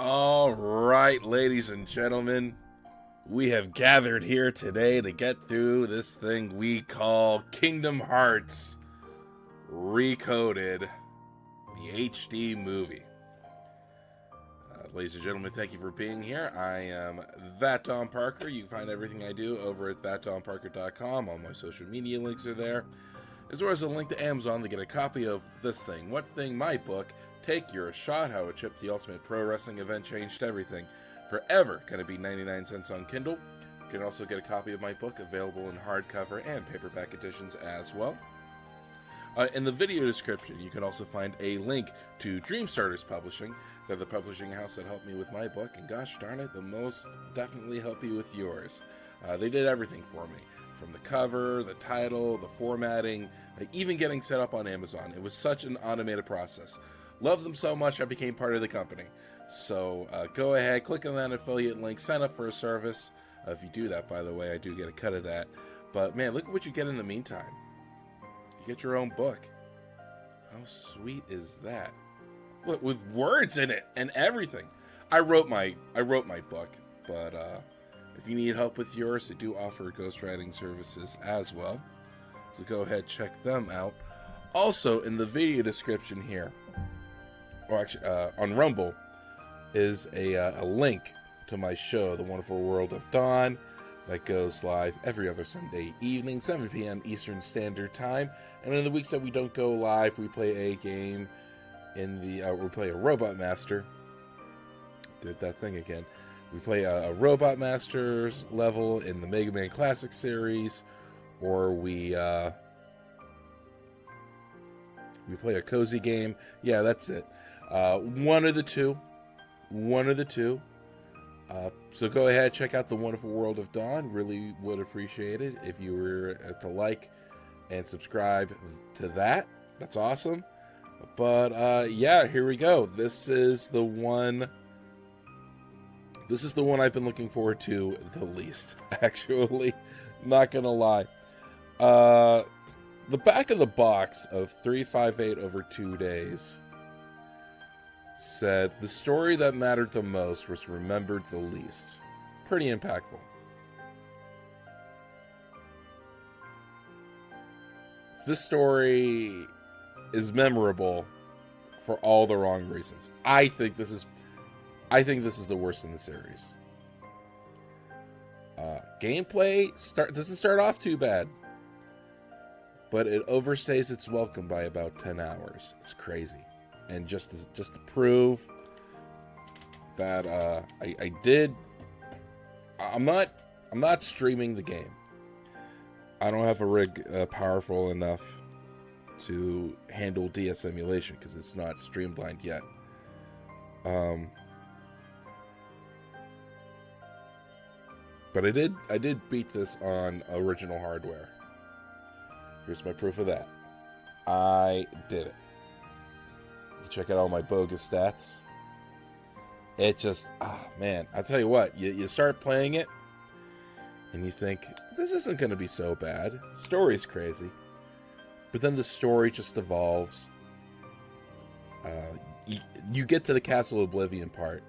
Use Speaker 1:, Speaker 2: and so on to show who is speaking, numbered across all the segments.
Speaker 1: All right, ladies and gentlemen, we have gathered here today to get through this thing we call Kingdom Hearts Recoded, the HD movie. Ladies and gentlemen, thank you for being here. I am That Don Parker. You can find everything I do over at thatdonparker.com. All my social media links are there, as well as a link to Amazon to get a copy of This Thing, What Thing, my book, Take Your Shot, How a Trip to the Ultimate Pro Wrestling Event Changed Everything. Forever going to be 99 cents on Kindle. You can also get a copy of my book available in hardcover and paperback editions as well. In the video description, you can also find a link to Dream Starters Publishing. They're the publishing house that helped me with my book, and gosh darn it, they'll most definitely help you with yours. They did everything for me, from the cover, the title, the formatting, even getting set up on Amazon. It was such an automated process. Love them so much, I became part of the company. So go ahead, click on that affiliate link, sign up for a service. If you do that, by the way, I do get a cut of that. But man, look at what you get in the meantime. You get your own book. How sweet is that? Look, with words in it and everything. I wrote my book, but if you need help with yours, they do offer ghostwriting services as well. So go ahead, check them out. Also, in the video description here, or actually on Rumble, is a link to my show, The Wonderful World of Dawn, that goes live every other Sunday evening, 7 p.m. Eastern Standard Time. And in the weeks that we don't go live, we play a game in the, we play a Robot Master. Did that thing again. We play a Robot Masters level in the Mega Man Classic series, or we play a cozy game. Yeah, that's it. One of the two. So go ahead, check out The Wonderful World of Dawn. Really would appreciate it if you were to like and subscribe to that. That's awesome. But yeah, here we go. This is the one I've been looking forward to the least, actually. Not gonna lie. The back of the box of 358 over 2 days said the story that mattered the most was remembered the least. Pretty impactful. This story is memorable for all the wrong reasons. I think this is the worst in the series. Gameplay doesn't start off too bad, but it overstays its welcome by about 10 hours. It's crazy. And just to prove that I'm not streaming the game. I don't have a rig powerful enough to handle DS emulation because it's not streamlined yet. But I did beat this on original hardware. Here's my proof of that. I did it. Check out all my bogus stats. It just, man, I tell you what, you start playing it and you think, this isn't going to be so bad. Story's crazy. But then the story just evolves. You get to the Castle Oblivion part,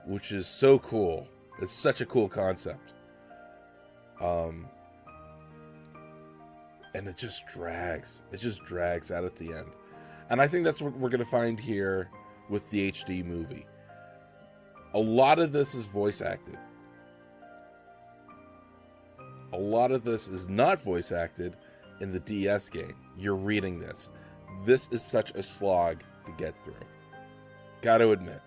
Speaker 1: which is so cool. It's such a cool concept. And it just drags. It just drags out at the end. And I think that's what we're going to find here with the HD movie. A lot of this is voice acted. A lot of this is not voice acted in the DS game. You're reading this. This is such a slog to get through. Got to admit.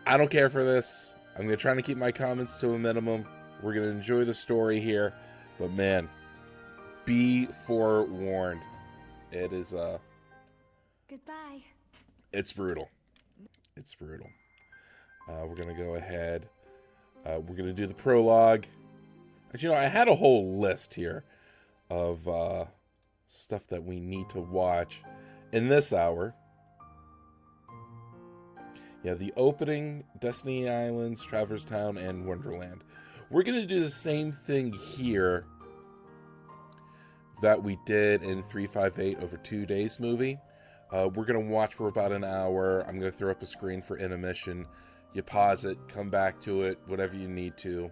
Speaker 1: I don't care for this. I'm going to try to keep my comments to a minimum. We're going to enjoy the story here. But man, be forewarned. It is,
Speaker 2: Goodbye.
Speaker 1: It's brutal. It's brutal. We're going to go ahead. We're going to do the prologue. Actually, I had a whole list here of stuff that we need to watch in this hour. Yeah, the opening, Destiny Islands, Traverse Town, and Wonderland. We're going to do the same thing here that we did in 358 over 2 days movie. We're going to watch for about an hour. I'm going to throw up a screen for intermission. You pause it, come back to it, whatever you need to,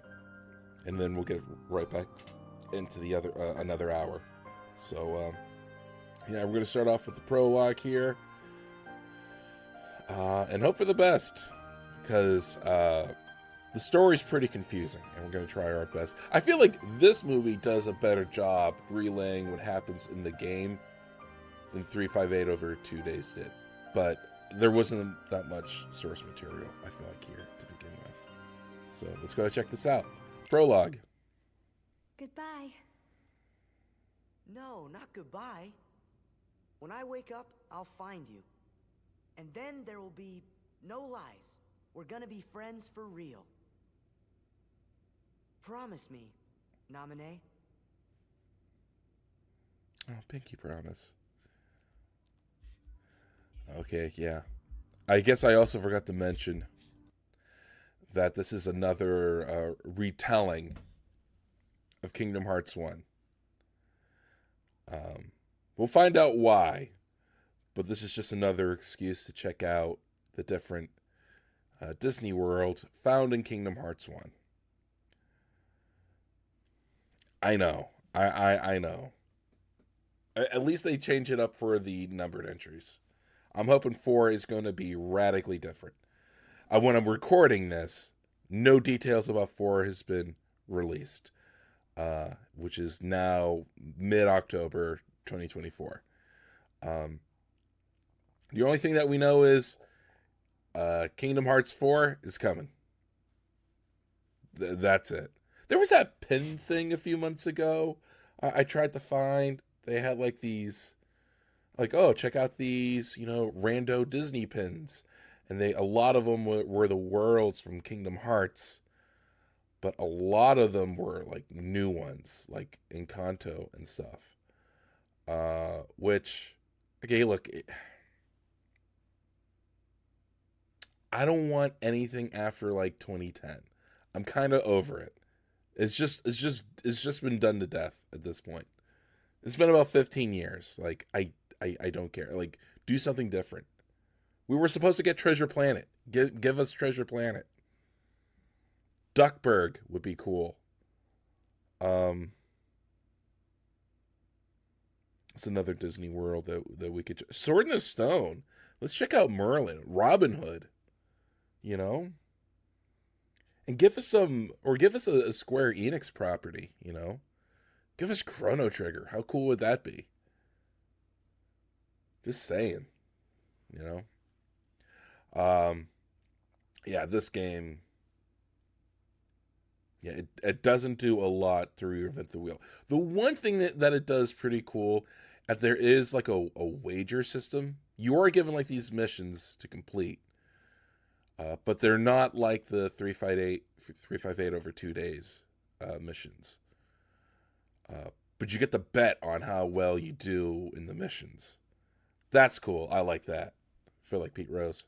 Speaker 1: and then we'll get right back into the other another hour. So, yeah, we're going to start off with the prologue here, and hope for the best, because the story's pretty confusing, and we're going to try our best. I feel like this movie does a better job relaying what happens in the game than 358 over 2 days did. But there wasn't that much source material, I feel like, here to begin with. So let's go check this out. Prologue.
Speaker 2: Goodbye.
Speaker 3: No, not goodbye. When I wake up, I'll find you. And then there will be no lies. We're gonna be friends for real. Promise me, Namine.
Speaker 1: Oh, pinky promise. Okay, yeah. I guess I also forgot to mention that this is another retelling of Kingdom Hearts 1. We'll find out why, but this is just another excuse to check out the different Disney worlds found in Kingdom Hearts 1. I know. I know. At least they change it up for the numbered entries. I'm hoping 4 is going to be radically different. When I'm recording this, no details about 4 has been released, which is now mid-October 2024. The only thing that we know is Kingdom Hearts 4 is coming. That's it. There was that pin thing a few months ago I tried to find. They had like these, like, oh, check out these, rando Disney pins. And a lot of them were the worlds from Kingdom Hearts. But a lot of them were like new ones, like Encanto and stuff. Which, okay, look, I don't want anything after like 2010. I'm kind of over it. It's just been done to death at this point. It's been about 15 years. Like, I don't care. Like, do something different. We were supposed to get Treasure Planet. Give us Treasure Planet. Duckburg would be cool. It's another Disney world that we could... Sword in the Stone. Let's check out Merlin. Robin Hood. And give us a Square Enix property, Give us Chrono Trigger. How cool would that be? Just saying, Yeah, this game, yeah, it doesn't do a lot to reinvent the wheel. The one thing that it does pretty cool, there is like a wager system. You are given like these missions to complete. But they're not like the 358 over 2 days missions. But you get to bet on how well you do in the missions. That's cool. I like that. I feel like Pete Rose.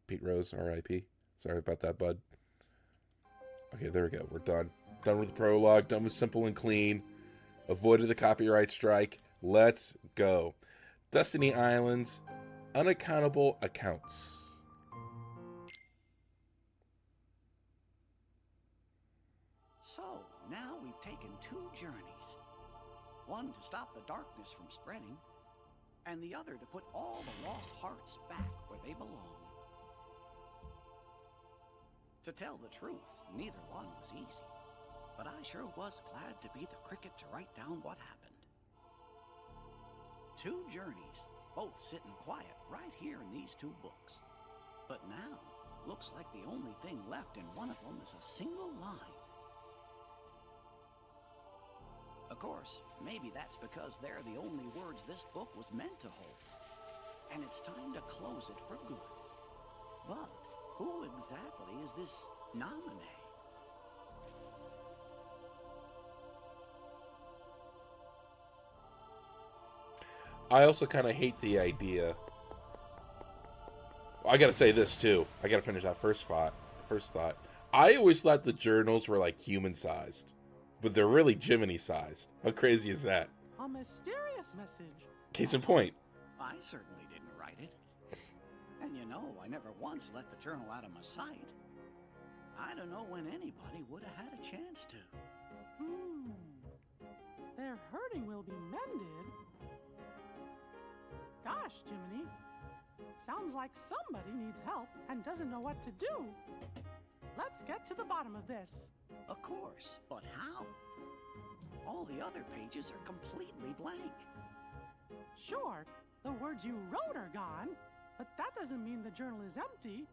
Speaker 1: Pete Rose, R.I.P. Sorry about that, bud. Okay, there we go. We're done. Done with the prologue. Done with simple and clean. Avoided the copyright strike. Let's go. Destiny Islands. Unaccountable accounts.
Speaker 4: So, now we've taken 2 journeys. One to stop the darkness from spreading, and the other to put all the lost hearts back where they belong. To tell the truth, neither one was easy, but I sure was glad to be the cricket to write down what happened. 2 journeys, both sitting quiet right here in these 2 books. But now, looks like the only thing left in one of them is a single line. Of course, maybe that's because they're the only words this book was meant to hold. And it's time to close it for good. But who exactly is this Namine?
Speaker 1: I also kind of hate the idea. I gotta say this too. I gotta finish that first thought. I always thought the journals were like human-sized, but they're really Jiminy-sized. How crazy is that?
Speaker 5: A mysterious message.
Speaker 1: Case in point.
Speaker 4: I certainly didn't write it. And you know, I never once let the journal out of my sight. I don't know when anybody would have had a chance to.
Speaker 5: Their hurting will be mended. Gosh, Jiminy. Sounds like somebody needs help and doesn't know what to do. Let's get to the bottom of this.
Speaker 4: Of course, but how? All the other pages are completely blank.
Speaker 5: Sure, the words you wrote are gone, but that doesn't mean the journal is empty.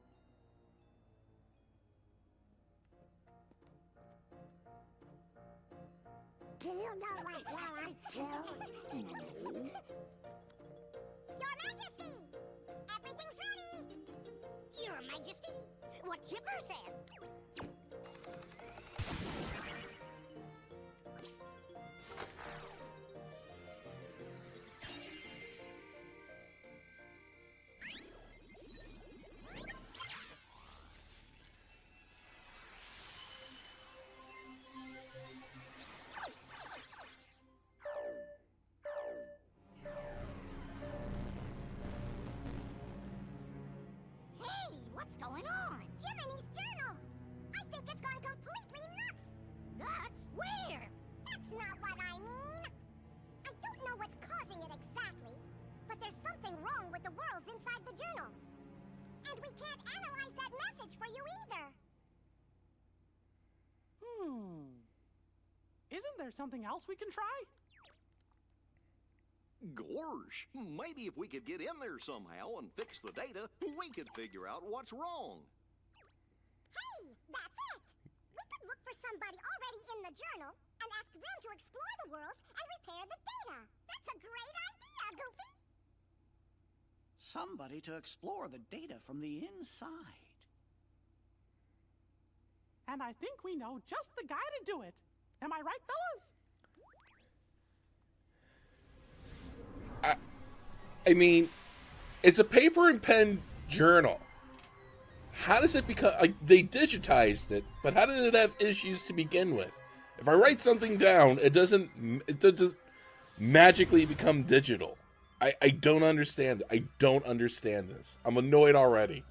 Speaker 6: Do you know what you're up to? Your Majesty! Everything's ready! Your Majesty! What Chipper said! What's going on? Jiminy's journal! I think it's gone completely nuts! Nuts? Where? That's not what I mean! I don't know what's causing it exactly, but there's something wrong with the worlds inside the journal. And we can't analyze that message for you either!
Speaker 5: Isn't there something else we can try?
Speaker 7: Gorsh, maybe if we could get in there somehow and fix the data, we could figure out what's wrong.
Speaker 6: Hey, that's it! We could look for somebody already in the journal and ask them to explore the worlds and repair the data. That's a great idea, Goofy!
Speaker 4: Somebody to explore the data from the inside.
Speaker 5: And I think we know just the guy to do it. Am I right, fellas?
Speaker 1: I mean, it's a paper and pen journal. How does it become... Like, they digitized it, but how did it have issues to begin with? If I write something down, it doesn't magically become digital. I don't understand. I don't understand this. I'm annoyed already.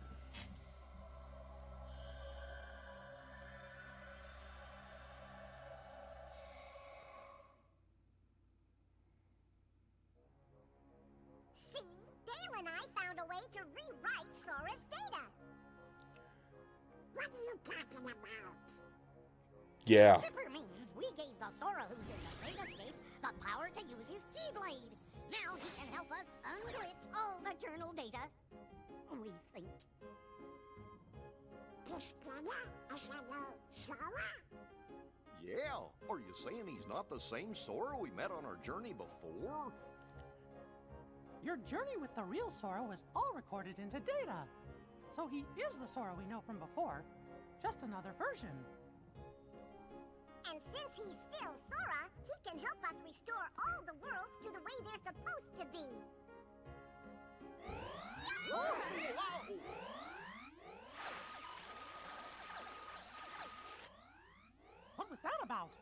Speaker 6: Dale and I found a way to rewrite Sora's data. What are you talking about?
Speaker 1: Yeah.
Speaker 6: Chipper means we gave the Sora who's in the data state the power to use his Keyblade. Now he can help us unglitch all the journal data. We think. This data is a new Sora?
Speaker 7: Yeah, are you saying he's not the same Sora we met on our journey before?
Speaker 5: Your journey with the real Sora was all recorded into data. So he is the Sora we know from before, just another version.
Speaker 6: And since he's still Sora, he can help us restore all the worlds to the way they're supposed to be.
Speaker 5: What was that about?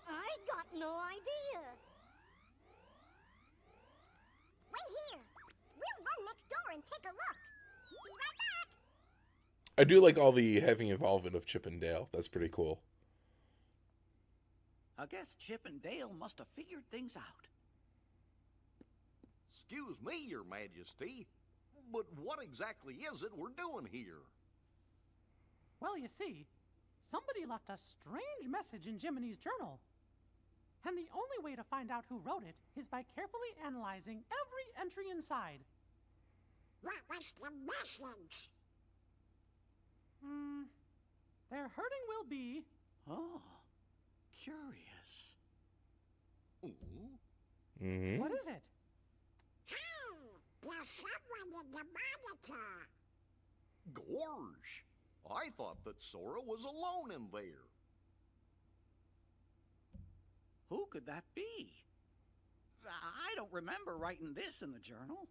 Speaker 6: I got no idea. Wait here. We'll run next door and take a look. Be right back.
Speaker 1: I do like all the heavy involvement of Chip and Dale. That's pretty cool.
Speaker 4: I guess Chip and Dale must have figured things out.
Speaker 7: Excuse me, Your Majesty, but what exactly is it we're doing here?
Speaker 5: Well, you see, somebody left a strange message in Jiminy's journal. And the only way to find out who wrote it is by carefully analyzing every entry inside.
Speaker 6: What was the message?
Speaker 5: Their hurting will be...
Speaker 4: Oh, curious.
Speaker 1: Mm-hmm.
Speaker 5: What is it?
Speaker 6: Hey, there's someone in the monitor.
Speaker 7: Gorge, I thought that Sora was alone in there.
Speaker 4: Who could that be? I don't remember writing this in the journal.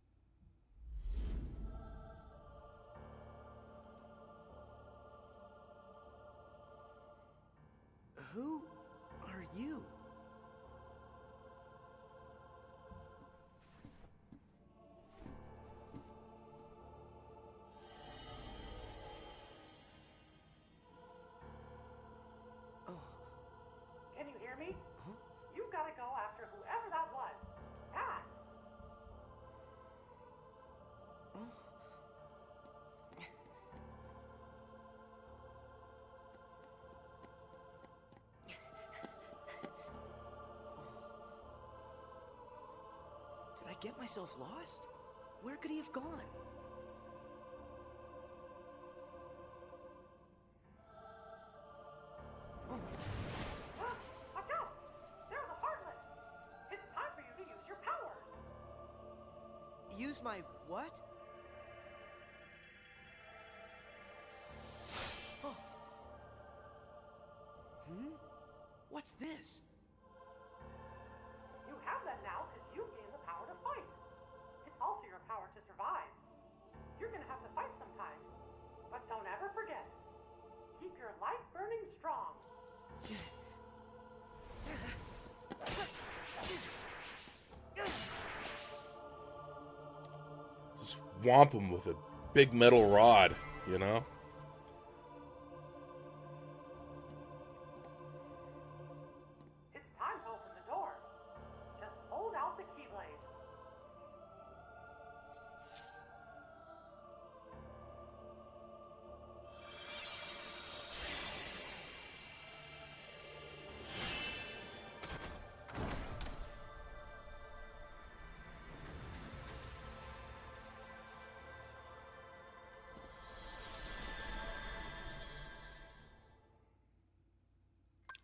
Speaker 3: Who are you? I get myself lost? Where could he have gone? Oh,
Speaker 5: Ah, watch out! They're the Heartless! It's time for you to use your powers!
Speaker 3: use my what? Oh. What's this?
Speaker 5: You have that now because you gain the power to fight. It's also your power to survive. You're gonna have to fight sometime. But don't ever forget. Keep your light burning strong.
Speaker 1: Just whomp him with a big metal rod, you know?
Speaker 5: It's time to open the door. Just hold out the keyblade.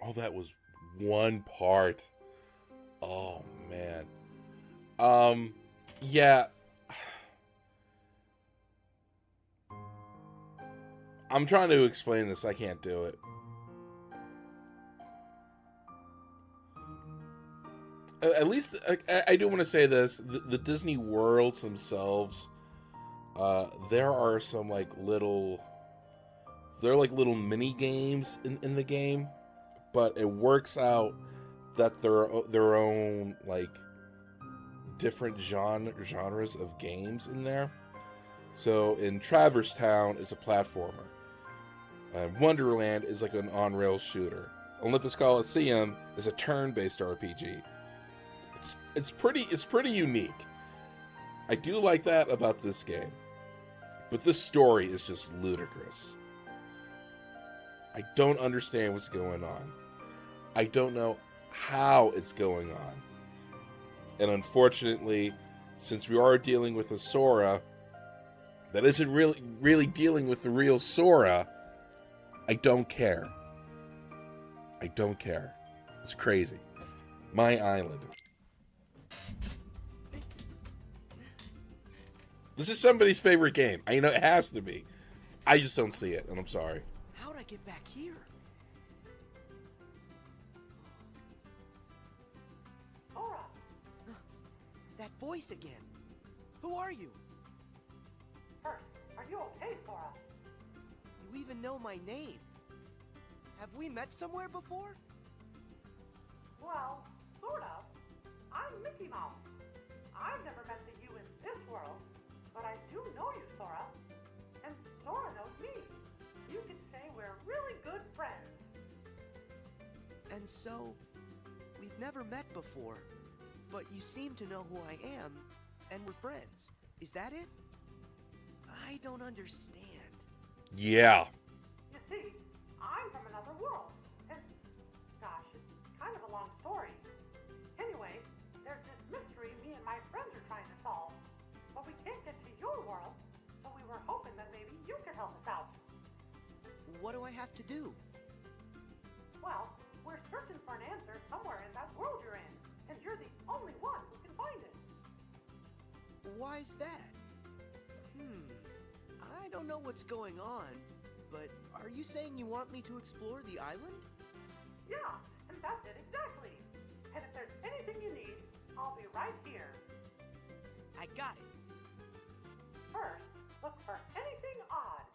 Speaker 1: Oh, that was one part. Oh, man. Yeah. I'm trying to explain this. I can't do it. At least, I do want to say this. The Disney worlds themselves, there are some, like, little... They're like little mini games in the game, but it works out that they're their own like different genres of games in there. So in Traverse Town is a platformer. Wonderland is like an on-rail shooter. Olympus Coliseum is a turn-based RPG. It's pretty unique. I do like that about this game, but this story is just ludicrous. I don't understand what's going on. I don't know how it's going on. And unfortunately, since we are dealing with a Sora that isn't really dealing with the real Sora, I don't care. I don't care. It's crazy. My island. This is somebody's favorite game. I know it has to be. I just don't see it, and I'm sorry.
Speaker 3: How'd I get back here?
Speaker 5: Sora!
Speaker 3: That voice again. Who are you?
Speaker 5: First, are you okay, Sora?
Speaker 3: You even know my name. Have we met somewhere before?
Speaker 5: Well, sort of. I'm Mickey Mouse. I've never met the you in this world, but I do know you, Sora. And Sora knows me. You could say we're really good friends.
Speaker 3: And so, we've never met before, but you seem to know who I am, and we're friends. Is that it? I don't understand.
Speaker 1: Yeah.
Speaker 5: You see, I'm from another world, and gosh, it's kind of a long story. Anyway, there's this mystery me and my friends are trying to solve, but we can't get to your world, so we were hoping that maybe you could help us out.
Speaker 3: What do I have to do?
Speaker 5: Well, we're searching for an answer somewhere in that world you're in, and you're the only one who can find it.
Speaker 3: Why's that? I don't know what's going on, but are you saying you want me to explore the island?
Speaker 5: Yeah, and that's it exactly. And if there's anything you need, I'll be right here.
Speaker 3: I got it.
Speaker 5: First, look for anything odd.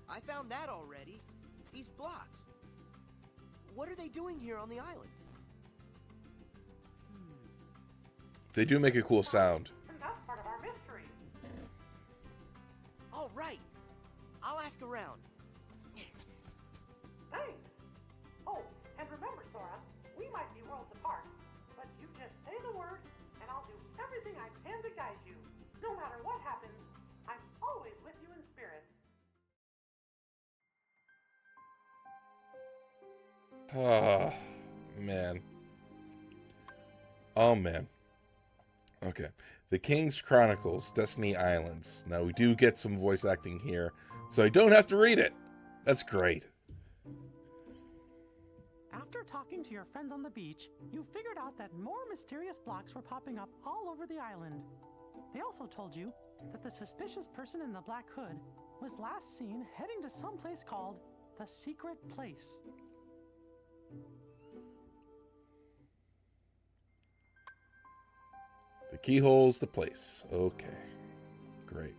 Speaker 3: I found that already. These blocks. What are they doing here on the island?
Speaker 1: They do make a cool sound.
Speaker 5: And that's part of our mystery.
Speaker 3: All right. I'll ask around.
Speaker 5: Thanks. Oh, and remember, Sora, we might be worlds apart, but you just say the word, and I'll do everything I can to guide you. No matter what happens, I'm always with you in spirit.
Speaker 1: Ah, man. Oh, man. Okay. The King's Chronicles, Destiny Islands. Now, we do get some voice acting here, so I don't have to read it. That's great.
Speaker 5: After talking to your friends on the beach, you figured out that more mysterious blocks were popping up all over the island. They also told you that the suspicious person in the black hood was last seen heading to some place called the Secret Place.
Speaker 1: The keyhole's the place. Okay. Great.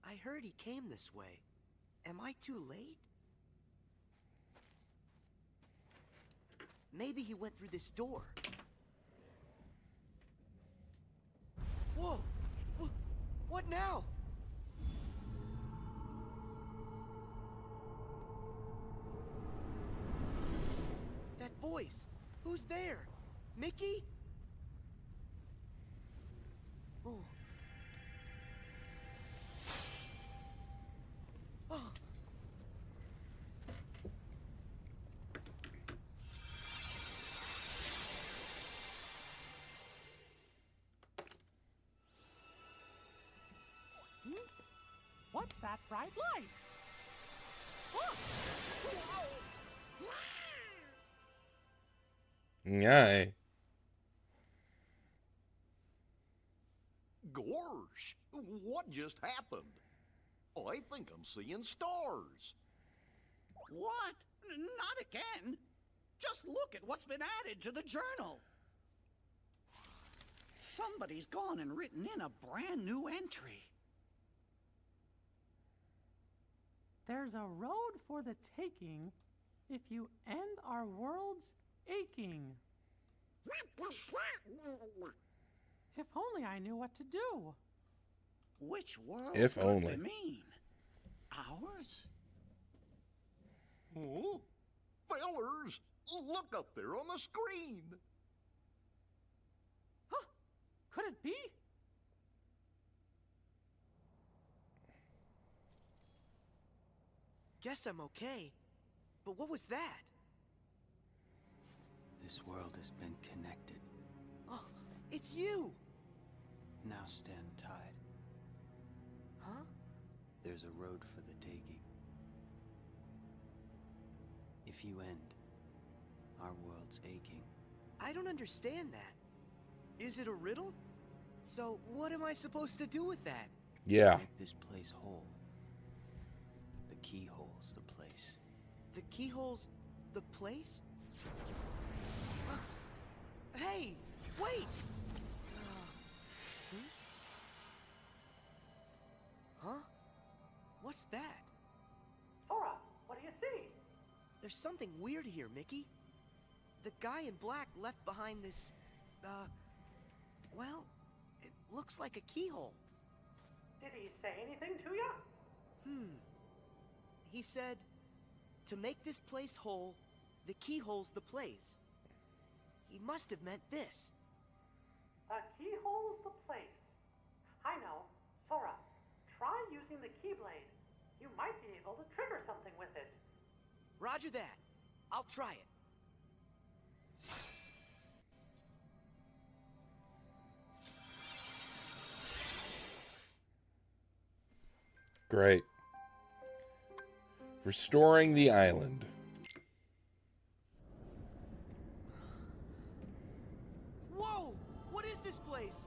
Speaker 3: I heard he came this way. Am I too late? Maybe he went through this door. Whoa! What now? That voice! Who's there? Mickey? Oh. Oh.
Speaker 5: What's that bright light?
Speaker 1: Aye.
Speaker 7: Gorsh, what just happened? I think I'm seeing stars.
Speaker 4: What? Not again. Just look at what's been added to the journal. Somebody's gone and written in a brand new entry.
Speaker 5: There's a road for the taking if you end our world's aching.
Speaker 6: What does that mean?
Speaker 5: If only I knew what to do.
Speaker 4: Which world
Speaker 1: If
Speaker 4: could
Speaker 1: only.
Speaker 4: they mean? Ours?
Speaker 7: Oh, fellers, look up there on the screen.
Speaker 5: Huh? Could it be?
Speaker 3: Guess I'm okay. But what was that?
Speaker 8: This world has been connected.
Speaker 3: Oh, it's you!
Speaker 8: Now stand tied.
Speaker 3: Huh?
Speaker 8: There's a road for the taking. If you end, our world's aching.
Speaker 3: I don't understand that. Is it a riddle? So what am I supposed to do with that?
Speaker 1: Yeah.
Speaker 8: Make this place whole. The keyhole's the place.
Speaker 3: The keyhole's the place? Hey, wait! Huh? What's that?
Speaker 5: Sora, what do you see?
Speaker 3: There's something weird here, Mickey. The guy in black left behind this, well, it looks like a keyhole.
Speaker 5: Did he say anything to you?
Speaker 3: He said, to make this place whole, the keyhole's the place. He must have meant this.
Speaker 5: The keyhole's the place. I know. Sora, try using the keyblade. You might be able to trigger something with it.
Speaker 3: Roger that. I'll try it.
Speaker 1: Great. Restoring the island.
Speaker 3: Whoa! What is this place?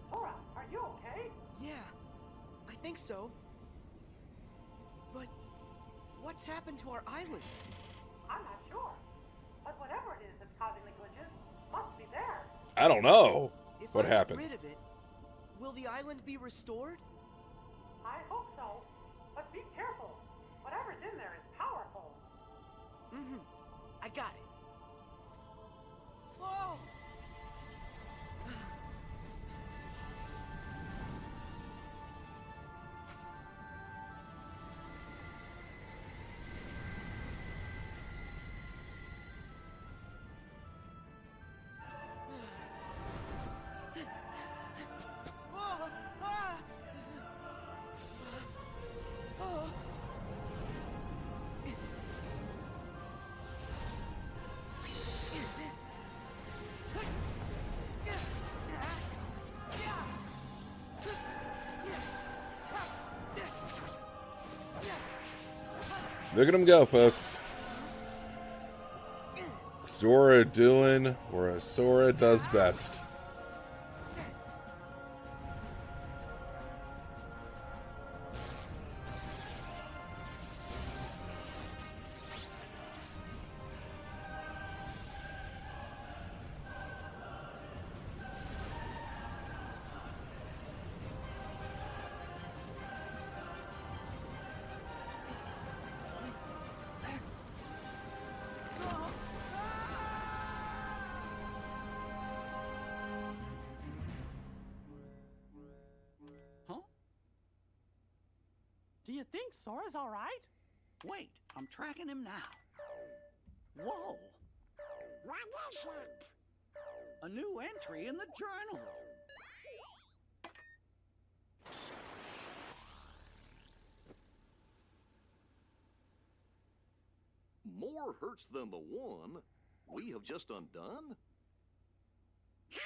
Speaker 5: Sora, are you okay?
Speaker 3: Yeah, I think so. But what's happened to our island?
Speaker 5: I'm not sure. But whatever it is that's causing the glitches must be there.
Speaker 1: I don't know.
Speaker 3: If
Speaker 1: What
Speaker 3: I
Speaker 1: happened?
Speaker 3: get rid of it, will the island be restored?
Speaker 5: I hope so. But be careful. Whatever's in there is powerful.
Speaker 3: I got it. Whoa! Whoa! Ah!
Speaker 1: Look at him go, folks. Sora doing where Sora does best.
Speaker 4: Huh?
Speaker 5: Do you think Sora's all right?
Speaker 4: Wait, I'm tracking him now. Whoa!
Speaker 6: What is it?
Speaker 4: A new entry in the journal.
Speaker 7: More hurts than the one we have just undone?
Speaker 6: Yuck!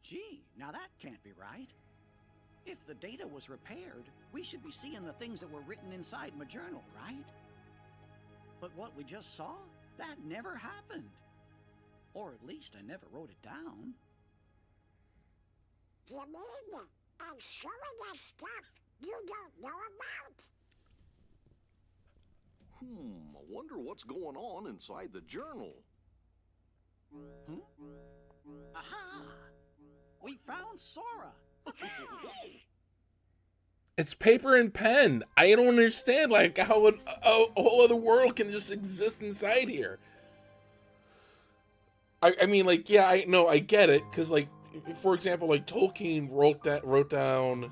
Speaker 4: Gee, now that can't be right. If the data was repaired, we should be seeing the things that were written inside my journal, right? But what we just saw, that never happened. Or at least I never wrote it down.
Speaker 6: You mean I'm showing us stuff you don't know about?
Speaker 7: I wonder what's going on inside the journal.
Speaker 4: Aha! We found Sora!
Speaker 1: It's paper and pen. I don't understand, like, how a whole other world can just exist inside here. I mean, like, yeah, I get it, because, like, for example, like, Tolkien wrote down,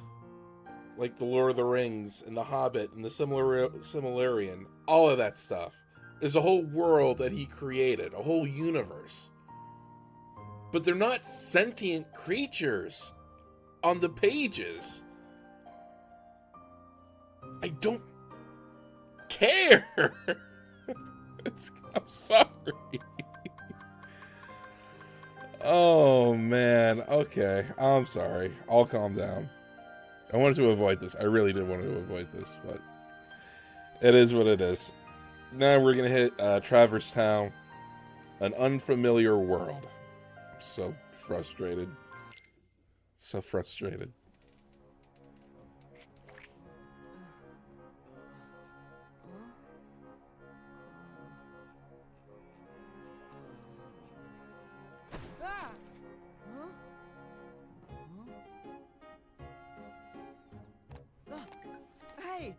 Speaker 1: like, the Lord of the Rings, and the Hobbit, and the Silmarillion, all of that stuff is a whole world that he created, a whole universe. But they're not sentient creatures on the pages. I don't care. I'm sorry. Oh, man. Okay. I'm sorry. I'll calm down. I wanted to avoid this. I really did want to avoid this, but it is what it is. Now we're going to hit Traverse Town, an unfamiliar world. I'm so frustrated. So frustrated.
Speaker 3: Ah! Huh? Hey!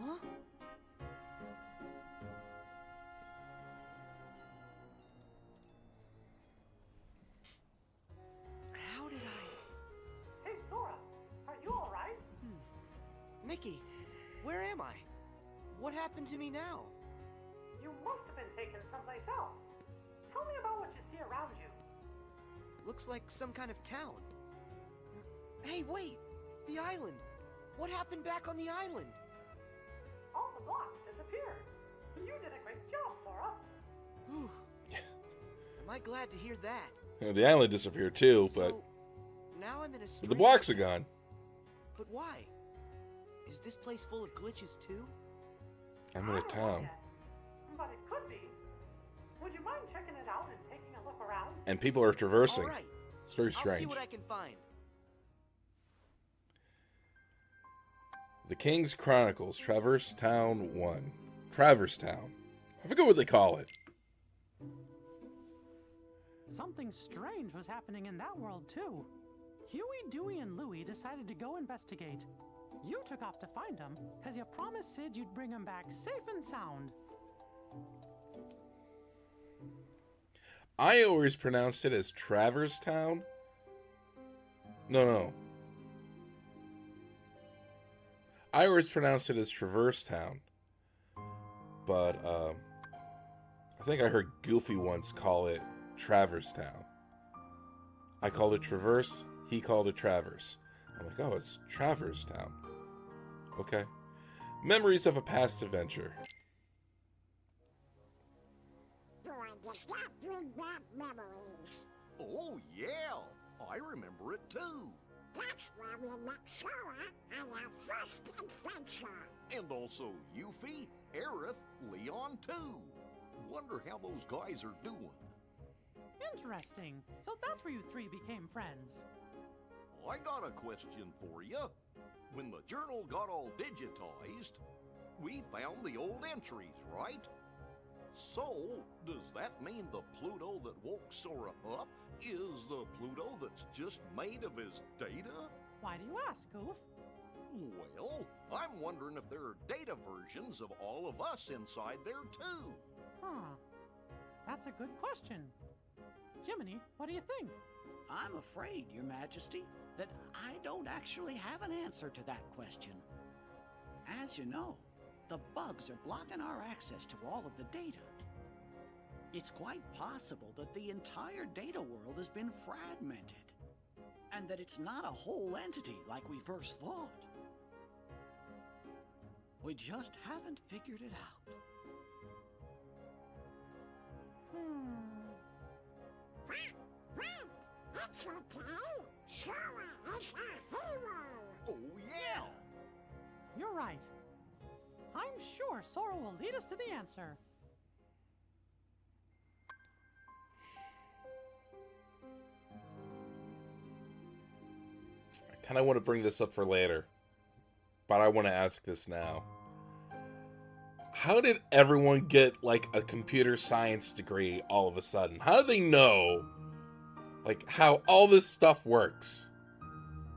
Speaker 3: Huh? How did I...
Speaker 5: Hey, Sora, are you all right?
Speaker 3: Mickey, where am I? What happened to me now?
Speaker 5: You must have been taken someplace else. Tell me about what you see around you.
Speaker 3: Looks like some kind of town. Hey, wait! The island! What happened back on the island?
Speaker 5: All the blocks disappeared. You did a great job, Sora.
Speaker 3: Whew. Am I glad to hear that?
Speaker 1: The island disappeared too, but
Speaker 3: So, now I'm in a
Speaker 1: the blocks are gone.
Speaker 3: But why? Is this place full of glitches too?
Speaker 1: I'm in a town.
Speaker 5: But it could be. Would you mind checking it out and taking a look around?
Speaker 1: And people are traversing.
Speaker 3: All right.
Speaker 1: It's very
Speaker 3: I'll see
Speaker 1: strange.
Speaker 3: what I can find.
Speaker 1: The King's Chronicles, Traverse Town 1. Traverse Town. I forget what they call it.
Speaker 5: Something strange was happening in that world, too. Huey, Dewey, and Louie decided to go investigate. You took off to find them, because you promised Sid you'd bring him back safe and sound.
Speaker 1: I always pronounced it as Travers Town. No. I always pronounced it as Traverse Town. But, I think I heard Goofy once call it Travers Town. I called it Traverse, he called it Travers. I'm like, oh, it's Travers Town. Okay. Memories of a past adventure.
Speaker 6: Boy, does that bring back memories.
Speaker 7: Oh, yeah. I remember it too.
Speaker 6: That's where we met Sora on our first adventure.
Speaker 7: And also Yuffie, Aerith, Leon too. Wonder how those guys are doing.
Speaker 5: Interesting. So that's where you three became friends.
Speaker 7: I got a question for you. When the journal got all digitized, we found the old entries, right? So, does that mean the Pluto that woke Sora up is the Pluto that's just made of his data?
Speaker 5: Why do you ask, Goof?
Speaker 7: Well, I'm wondering if there are data versions of all of us inside there too.
Speaker 5: Huh. That's a good question. Jiminy, what do you think?
Speaker 4: I'm afraid, Your Majesty, that I don't actually have an answer to that question. As you know, the bugs are blocking our access to all of the data. It's quite possible that the entire data world has been fragmented, and that it's not a whole entity like we first thought. We just haven't figured it out.
Speaker 6: Wait, it's okay. Sora is our hero.
Speaker 7: Oh, yeah!
Speaker 5: You're right. I'm sure Sora will lead us to the answer.
Speaker 1: I kind of want to bring this up for later, but I want to ask this now. How did everyone get, like, a computer science degree all of a sudden? How do they know, like, how all this stuff works?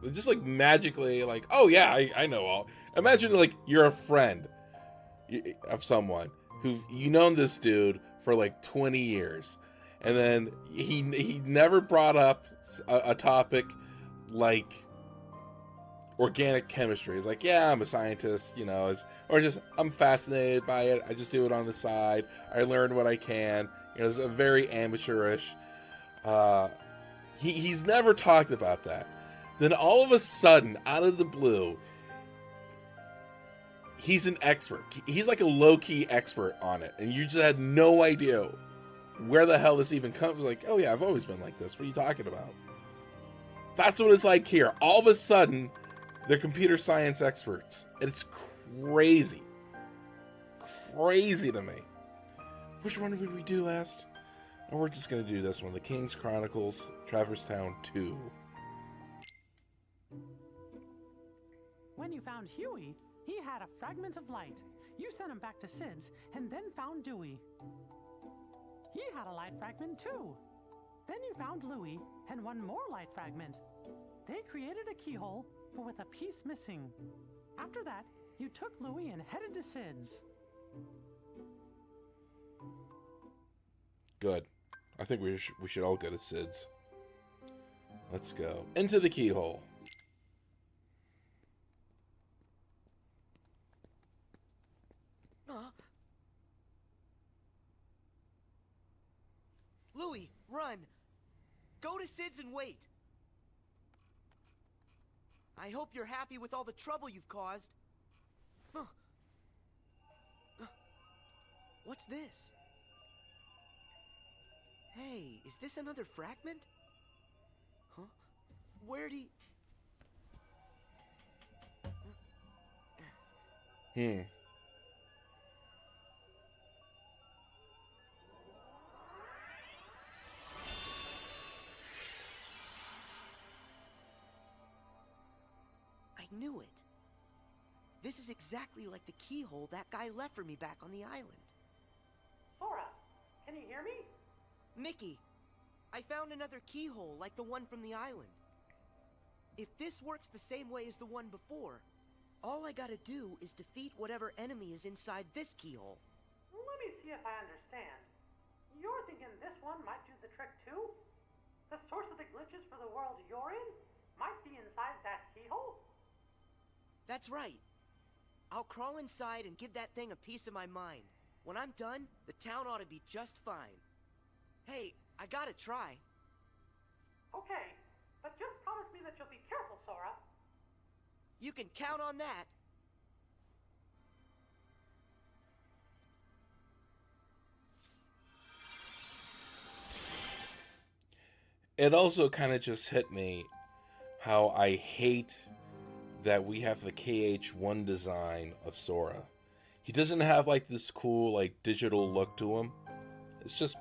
Speaker 1: They're just, like, magically, like, oh, yeah, I know all. Imagine, like, you're a friend of someone who, you known this dude for, like, 20 years. And then he never brought up a topic like organic chemistry. He's like, yeah, I'm a scientist, you know, or just, I'm fascinated by it. I just do it on the side. I learn what I can. You know, it's a very amateurish. He's never talked about that. Then all of a sudden, out of the blue, he's an expert. He's like a low-key expert on it. And you just had no idea where the hell this even comes. Like, oh yeah, I've always been like this. What are you talking about? That's what it's like here. All of a sudden, they're computer science experts. And it's crazy. Crazy to me. Which one did we do last? Or we're just going to do this one. The King's Chronicles, Traverse Town 2.
Speaker 5: When you found Huey, he had a fragment of light. You sent him back to Sid's and then found Dewey. He had a light fragment too. Then you found Louie and one more light fragment. They created a keyhole, but with a piece missing. After that, you took Louie and headed to Sid's.
Speaker 1: Good. I think we should all go to Sid's. Let's go. Into the keyhole.
Speaker 3: Louie, run! Go to Sid's and wait! I hope you're happy with all the trouble you've caused. What's this? Hey, is this another fragment? Huh? Where'd he... I knew it. This is exactly like the keyhole that guy left for me back on the island.
Speaker 5: Sora, can you hear me?
Speaker 3: Mickey, I found another keyhole like the one from the island. If this works the same way as the one before, all I gotta do is defeat whatever enemy is inside this keyhole.
Speaker 5: Let me see if I understand. You're thinking this one might do the trick too? The source of the glitches for the world you're in might be inside that keyhole?
Speaker 3: That's right. I'll crawl inside and give that thing a piece of my mind. When I'm done, the town ought to be just fine. Hey, I gotta try.
Speaker 5: Okay, but just promise me that you'll be careful, Sora.
Speaker 3: You can count on that.
Speaker 1: It also kind of just hit me how I hate that we have the KH1 design of Sora. He doesn't have like this cool like digital look to him. It's just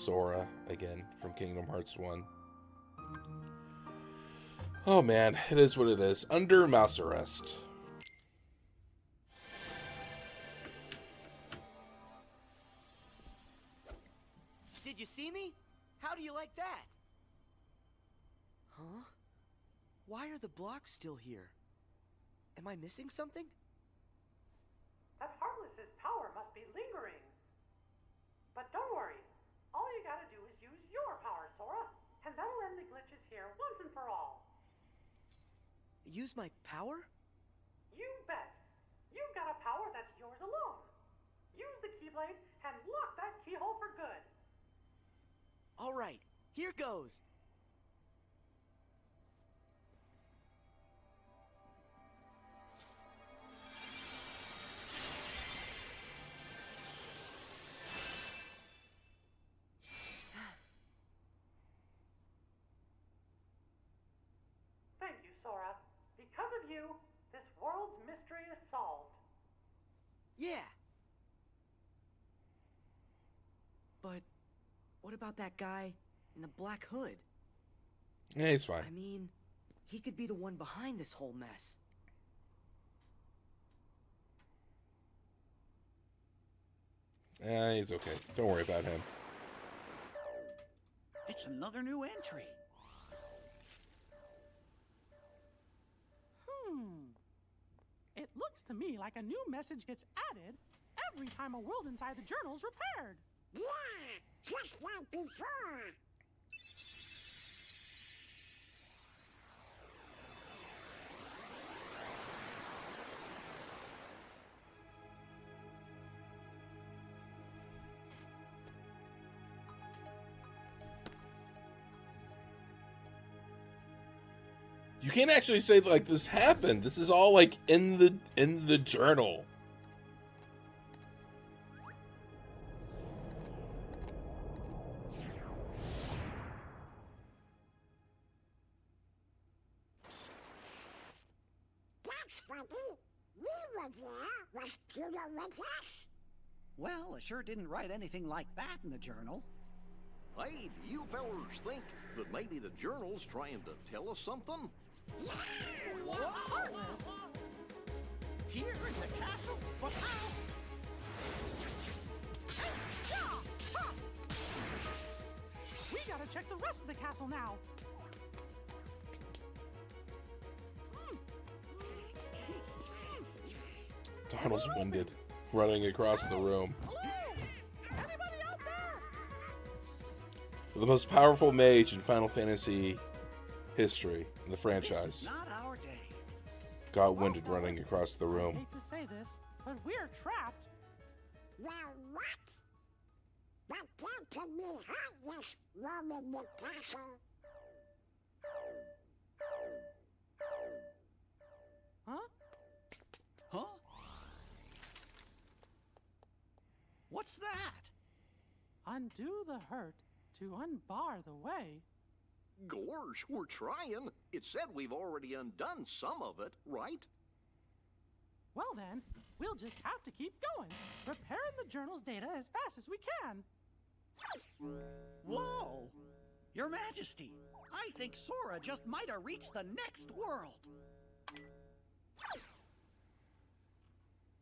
Speaker 1: Sora again from Kingdom Hearts 1. Oh man, it is what it is. Under mouse arrest.
Speaker 3: Did you see me? How do you like that? Huh? Why are the blocks still here? Am I missing something?
Speaker 5: That Heartless's power must be lingering. But don't worry. All you gotta do is use your power, Sora, and that'll end the glitches here once and for all.
Speaker 3: Use my power?
Speaker 5: You bet. You've got a power that's yours alone. Use the Keyblade and lock that keyhole for good.
Speaker 3: All right, here goes.
Speaker 5: Thank you, Sora. Because of you, this world's mystery is solved.
Speaker 3: Yeah. But what about that guy in the black hood?
Speaker 1: Yeah, he's fine.
Speaker 3: I mean, he could be the one behind this whole mess.
Speaker 1: Yeah, he's okay. Don't worry about him.
Speaker 4: It's another new entry.
Speaker 5: It looks to me like a new message gets added every time a world inside the journal's repaired.
Speaker 6: Yeah, just like before.
Speaker 1: You can't actually say like this happened. This is all like in the journal.
Speaker 6: That's funny. We were there. Was Pluto with us?
Speaker 4: Well, I sure didn't write anything like that in the journal.
Speaker 7: Hey, do you fellers think that maybe the journal's trying to tell us something?
Speaker 5: Heartless! Here in the castle? But how? We gotta check the rest of the castle now.
Speaker 1: Donald's winded, running across the room.
Speaker 5: Hello? Anybody out there?
Speaker 1: The most powerful mage in Final Fantasy history in the
Speaker 4: This
Speaker 1: franchise
Speaker 4: is not our day.
Speaker 1: got winded running across the
Speaker 5: I
Speaker 1: room.
Speaker 5: hate to say this, but we're trapped.
Speaker 6: Well, what? But there could be heartless roaming the castle.
Speaker 5: Huh?
Speaker 4: Huh? What's that?
Speaker 5: Undo the hurt to unbar the way.
Speaker 7: Gorge, we're trying. It said we've already undone some of it, right?
Speaker 5: Well then, we'll just have to keep going, repairing the journal's data as fast as we can.
Speaker 4: Whoa! Your Majesty, I think Sora just might have reached the next world.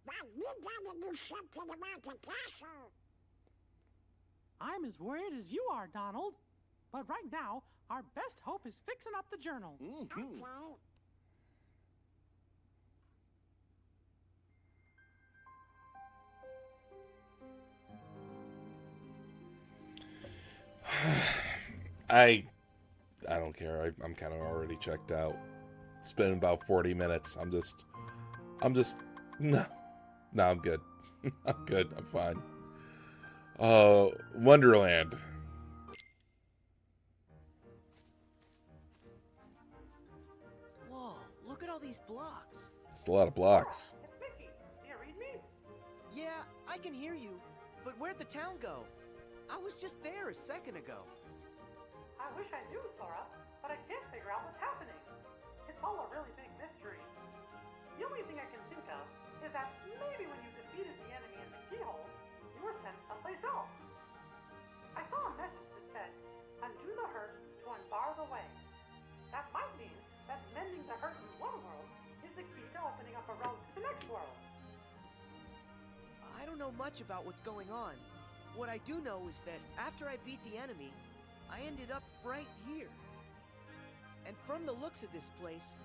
Speaker 6: But we gotta do something about the castle.
Speaker 5: I'm as worried as you are, Donald. But right now, our best hope is fixing up the journal.
Speaker 6: Okay.
Speaker 1: I don't care. I'm kind of already checked out. It's been about 40 minutes. I'm just no, I'm good. I'm good. I'm fine. Wonderland.
Speaker 3: Whoa, look at all these blocks.
Speaker 1: It's a lot of blocks.
Speaker 5: It's Mickey. Do you read me?
Speaker 3: Yeah, I can hear you. But where'd the town go? I was just there a second ago.
Speaker 5: I wish I knew, Sora, but I can't figure out what's happening. It's all a really big mystery. The only thing I can think of is that maybe when you defeated the enemy in the keyhole, you were sent someplace else. I saw a message that said, undo the hurt to unbar the way. That might mean that mending the hurt in one world is the key to opening up a road to the next world.
Speaker 3: I don't know much about what's going on. What I do know is that after I beat the enemy, I ended up right here. And from the looks of this place,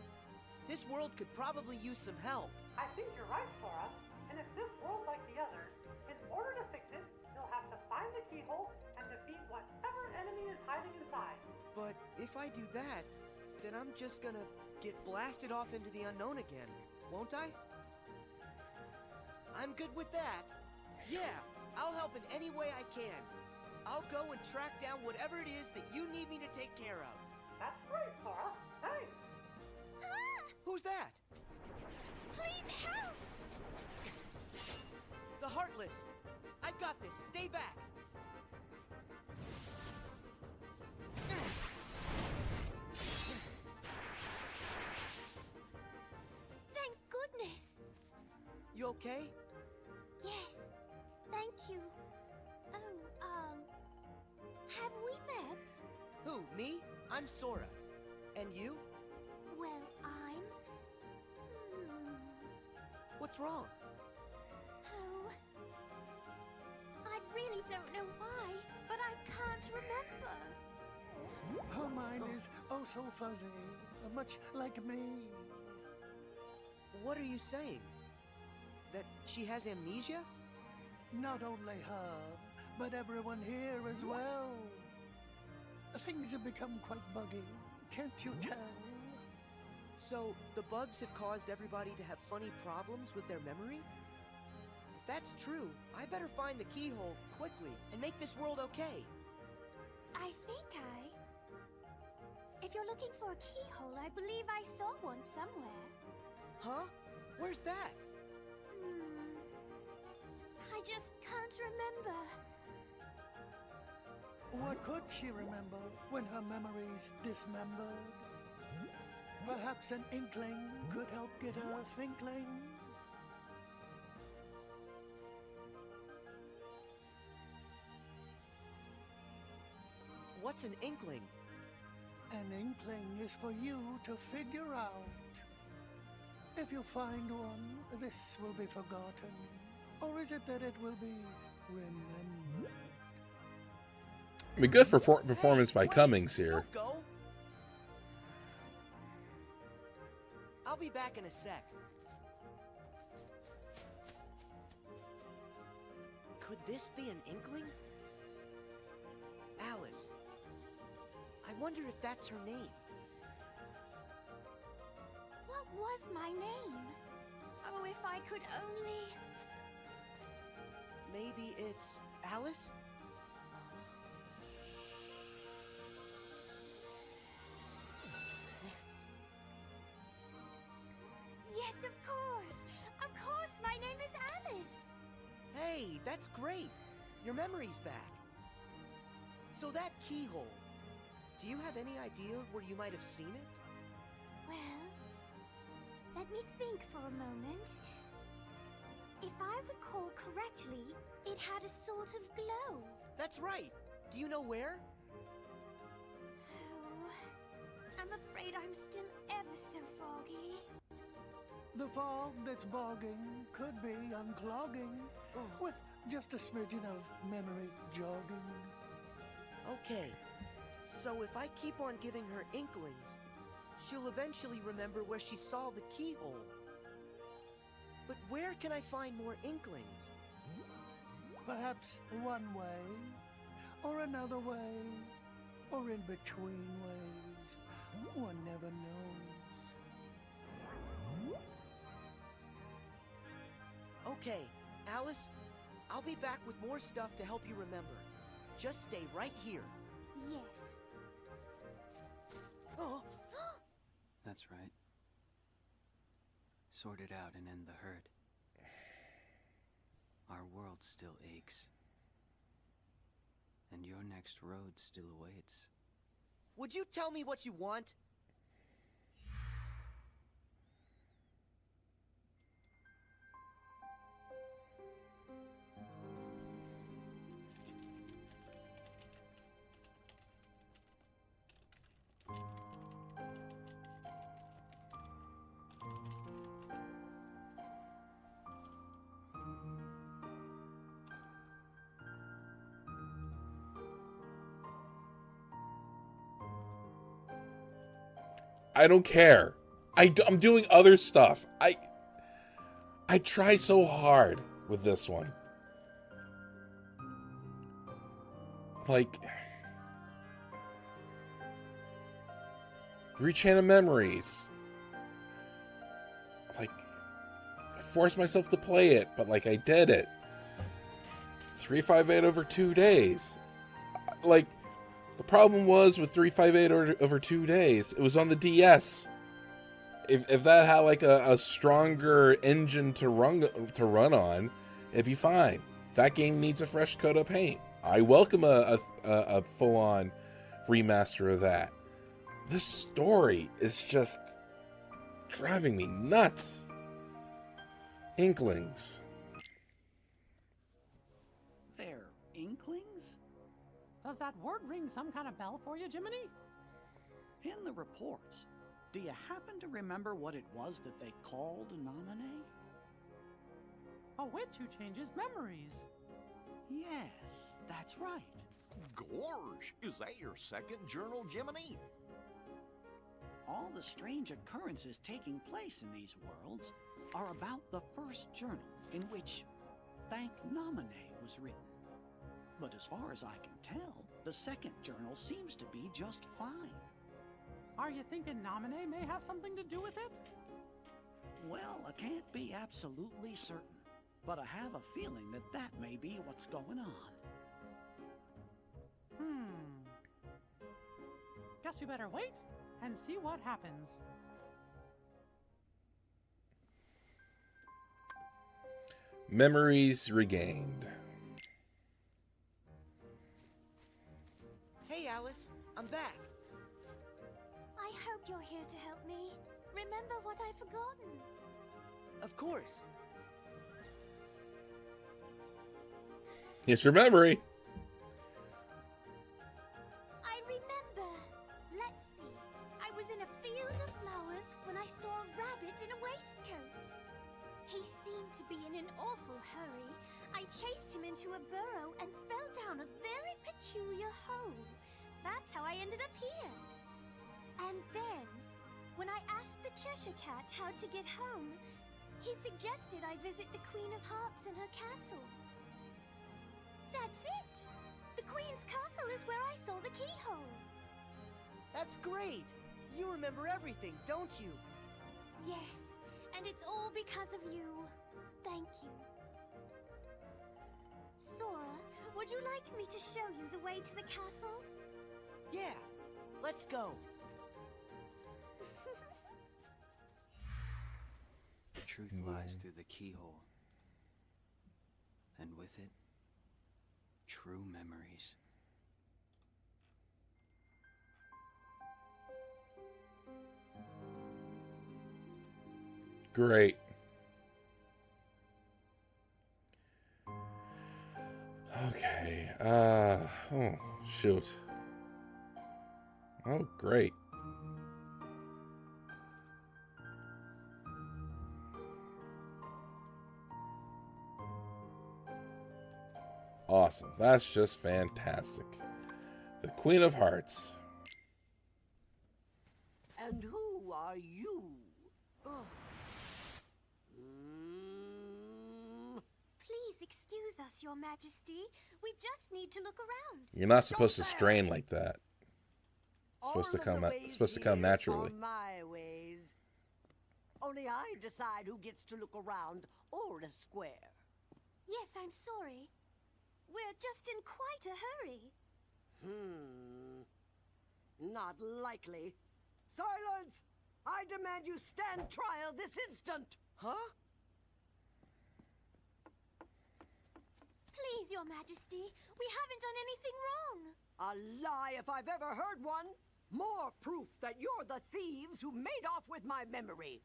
Speaker 3: this world could probably use some help.
Speaker 5: I think you're right, Sora. And if this world's like the others, in order to fix it, you'll have to find the keyhole and defeat whatever enemy is hiding inside.
Speaker 3: But if I do that, then I'm just gonna get blasted off into the unknown again, won't I? I'm good with that. Yeah, I'll help in any way I can. I'll go and track down whatever it is that you need me to take care of.
Speaker 5: That's great, Sora. Thanks.
Speaker 6: Ah!
Speaker 3: Who's that?
Speaker 6: Please help!
Speaker 3: The Heartless! I've got this. Stay back!
Speaker 6: Thank goodness!
Speaker 3: You okay?
Speaker 6: Yes, thank you. Oh, have we met?
Speaker 3: Who, me? I'm Sora. And you?
Speaker 6: Well, I'm...
Speaker 3: What's wrong?
Speaker 6: Oh... I really don't know why, but I can't remember.
Speaker 9: Her mind is oh so fuzzy, much like me.
Speaker 3: What are you saying? That she has amnesia?
Speaker 9: Not only her, but everyone here as well. Things have become quite buggy, can't you tell?
Speaker 3: So, the bugs have caused everybody to have funny problems with their memory? If that's true, I better find the keyhole quickly and make this world okay.
Speaker 6: I think If you're looking for a keyhole, I believe I saw one somewhere.
Speaker 3: Huh? Where's that?
Speaker 6: I just can't remember.
Speaker 9: What could she remember when her memory's dismembered? Perhaps an inkling could help get her twinkling.
Speaker 3: What's an inkling?
Speaker 9: An inkling is for you to figure out. If you find one, this will be forgotten. Or is it that it will be remembered?
Speaker 1: I mean, good for performance by
Speaker 3: Wait,
Speaker 1: Cummings here.
Speaker 3: Don't go. I'll be back in a sec. Could this be an inkling? Alice. I wonder if that's her name.
Speaker 6: What was my name? Oh, if I could only...
Speaker 3: Maybe it's Alice?
Speaker 6: Yes, of course! Of course, my name is Alice!
Speaker 3: Hey, that's great! Your memory's back. So that keyhole, do you have any idea where you might have seen it?
Speaker 6: Well, let me think for a moment. If I recall correctly, it had a sort of glow.
Speaker 3: That's right! Do you know where?
Speaker 6: Oh, I'm afraid I'm still ever so foggy.
Speaker 9: The fog that's bogging could be unclogging with just a smidgen of memory jogging.
Speaker 3: Okay, So if I keep on giving her inklings, she'll eventually remember where she saw the keyhole. But where can I find more inklings?
Speaker 9: Perhaps one way, or another way, or in between ways. One never knows.
Speaker 3: Okay, Alice, I'll be back with more stuff to help you remember. Just stay right here.
Speaker 6: Yes.
Speaker 3: Oh,
Speaker 8: That's right. Sort it out and end the hurt. Our world still aches. And your next road still awaits.
Speaker 3: would you tell me what you want?
Speaker 1: I don't care. I'm doing other stuff. I try so hard with this one. Like, rechannel memories. Like, I forced myself to play it, but like I did it. 358 over 2 days. Like, the problem was with 358 over 2 days, it was on the DS. If that had like a stronger engine to run on, it'd be fine. That game needs a fresh coat of paint. I welcome a full-on remaster of that. This story is just driving me nuts. Inklings.
Speaker 4: They're inklings?
Speaker 5: Does that word ring some kind of bell for you, Jiminy?
Speaker 4: In the reports, do you happen to remember what it was that they called Nominee?
Speaker 5: A witch who changes memories.
Speaker 4: Yes, that's right.
Speaker 7: Gorge, is that your second journal, Jiminy?
Speaker 4: All the strange occurrences taking place in these worlds are about the first journal in which Thank Nominee was written. But as far as I can tell, the second journal seems to be just fine.
Speaker 5: Are you thinking Nominee may have something to do with it?
Speaker 4: Well, I can't be absolutely certain, but I have a feeling that that may be what's going on.
Speaker 5: Guess we better wait and see what happens.
Speaker 1: Memories regained.
Speaker 3: Hey, Alice, I'm back.
Speaker 6: I hope you're here to help me. Remember what I've forgotten.
Speaker 3: Of course.
Speaker 1: It's your memory.
Speaker 6: I remember. Let's see. I was in a field of flowers when I saw a rabbit in a waistcoat. He seemed to be in an awful hurry. I chased him into a burrow and fell down a very peculiar hole. That's how I ended up here. And then, when I asked the Cheshire Cat how to get home, he suggested I visit the Queen of Hearts in her castle. That's it! The Queen's castle is where I saw the keyhole.
Speaker 3: That's great. You remember everything, don't you?
Speaker 6: Yes, and it's all because of you. Thank you. Sora, would you like me to show you the way to the castle?
Speaker 3: Yeah, let's go.
Speaker 8: The truth lies through the keyhole. And with it, true memories.
Speaker 1: Great. Okay. Oh, shoot. Oh, great. Awesome. That's just fantastic. The Queen of Hearts.
Speaker 10: And who are you?
Speaker 2: Please excuse us, Your Majesty. We just need to look around.
Speaker 1: You're not supposed to strain like that. It's supposed to come. It's supposed to come naturally.
Speaker 10: My ways. Only I decide who gets to look around or a square.
Speaker 2: Yes, I'm sorry. We're just in quite a hurry.
Speaker 10: Not likely. Silence! I demand you stand trial this instant!
Speaker 3: Huh?
Speaker 2: Please, Your Majesty. We haven't done anything wrong.
Speaker 10: A lie if I've ever heard one. More proof that you're the thieves who made off with my memory.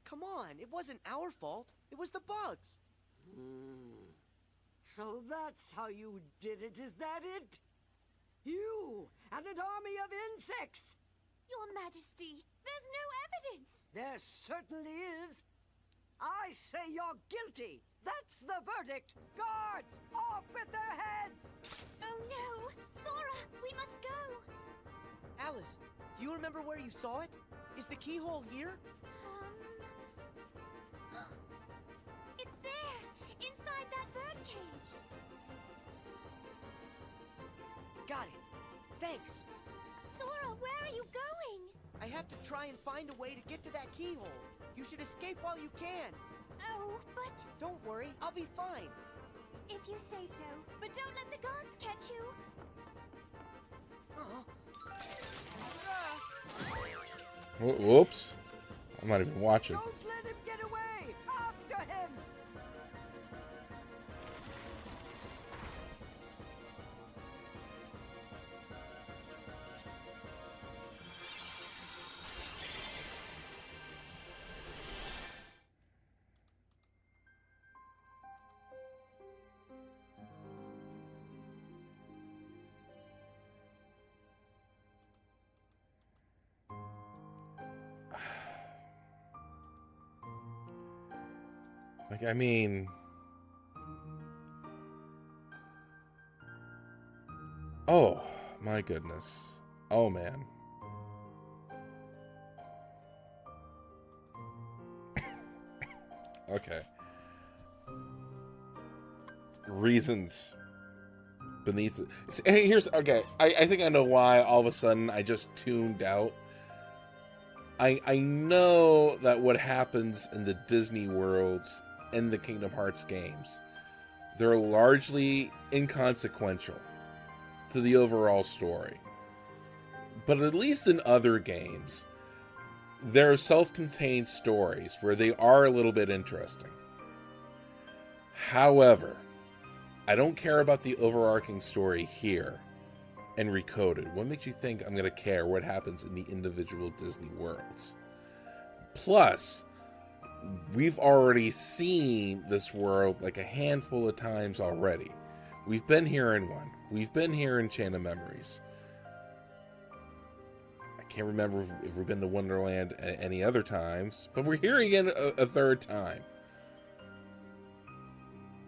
Speaker 3: Come on, it wasn't our fault. It was the bugs.
Speaker 10: So that's how you did it, is that it? You and an army of insects!
Speaker 2: Your Majesty, there's no evidence.
Speaker 10: There certainly is. I say you're guilty. That's the verdict. Guards, off with their heads!
Speaker 2: Oh no! Sora, we must go.
Speaker 3: Alice, do you remember where you saw it? Is the keyhole here?
Speaker 2: It's there, inside that birdcage.
Speaker 3: Got it. Thanks.
Speaker 2: Sora, where are you going?
Speaker 3: I have to try and find a way to get to that keyhole. You should escape while you can.
Speaker 2: Oh, but...
Speaker 3: Don't worry, I'll be fine.
Speaker 2: If you say so, but don't let the guards catch you.
Speaker 1: Whoops. I'm not even watching.
Speaker 10: Don't let him get away! After him!
Speaker 1: Like, I mean... Oh, my goodness. Oh, man. Okay. Reasons beneath it. Hey, here's... Okay, I think I know why all of a sudden I just tuned out. I know that what happens in the Disney worlds in the Kingdom Hearts games, they're largely inconsequential to the overall story. But at least in other games, there are self-contained stories where they are a little bit interesting. However, I don't care about the overarching story here and Recoded. What makes you think I'm going to care what happens in the individual Disney worlds? Plus, we've already seen this world like a handful of times already. We've been here in one. We've been here in Chain of Memories. I can't remember if we've been to Wonderland any other times, but we're here again a third time.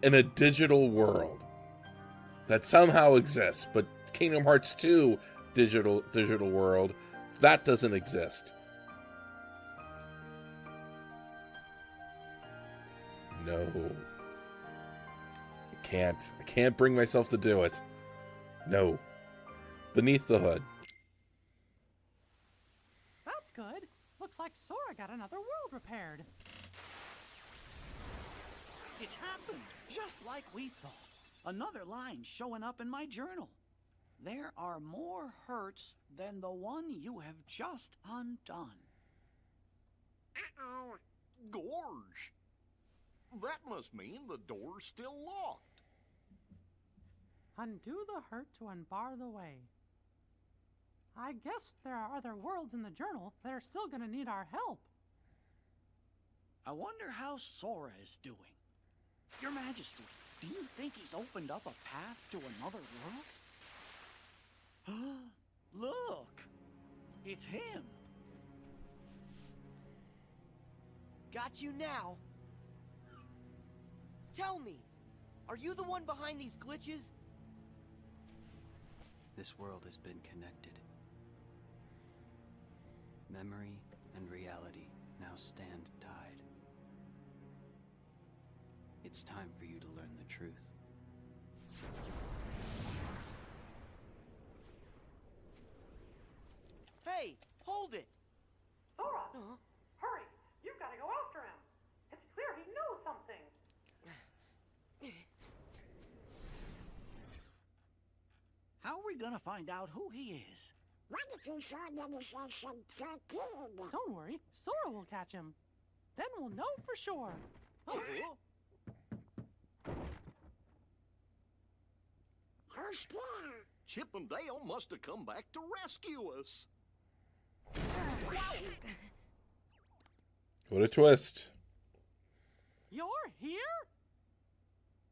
Speaker 1: In a digital world that somehow exists, but Kingdom Hearts 2 digital world, that doesn't exist. No. I can't bring myself to do it. No. Beneath the Hood.
Speaker 5: That's good. Looks like Sora got another world repaired.
Speaker 4: It happened, just like we thought. Another line showing up in my journal. There are more hurts than the one you have just undone.
Speaker 7: Gorge. That must mean the door's still locked.
Speaker 5: Undo the hurt to unbar the way. I guess there are other worlds in the journal that are still gonna need our help.
Speaker 4: I wonder how Sora is doing. Your Majesty, do you think he's opened up a path to another world? Look! It's him!
Speaker 3: Got you now. Tell me, are you the one behind these glitches?
Speaker 8: This world has been connected. Memory and reality now stand tied. It's time for you to learn the truth.
Speaker 3: Hey, hold it!
Speaker 5: Sora!
Speaker 3: Huh?
Speaker 5: Hurry! You've got to go after him! It's clear he knows something!
Speaker 4: How are we gonna find out who he is?
Speaker 6: What if he saw Dennis as a kid?
Speaker 5: Don't worry, Sora will catch him. Then we'll know for sure.
Speaker 7: Oh,
Speaker 6: Who's there?
Speaker 7: Chip and Dale must have come back to rescue us.
Speaker 1: What a twist.
Speaker 5: You're here?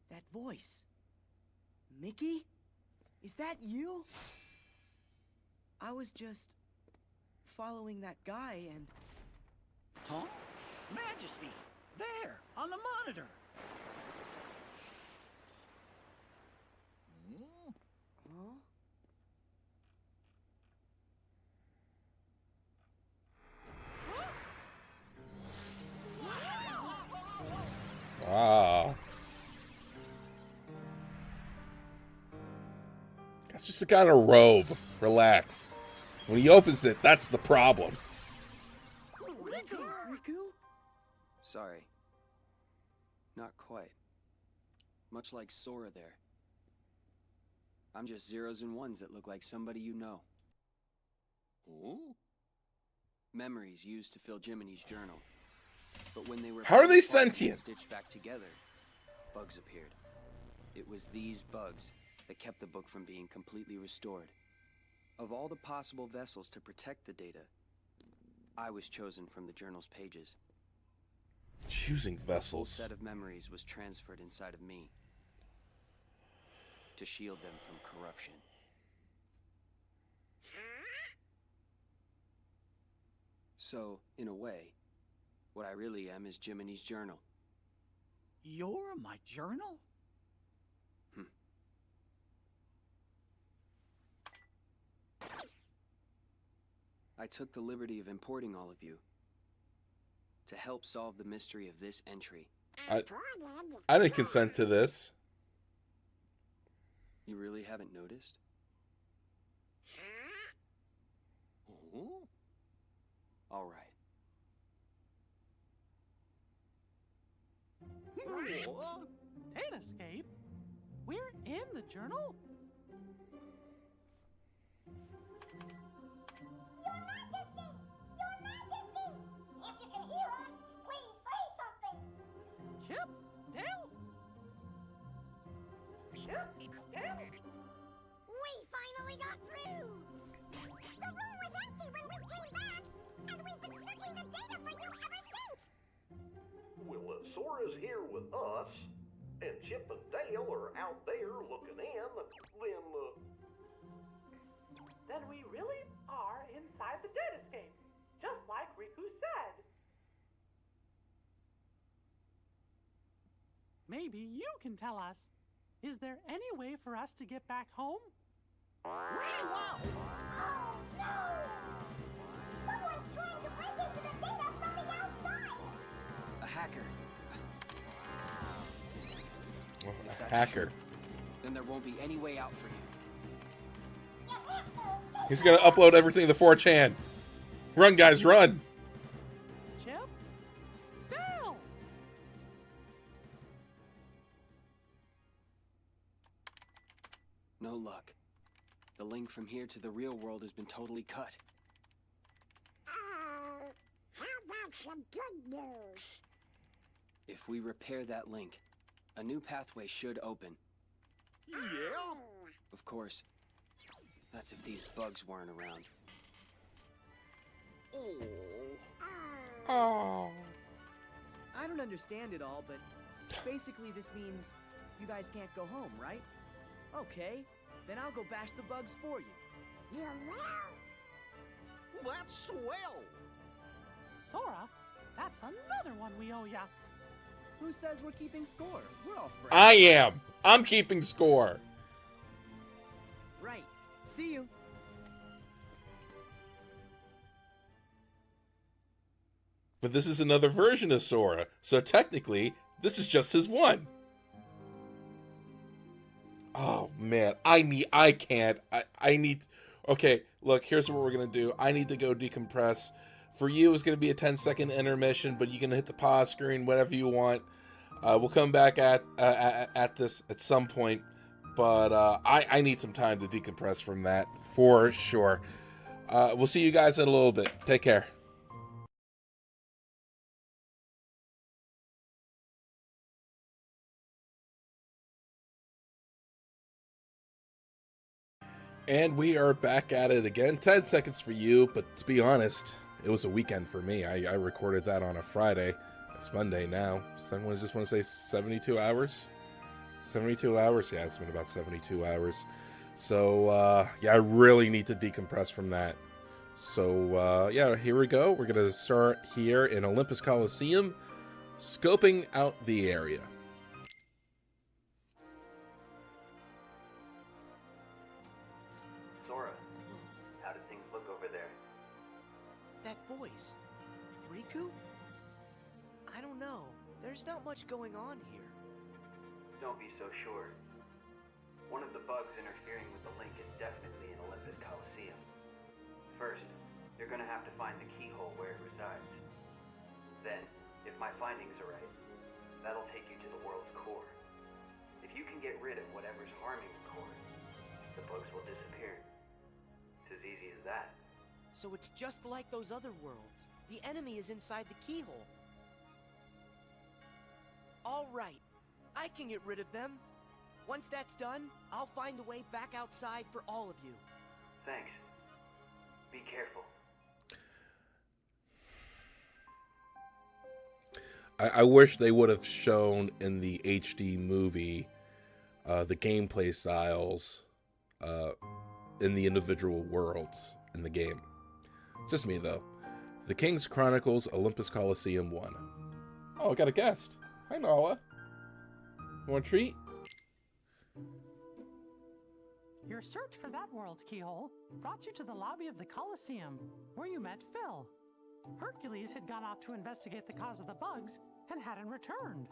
Speaker 3: That voice. Mickey? Is that you? I was just following that guy and...
Speaker 4: Huh? Majesty! There, on the monitor!
Speaker 3: Huh?
Speaker 1: Ah. That's just a kind of robe. Relax. When he opens it, that's the problem.
Speaker 3: Riku?
Speaker 8: Sorry. Not quite. Much like Sora there. I'm just zeros and ones that look like somebody you know.
Speaker 7: Oh?
Speaker 8: Memories used to fill Jiminy's journal. But when they were
Speaker 1: How are they
Speaker 8: pulled apart and
Speaker 1: sentient?
Speaker 8: stitched back together, bugs appeared. It was these bugs that kept the book from being completely restored. Of all the possible vessels to protect the data, I was chosen from the journal's pages.
Speaker 1: Choosing
Speaker 8: A full
Speaker 1: vessels.
Speaker 8: set of memories was transferred inside of me to shield them from corruption. So, in a way, what I really am is Jiminy's journal.
Speaker 4: You're my journal?
Speaker 8: I took the liberty of importing all of you to help solve the mystery of this entry.
Speaker 1: I didn't consent to this.
Speaker 8: You really haven't noticed?
Speaker 7: Oh?
Speaker 8: All right.
Speaker 7: What?
Speaker 5: Datascape? We're in the journal?
Speaker 6: Your Majesty! Your Majesty! If you can hear us, please say something!
Speaker 5: Chip? Dale? Chip? Dale?
Speaker 6: We finally got through! The room was empty when we came back, and we've been searching the data for you ever since!
Speaker 7: Well, Sora's here with us, and Chip and Dale are out there looking in,
Speaker 5: Then we really are inside the datascape, just like Riku said. Maybe you can tell us. Is there any way for us to get back home?
Speaker 6: Oh, no! Someone's trying to break into the data from the outside!
Speaker 8: A hacker.
Speaker 1: Oh,
Speaker 8: If
Speaker 1: a
Speaker 8: that's
Speaker 1: hacker.
Speaker 8: true, then there won't be any way out for you.
Speaker 1: He's gonna upload everything to 4chan. Run, guys, run!
Speaker 5: Chip? Dale!
Speaker 8: No luck. The link from here to the real world has been totally cut.
Speaker 6: How about some good news?
Speaker 8: If we repair that link, a new pathway should open.
Speaker 7: Yeah?
Speaker 8: Of course, that's if these bugs weren't around.
Speaker 7: Oh.
Speaker 3: I don't understand it all, but basically this means you guys can't go home, right? Okay, then I'll go bash the bugs for you.
Speaker 6: You will?
Speaker 7: That's swell!
Speaker 5: Sora, that's another one we owe ya.
Speaker 3: Who says we're keeping score? We're all friends.
Speaker 1: I am! I'm keeping score!
Speaker 3: Right. See you.
Speaker 1: But this is another version of Sora, so technically, this is just his one. Oh man, I need. Okay, look, here's what we're gonna do. I need to go decompress. For you, it's gonna be a 10-second intermission, but you can hit the pause screen, whatever you want. We'll come back at this at some point, but I need some time to decompress from that for sure. We'll see you guys in a little bit. Take care. And we are back at it again. 10 seconds for you, but to be honest, it was a weekend for me. I recorded that on a Friday. It's Monday now. Someone just want to say 72 hours? 72 hours? Yeah, it's been about 72 hours. So, yeah, I really need to decompress from that. So, yeah, here we go. We're going to start here in Olympus Coliseum, scoping out the area.
Speaker 3: That voice. Riku? I don't know. There's not much going on here.
Speaker 8: Don't be so sure. One of the bugs interfering with the link is definitely in Olympus Coliseum. First, you're gonna have to find the keyhole where it resides. Then, if my findings are right, that'll take you to the world's core. If you can get rid of whatever's harming the core, the bugs will disappear. It's as easy as that.
Speaker 3: So it's just like those other worlds. The enemy is inside the keyhole. All right. I can get rid of them. Once that's done, I'll find a way back outside for all of you.
Speaker 8: Thanks. Be careful.
Speaker 1: I wish they would have shown in the HD movie the gameplay styles in the individual worlds in the game. Just me, though. The King's Chronicles Olympus Coliseum 1. Oh, I got a guest. Hi, Nala. You want a treat?
Speaker 5: Your search for that world's keyhole brought you to the lobby of the Colosseum, where you met Phil. Hercules had gone off to investigate the cause of the bugs and hadn't returned.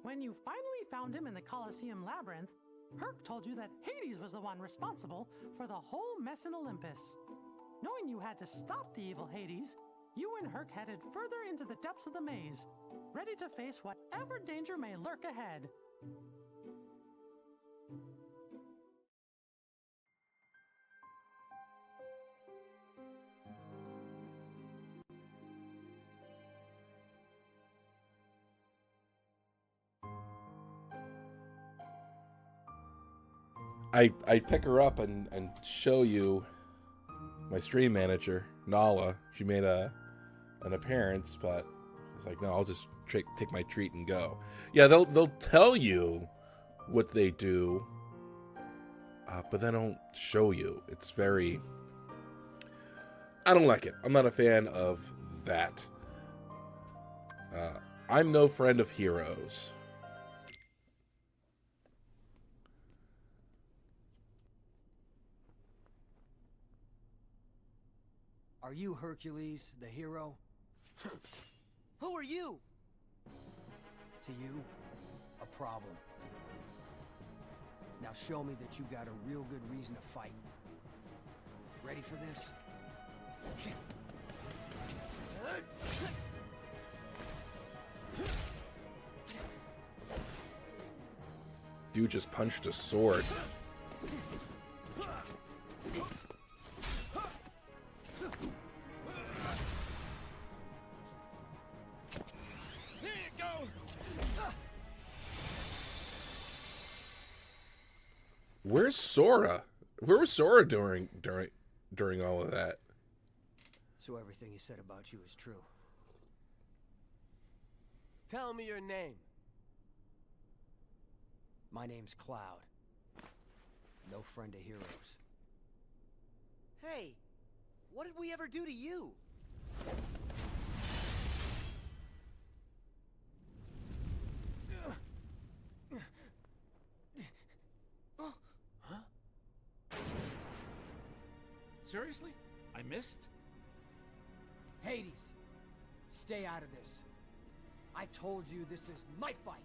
Speaker 5: When you finally found him in the Colosseum labyrinth, Herc told you that Hades was the one responsible for the whole mess in Olympus. Knowing you had to stop the evil Hades, you and Herc headed further into the depths of the maze, ready to face whatever danger may lurk ahead.
Speaker 1: I pick her up and show you my stream manager, Nala. She made an appearance, but it's like, no, I'll just take my treat and go. Yeah, they'll tell you what they do, but they don't show you. It's very... I don't like it. I'm not a fan of that. I'm no friend of heroes.
Speaker 11: Are you Hercules, the hero?
Speaker 3: Who are you?
Speaker 11: To you, a problem. Now show me that you got a real good reason to fight. Ready for this?
Speaker 1: Dude just punched a sword. Where's Sora? Where was Sora during all of that?
Speaker 11: So everything he said about you is true.
Speaker 3: Tell me your name.
Speaker 11: My name's Cloud. No friend of heroes.
Speaker 3: Hey, what did we ever do to you?
Speaker 12: Seriously? I missed?
Speaker 11: Hades, stay out of this. I told you this is my fight.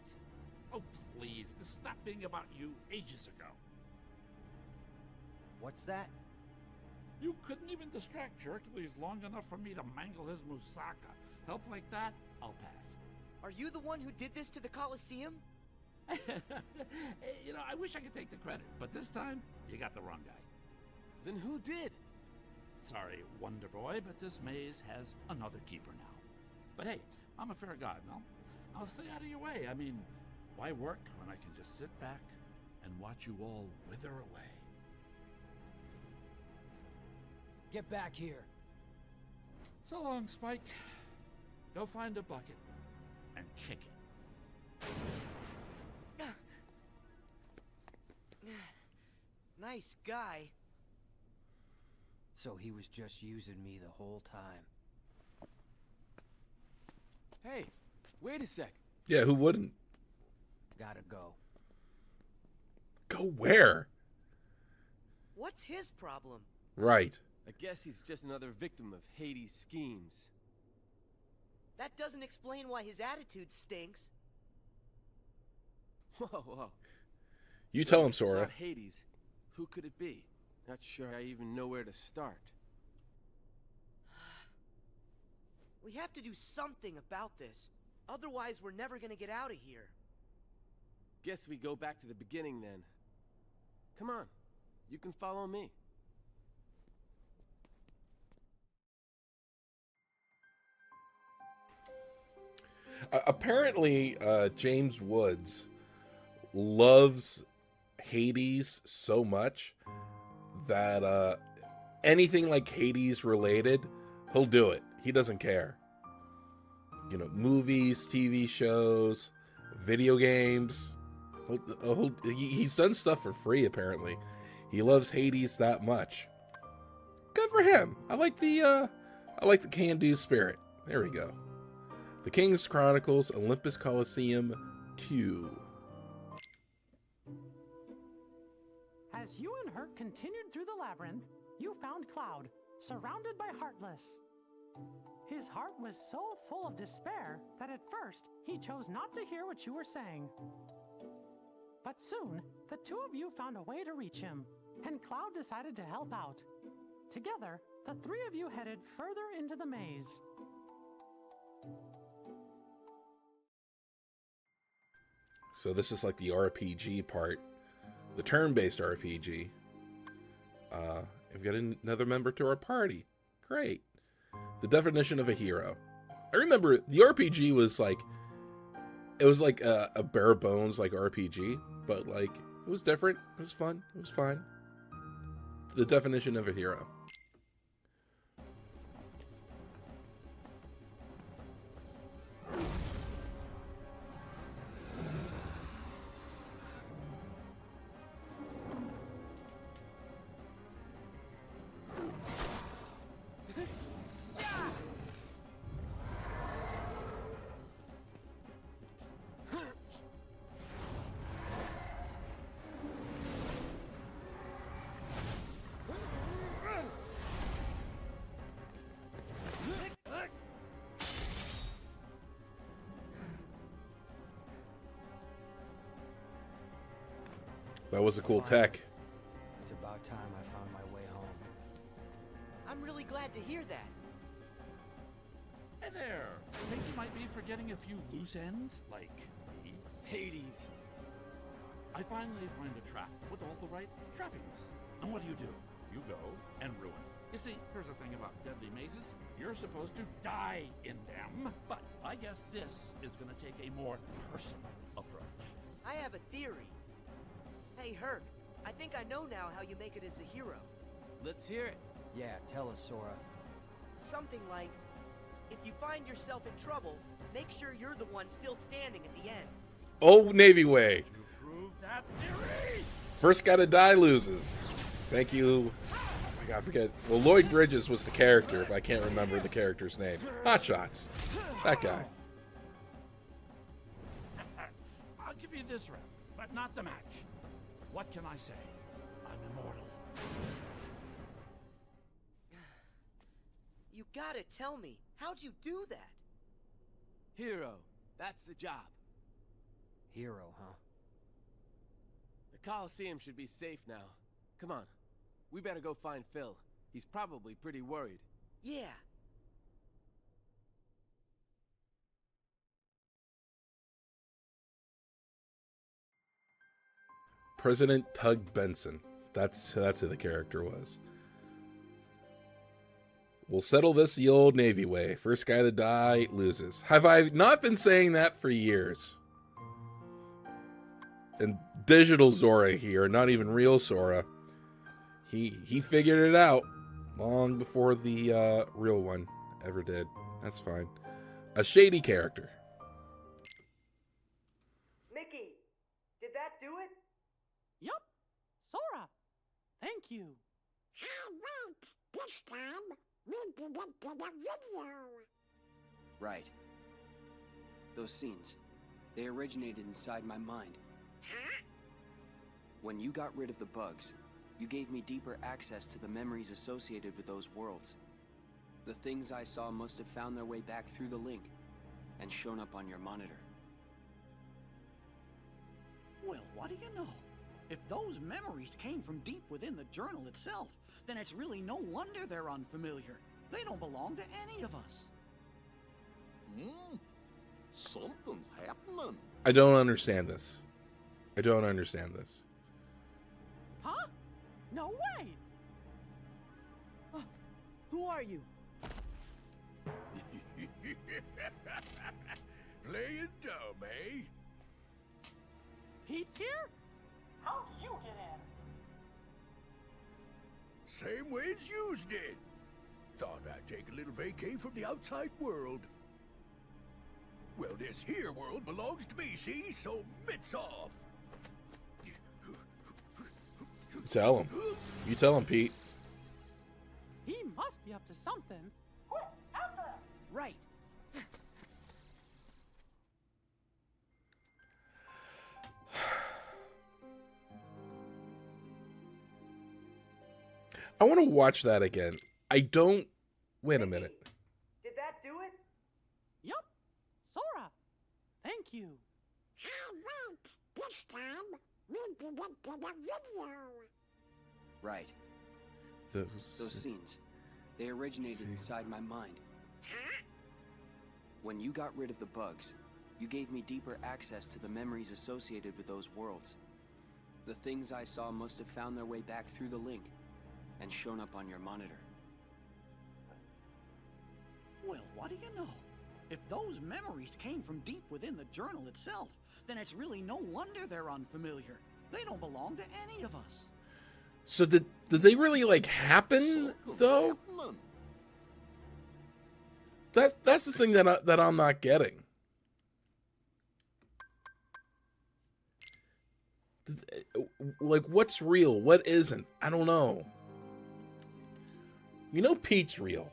Speaker 12: Oh, please. This stopped being about you ages ago.
Speaker 11: What's that?
Speaker 12: You couldn't even distract Hercules long enough for me to mangle his moussaka. Help like that? I'll pass.
Speaker 3: Are you the one who did this to the Colosseum?
Speaker 12: You know, I wish I could take the credit, but this time, you got the wrong guy.
Speaker 13: Then who did?
Speaker 12: Sorry, Wonder Boy, but this maze has another keeper now. But hey, I'm a fair god, no? I'll stay out of your way. I mean, why work when I can just sit back and watch you all wither away?
Speaker 11: Get back here.
Speaker 12: So long, Spike. Go find a bucket and kick it.
Speaker 3: Nice guy.
Speaker 11: So he was just using me the whole time.
Speaker 13: Hey, wait a sec.
Speaker 1: Yeah, who wouldn't?
Speaker 11: Gotta go.
Speaker 1: Go where?
Speaker 3: What's his problem?
Speaker 1: Right.
Speaker 13: I guess he's just another victim of Hades' schemes.
Speaker 3: That doesn't explain why his attitude stinks.
Speaker 13: Whoa.
Speaker 1: You tell him,
Speaker 13: If it's
Speaker 1: Sora.
Speaker 13: not Hades. Who could it be? Not sure I even know where to start.
Speaker 3: We have to do something about this. Otherwise, we're never gonna get out of here.
Speaker 13: Guess we go back to the beginning then. Come on, you can follow me.
Speaker 1: Apparently, James Woods loves Hades so much that anything like Hades related, he'll do it. He doesn't care. You know, movies, TV shows, video games. He's done stuff for free, apparently. He loves Hades that much. Good for him. I like the can-do spirit. There we go. The King's Chronicles Olympus Coliseum 2.
Speaker 5: As you and Herc continued through the labyrinth, you found Cloud, surrounded by Heartless. His heart was so full of despair that at first he chose not to hear what you were saying. But soon, the two of you found a way to reach him, and Cloud decided to help out. Together, the three of you headed further into the maze.
Speaker 1: So this is like the RPG part, the turn-based RPG. We've got another member to our party. Great. The definition of a hero. I remember the RPG was like, it was like a bare bones like RPG, but like it was different. It was fun. It was fine. The definition of a hero. That was a cool tech.
Speaker 11: It's about time I found my way home.
Speaker 3: I'm really glad to hear that.
Speaker 12: Hey there! Think you might be forgetting a few loose ends? Like me?
Speaker 13: Hades.
Speaker 12: I finally find a trap with all the right trappings. And what do? You go and ruin it. You see, here's the thing about deadly mazes. You're supposed to die in them, but I guess this is going to take a more personal approach.
Speaker 3: I have a theory. Hey, Herc, I think I know now how you make it as a hero.
Speaker 13: Let's hear it.
Speaker 11: Yeah, tell us, Sora.
Speaker 3: Something like, if you find yourself in trouble, make sure you're the one still standing at the end.
Speaker 1: Oh, Navy way.
Speaker 12: To prove that theory!
Speaker 1: First guy to die loses. Thank you. Oh my god, I forget. Well, Lloyd Bridges was the character, but I can't remember the character's name. Hot Shots. That guy.
Speaker 12: I'll give you this round, but not the match. What can I say? I'm immortal.
Speaker 3: You gotta tell me, how'd you do that?
Speaker 13: Hero, that's the job.
Speaker 11: Hero, huh?
Speaker 13: The Coliseum should be safe now. Come on, we better go find Phil. He's probably pretty worried.
Speaker 3: Yeah.
Speaker 1: President Tug Benson. That's who the character was. We'll settle this the old Navy way. First guy to die loses. Have I not been saying that for years? And digital Zora here, not even real Zora. He figured it out long before the real one ever did. That's fine. A shady character.
Speaker 3: Mickey, did that do it?
Speaker 5: Yup, Sora. Thank you.
Speaker 6: Hey, wait! This time, we did it to the video!
Speaker 8: Right. Those scenes, they originated inside my mind.
Speaker 6: Huh?
Speaker 8: When you got rid of the bugs, you gave me deeper access to the memories associated with those worlds. The things I saw must have found their way back through the link and shown up on your monitor.
Speaker 4: Well, what do you know? If those memories came from deep within the journal itself, then it's really no wonder they're unfamiliar. They don't belong to any of us.
Speaker 7: Something's happening.
Speaker 1: I don't understand this. I don't understand this.
Speaker 5: Huh? No way!
Speaker 3: Who are you?
Speaker 11: Playing dumb, eh?
Speaker 5: Pete's here? How do you get in?
Speaker 11: Same way as yous did. Thought I'd take a little vacay from the outside world. Well, this here world belongs to me, see? So mitts off.
Speaker 1: Tell him. You tell him, Pete.
Speaker 5: He must be up to something. Quick, after him!
Speaker 3: Right.
Speaker 1: I want to watch that again. I don't... Wait a minute.
Speaker 3: Did that do it?
Speaker 5: Yup, Sora. Thank you.
Speaker 6: Hey, wait! This time, we did it to the video!
Speaker 8: Right.
Speaker 1: Those
Speaker 8: scenes, they originated inside my mind.
Speaker 6: Huh?
Speaker 8: When you got rid of the bugs, you gave me deeper access to the memories associated with those worlds. The things I saw must have found their way back through the link and shown up on your monitor.
Speaker 4: Well, what do you know? If those memories came from deep within the journal itself, then it's really no wonder they're unfamiliar. They don't belong to any of us.
Speaker 1: So did they really like happen though? That's the thing that I'm not getting. Like, what's real? What isn't? I don't know. You know Pete's real.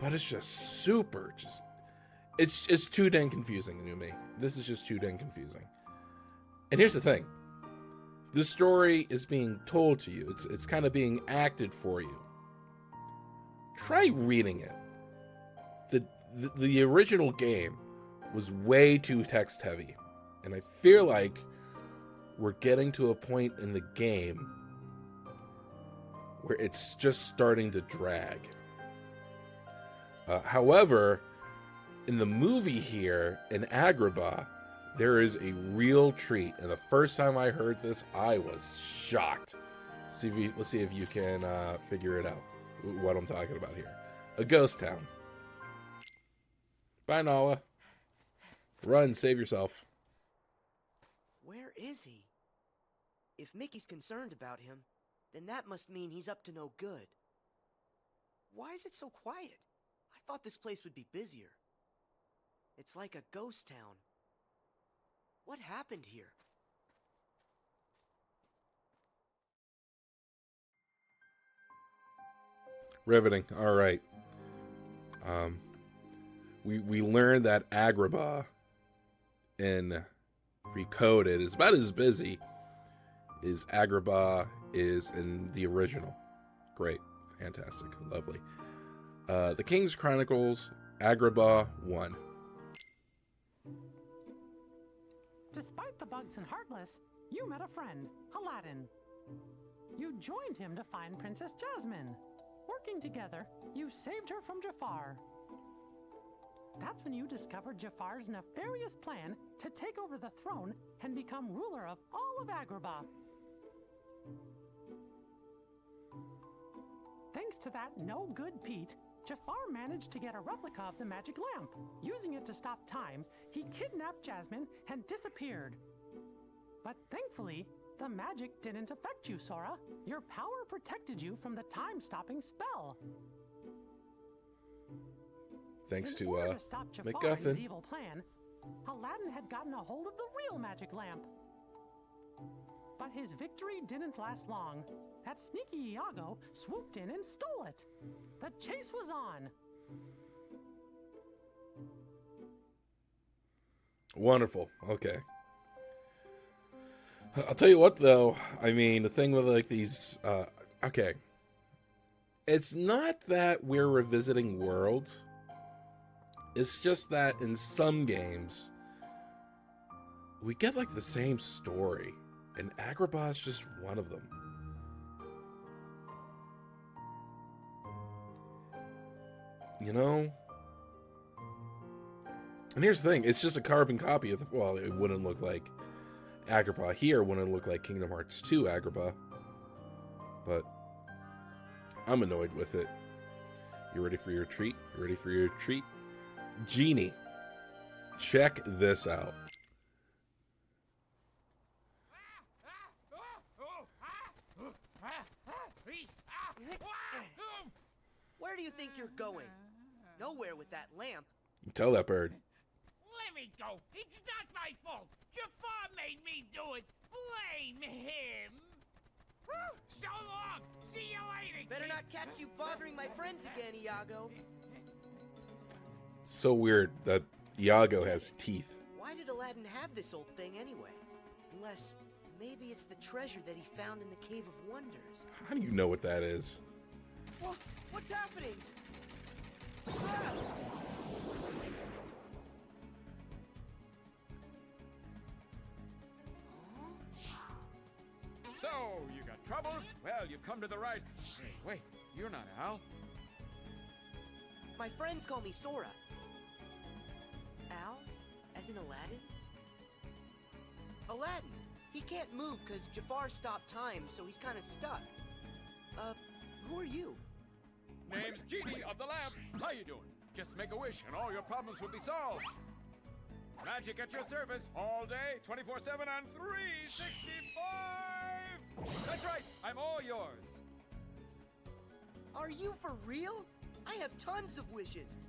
Speaker 1: But it's just super, it's too dang confusing to me. This is just too dang confusing. And here's the thing. This story is being told to you. It's kind of being acted for you. Try reading it. The original game was way too text heavy. And I feel like we're getting to a point in the game where it's just starting to drag. However, in the movie here, in Agrabah, there is a real treat. And the first time I heard this, I was shocked. Let's see if you can figure it out, what I'm talking about here. A ghost town. Bye, Nala. Run, save yourself.
Speaker 3: Where is he? If Mickey's concerned about him, then that must mean he's up to no good. Why is it so quiet? I thought this place would be busier. It's like a ghost town. What happened here?
Speaker 1: Riveting. All right. We learned that Agrabah in Recoded is about as busy as Agrabah is in the original. Great. Fantastic. Lovely. The King's Chronicles, Agrabah 1.
Speaker 5: Despite the bugs and Heartless, you met a friend, Aladdin. You joined him to find Princess Jasmine. Working together, you saved her from Jafar. That's when you discovered Jafar's nefarious plan to take over the throne and become ruler of all of Agrabah. Thanks to that no-good Pete, Jafar managed to get a replica of the magic lamp. Using it to stop time, he kidnapped Jasmine and disappeared. But thankfully, the magic didn't affect you, Sora. Your power protected you from the time-stopping spell.
Speaker 1: Thanks to
Speaker 5: In order to stop Jafar and his
Speaker 1: MacGuffin.
Speaker 5: evil plan, Aladdin had gotten a hold of the real magic lamp. But his victory didn't last long. That sneaky Iago swooped in and stole it. The chase was on.
Speaker 1: Wonderful. Okay. I'll tell you what, though. I mean, the thing with, like, these... okay. It's not that we're revisiting worlds. It's just that in some games, we get, like, the same story. And Agrabah is just one of them. You know? And here's the thing. It's just a carbon copy of the... Well, it wouldn't look like Agrabah here. Wouldn't look like Kingdom Hearts 2 Agrabah. But I'm annoyed with it. You ready for your treat? You ready for your treat? Genie. Check this out.
Speaker 3: Where do you think you're going? Nowhere with that lamp.
Speaker 1: Tell that bird.
Speaker 14: Let me go. It's not my fault. Jafar made me do it. Blame him. So long. See you later.
Speaker 3: Better not catch you bothering my friends again, Iago.
Speaker 1: So weird that Iago has teeth.
Speaker 3: Why did Aladdin have this old thing anyway? Unless maybe it's the treasure that he found in the Cave of Wonders.
Speaker 1: How do you know what that is?
Speaker 3: What's happening?
Speaker 15: So, you got troubles? Well, you've come to the right... Hey, wait, you're not Al.
Speaker 3: My friends call me Sora. Al? As in Aladdin? Aladdin! He can't move because Jafar stopped time, so he's kind of stuck. Who are you?
Speaker 15: Name's Genie of the Lamp. How you doing? Just make a wish and all your problems will be solved. Magic at your service all day, 24/7 and 365! That's right, I'm all yours.
Speaker 3: Are you for real? I have tons of wishes.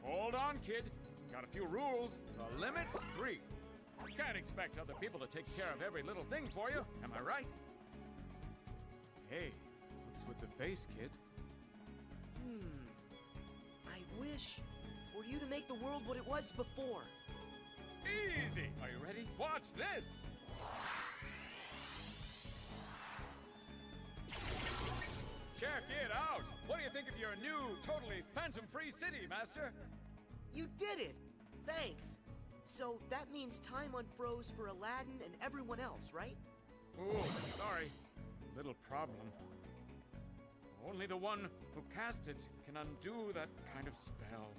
Speaker 15: Hold on, kid. Got a few rules. The limit's 3. Can't expect other people to take care of every little thing for you, am I right? Hey, what's with the face, kid?
Speaker 3: I wish for you to make the world what it was before.
Speaker 15: Easy! Are you ready? Watch this! Check it out! What do you think of your new, totally phantom-free city, Master?
Speaker 3: You did it! Thanks. So that means time unfroze for Aladdin and everyone else, right?
Speaker 15: Oh, sorry. Little problem. Only the one who cast it can undo that kind of spell.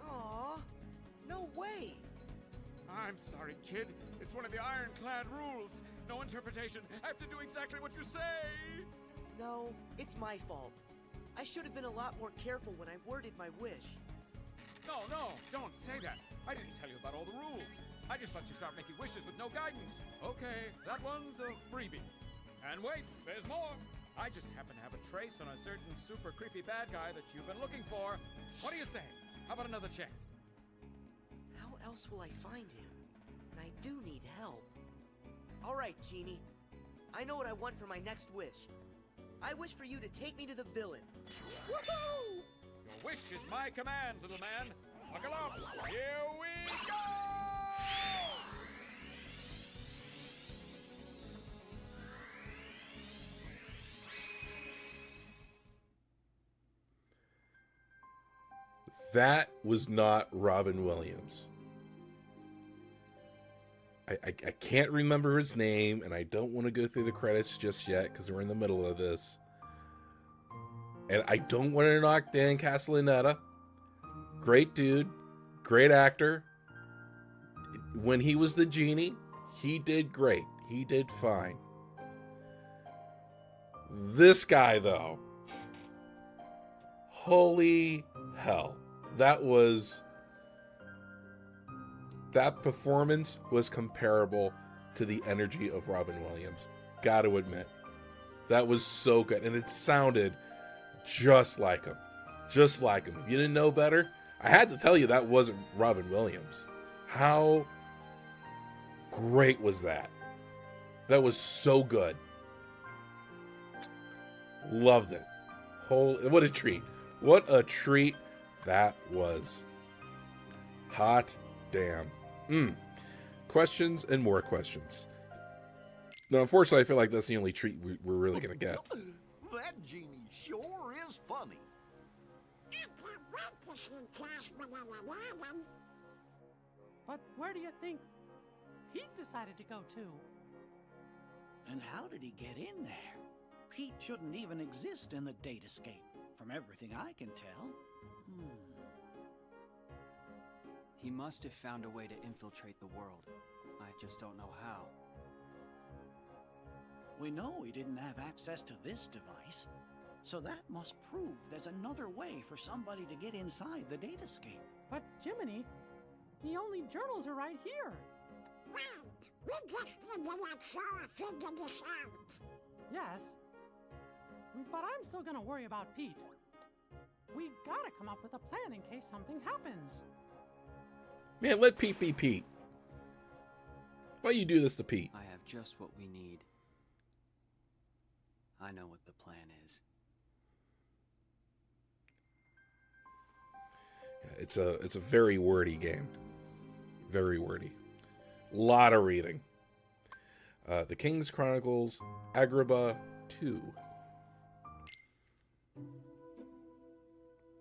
Speaker 3: Aw, no way!
Speaker 15: I'm sorry, kid. It's one of the ironclad rules. No interpretation. I have to do exactly what you say.
Speaker 3: No, it's my fault. I should have been a lot more careful when I worded my wish.
Speaker 15: No, don't say that. I didn't tell you about all the rules. I just let you start making wishes with no guidance. Okay, that one's a freebie. And wait, there's more. I just happen to have a trace on a certain super creepy bad guy that you've been looking for. What do you say? How about another chance?
Speaker 3: How else will I find him? And I do need help. All right, Genie. I know what I want for my next wish. I wish for you to take me to the villain. Woohoo!
Speaker 15: Your wish is my command, little man. Buckle up. Here we go!
Speaker 1: That was not Robin Williams. I can't remember his name, and I don't want to go through the credits just yet because we're in the middle of this. And I don't want to knock Dan Castellaneta. Great dude, great actor. When he was the Genie, he did great. He did fine. This guy, though, holy hell. That performance was comparable to the energy of Robin Williams. Gotta admit. That was so good. And it sounded just like him. Just like him. If you didn't know better, I had to tell you that wasn't Robin Williams. How great was that? That was so good. Loved it. What a treat. What a treat that was. Hot damn. Questions and more questions. Now, unfortunately, I feel like that's the only treat we're really going to get.
Speaker 7: That Genie sure is funny.
Speaker 5: But where do you think Pete decided to go to?
Speaker 4: And how did he get in there? Pete shouldn't even exist in the datascape, from everything I can tell.
Speaker 8: He must have found a way to infiltrate the world. I just don't know how.
Speaker 4: We know he didn't have access to this device, so that must prove there's another way for somebody to get inside the datascape.
Speaker 5: But Jiminy, the only journals are right here.
Speaker 6: Right, we just need to let Sora figure this out.
Speaker 5: Yes, but I'm still gonna worry about Pete. We gotta come up with a plan in case something happens.
Speaker 1: Man, let Pete be Pete. Why you do this to Pete?
Speaker 8: I have just what we need. I know what the plan is.
Speaker 1: Yeah, it's a very wordy game. Very wordy. Lot of reading. The King's Chronicles, Agrabah 2.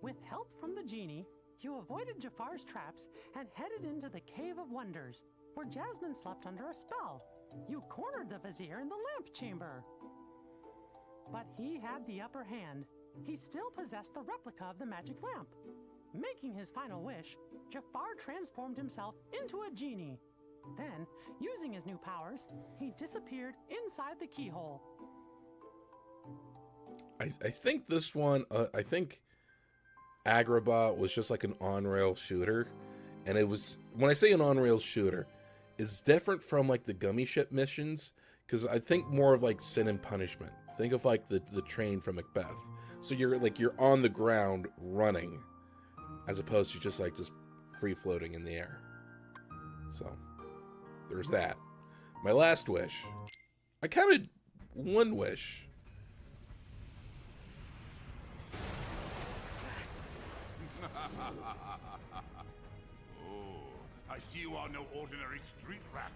Speaker 5: With help from the Genie, you avoided Jafar's traps and headed into the Cave of Wonders, where Jasmine slept under a spell. You cornered the Vizier in the lamp chamber. But he had the upper hand. He still possessed the replica of the magic lamp. Making his final wish, Jafar transformed himself into a genie. Then, using his new powers, he disappeared inside the keyhole.
Speaker 1: I think this one, I think Agrabah was just like an on-rail shooter. And it was, when I say an on-rail shooter, it's different from like the gummy ship missions, because I think more of like Sin and Punishment. Think of like the train from Macbeth. So you're on the ground running, as opposed to just free floating in the air. So there's that. My last wish. I counted one wish.
Speaker 16: Oh, I see you are no ordinary street rat.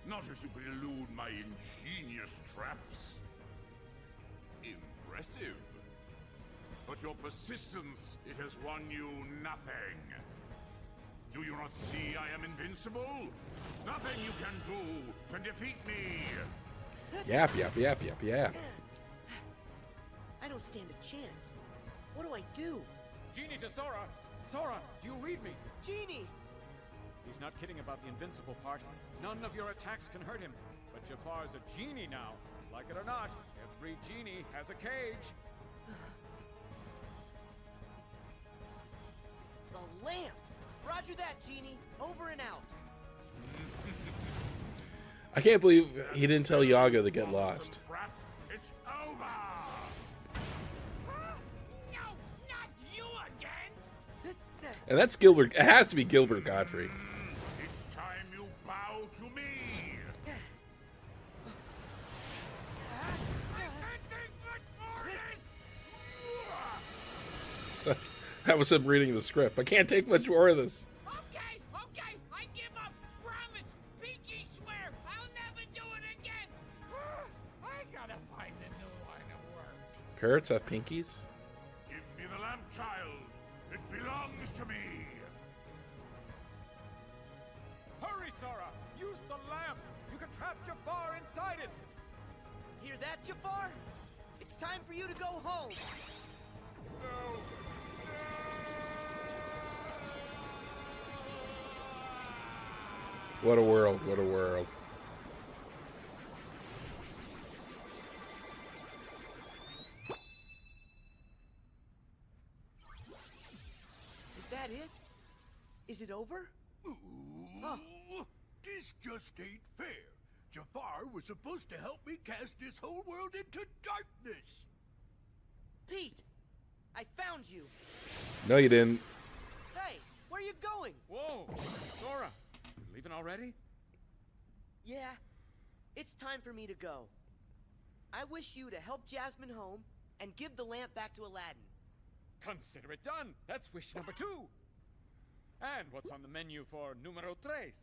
Speaker 16: Not as you could elude my ingenious traps. Impressive. But your persistence, it has won you nothing. Do you not see I am invincible? Nothing you can do can defeat me.
Speaker 1: Yap.
Speaker 3: I don't stand a chance. What do I do?
Speaker 15: Genie to Sora! Sora, do you read me?
Speaker 3: Genie!
Speaker 15: He's not kidding about the invincible part. None of your attacks can hurt him. But Jafar's a genie now. Like it or not, every genie has a cage.
Speaker 3: The lamp! Roger that, Genie. Over and out.
Speaker 1: I can't believe he didn't tell Yaga to get lost.
Speaker 16: It's over!
Speaker 14: No, not you again!
Speaker 1: And that's Gilbert. It has to be Gilbert Godfrey.
Speaker 16: It's time you bow to me!
Speaker 14: I can't take much more of this!
Speaker 1: That was him reading the script. I can't take much more of this.
Speaker 14: Okay, I give up. Promise, pinky swear, I'll never do it again. I gotta find a new line of work.
Speaker 1: Parrots have pinkies?
Speaker 16: Give me the lamp, child. It belongs to me!
Speaker 15: Hurry, Sora! Use the lamp! You can trap Jafar inside it!
Speaker 3: Hear that, Jafar? It's time for you to go home.
Speaker 1: What a world, what a world.
Speaker 3: Is that it? Is it over?
Speaker 11: Huh. This just ain't fair. Jafar was supposed to help me cast this whole world into darkness.
Speaker 3: Pete, I found you.
Speaker 1: No, you didn't.
Speaker 3: Hey, where are you going?
Speaker 15: Whoa! Sora, you leaving already?
Speaker 3: Yeah, it's time for me to go. I wish you to help Jasmine home and give the lamp back to Aladdin.
Speaker 15: Consider it done. That's wish number 2. And what's on the menu for numero 3?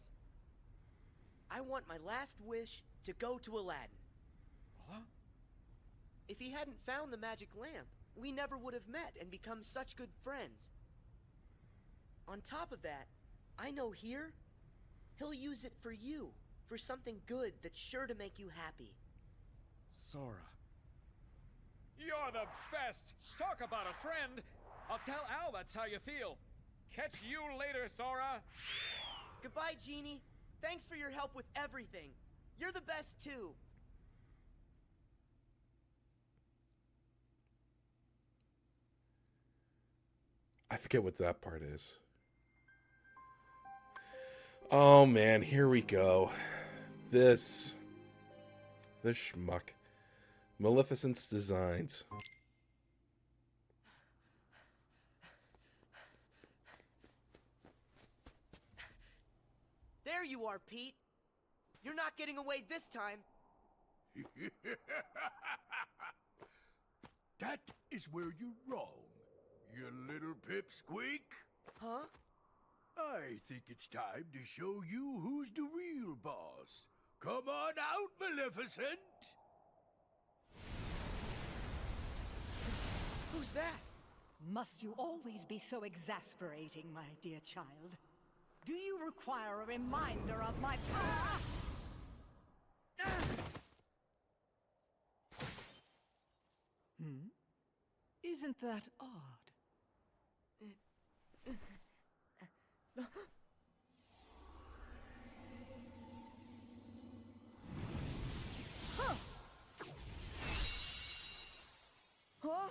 Speaker 3: I want my last wish to go to Aladdin.
Speaker 15: Huh?
Speaker 3: If he hadn't found the magic lamp, we never would have met and become such good friends. On top of that, I know here, he'll use it for you, for something good that's sure to make you happy.
Speaker 15: Sora. You're the best! Talk about a friend! I'll tell Al that's how you feel. Catch you later, Sora!
Speaker 3: Goodbye, Genie. Thanks for your help with everything. You're the best, too.
Speaker 1: I forget what that part is. Oh man, here we go. This schmuck. Maleficent's designs.
Speaker 3: There you are, Pete. You're not getting away this time.
Speaker 11: That is where you're wrong, you little pipsqueak.
Speaker 3: Huh?
Speaker 11: I think it's time to show you who's the real boss. Come on out, Maleficent!
Speaker 3: Who's that?
Speaker 10: Must you always be so exasperating, my dear child? Do you require a reminder of my past? Isn't that odd? Huh? Huh?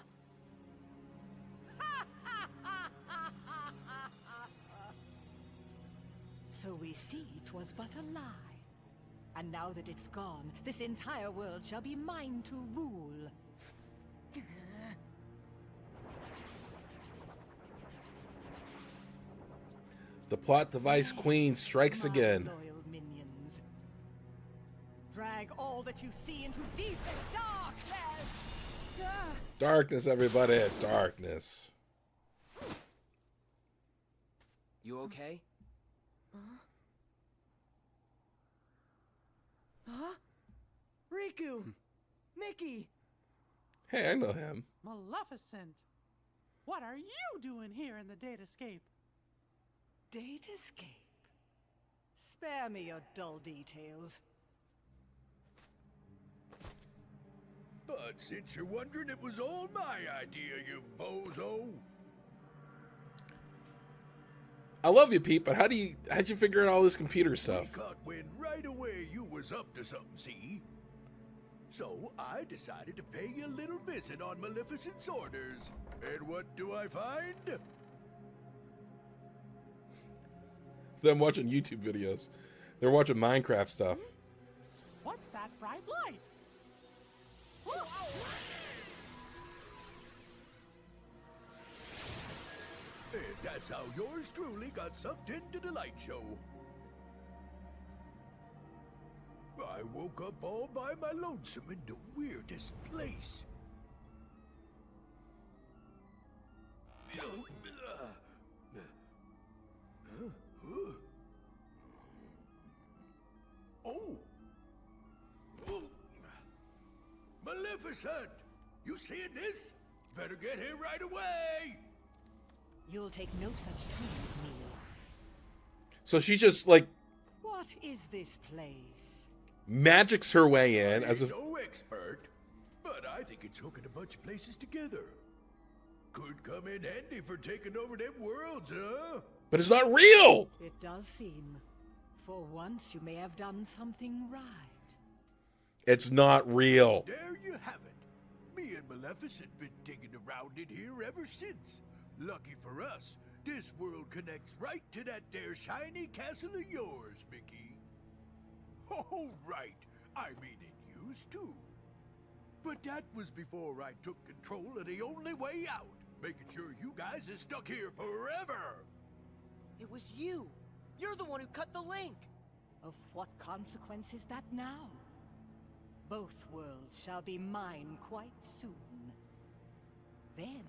Speaker 10: So we see 'twas but a lie. And now that it's gone, this entire world shall be mine to rule.
Speaker 1: The plot device queen strikes again.
Speaker 10: Loyal minions. Drag all that you see into deepest darkness!
Speaker 1: Darkness, everybody. Darkness.
Speaker 8: You okay?
Speaker 3: Huh? Riku! Mickey!
Speaker 1: Hey, I know him.
Speaker 5: Maleficent! What are you doing here in the Datascape?
Speaker 10: Datascape? Spare me your dull details.
Speaker 11: But since you're wondering, it was all my idea, you bozo.
Speaker 1: I love you, Pete, but how'd you figure out all this computer stuff?
Speaker 11: We caught wind right away you was up to something, see? So I decided to pay you a little visit on Maleficent's orders. And what do I find?
Speaker 1: Them watching YouTube videos. They're watching Minecraft stuff.
Speaker 5: What's that bright light?
Speaker 11: And that's how yours truly got sucked into the light show. I woke up all by my lonesome in the weirdest place. Oh! Maleficent! You seeing this? Better get here right away!
Speaker 10: You'll take no such time with me.
Speaker 1: So she just, like,
Speaker 10: What is this place?
Speaker 1: magics her way in as a...
Speaker 11: No expert, but I think it's hooking a bunch of places together. Could come in handy for taking over them worlds, huh?
Speaker 1: But it's not real!
Speaker 10: It does seem. For once, you may have done something right.
Speaker 1: It's not real.
Speaker 11: There you have it. Me and Maleficent been digging around in here ever since. Lucky for us, this world connects right to that there shiny castle of yours, Mickey. Oh, right. I mean, it used to. But that was before I took control of the only way out, making sure you guys is stuck here forever.
Speaker 3: It was you. You're the one who cut the link.
Speaker 10: Of what consequence is that now? Both worlds shall be mine quite soon. Then,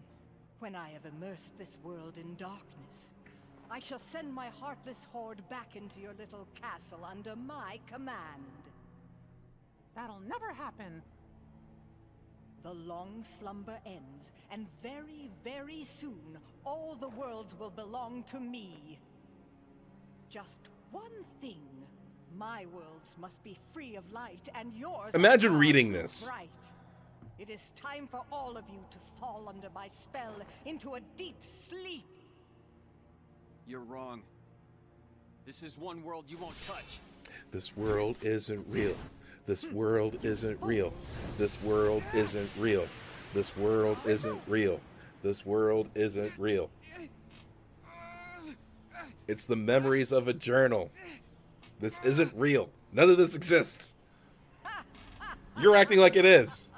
Speaker 10: when I have immersed this world in darkness, I shall send my heartless horde back into your little castle under my command.
Speaker 5: That'll never happen.
Speaker 10: The long slumber ends, and very, very soon, all the worlds will belong to me. Just one thing. My worlds must be free of light, and yours...
Speaker 1: Imagine
Speaker 10: are
Speaker 1: reading
Speaker 10: too
Speaker 1: this.
Speaker 10: bright. It is time for all of you to fall under my spell into a deep sleep.
Speaker 8: You're wrong. This is one world you won't touch.
Speaker 1: This world isn't real. This world isn't real. This world isn't real. This world isn't real. This world isn't real. It's the memories of a journal. This isn't real. None of this exists. You're acting like it is.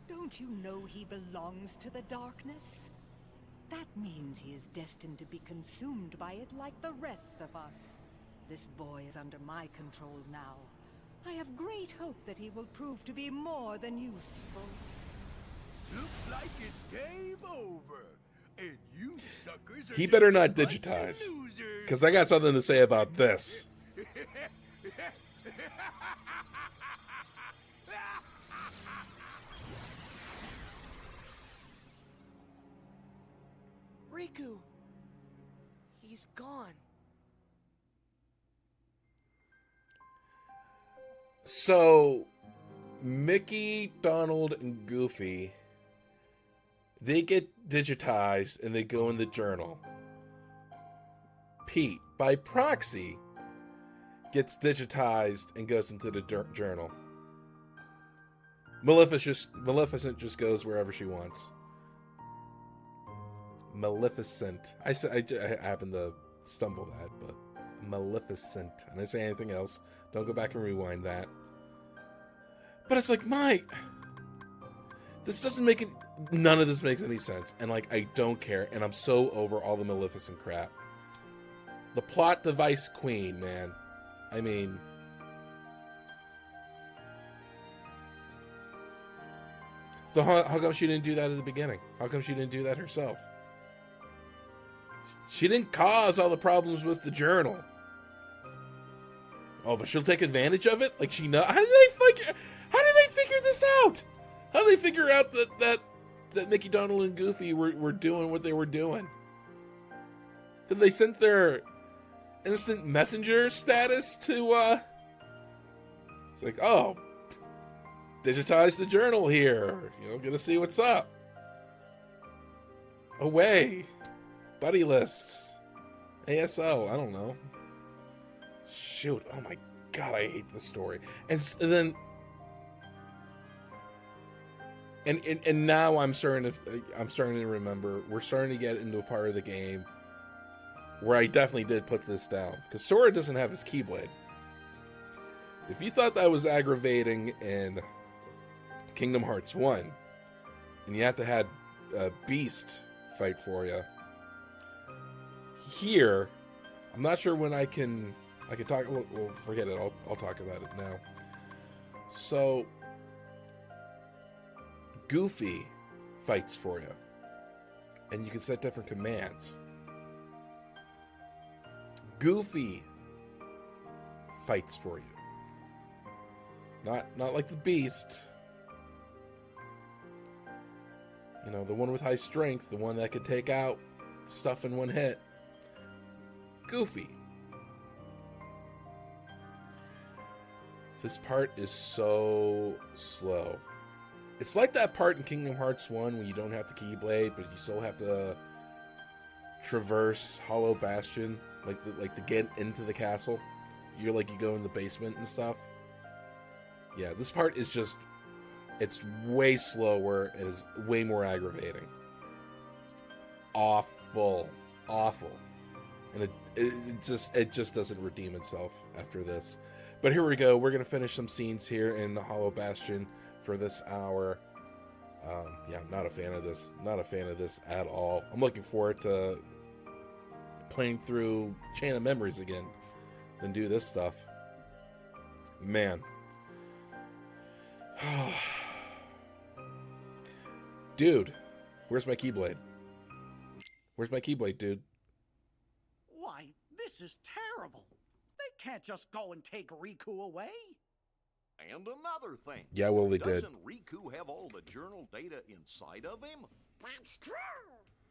Speaker 10: Don't you know he belongs to the darkness? That means he is destined to be consumed by it like the rest of us. This boy is under my control now. I have great hope that he will prove to be more than useful.
Speaker 11: Looks like it's game over. And you suckers are
Speaker 1: He better
Speaker 11: just
Speaker 1: not
Speaker 11: a bunch of
Speaker 1: digitize.
Speaker 11: losers.
Speaker 1: Because I got something to say about this.
Speaker 3: Riku. He's gone.
Speaker 1: So, Mickey, Donald, and Goofy, they get digitized and they go in the journal. Pete, by proxy, gets digitized and goes into the journal. Maleficent just goes wherever she wants. Maleficent. I happened to stumble that, but Maleficent. I didn't say anything else. Don't go back and rewind that. But it's like, this doesn't make it. None of this makes any sense, and like I don't care, and I'm so over all the Maleficent crap. The plot device queen, man. I mean, how come she didn't do that at the beginning? How come she didn't do that herself? She didn't cause all the problems with the journal. Oh, but she'll take advantage of it? Like she know? How did they figure this out? How did they figure out that Mickey, Donald, and Goofy were doing what they were doing? Did they send their instant messenger status to it's like, oh, digitize the journal here, gonna see what's up. Away, buddy lists, ASO, I don't know. Shoot, oh my god, I hate this story. And then and now I'm starting to remember, we're starting to get into a part of the game where I definitely did put this down, because Sora doesn't have his Keyblade. If you thought that was aggravating in Kingdom Hearts 1, and you had to have a Beast fight for you, here, I'm not sure when I can talk, well, forget it, I'll talk about it now. So, Goofy fights for you, and you can set different commands. Goofy fights for you. Not like the Beast. The one with high strength, the one that could take out stuff in one hit. Goofy. This part is so slow. It's like that part in Kingdom Hearts 1 when you don't have the Keyblade, but you still have to traverse Hollow Bastion, like to get into the castle. You go in the basement and stuff. Yeah, this part is just, it's way slower and is way more aggravating. Awful. And it just doesn't redeem itself after this. But here we go. We're going to finish some scenes here in the Hollow Bastion for this hour. Yeah, I'm not a fan of this. Not a fan of this at all. I'm looking forward to playing through Chain of Memories again than do this stuff. Man. Dude, where's my Keyblade? Where's my Keyblade, dude?
Speaker 4: Why, this is terrible. They can't just go and take Riku away.
Speaker 7: And another thing.
Speaker 1: Yeah, well, they did.
Speaker 7: Doesn't Riku have all the journal data inside of him?
Speaker 6: That's true.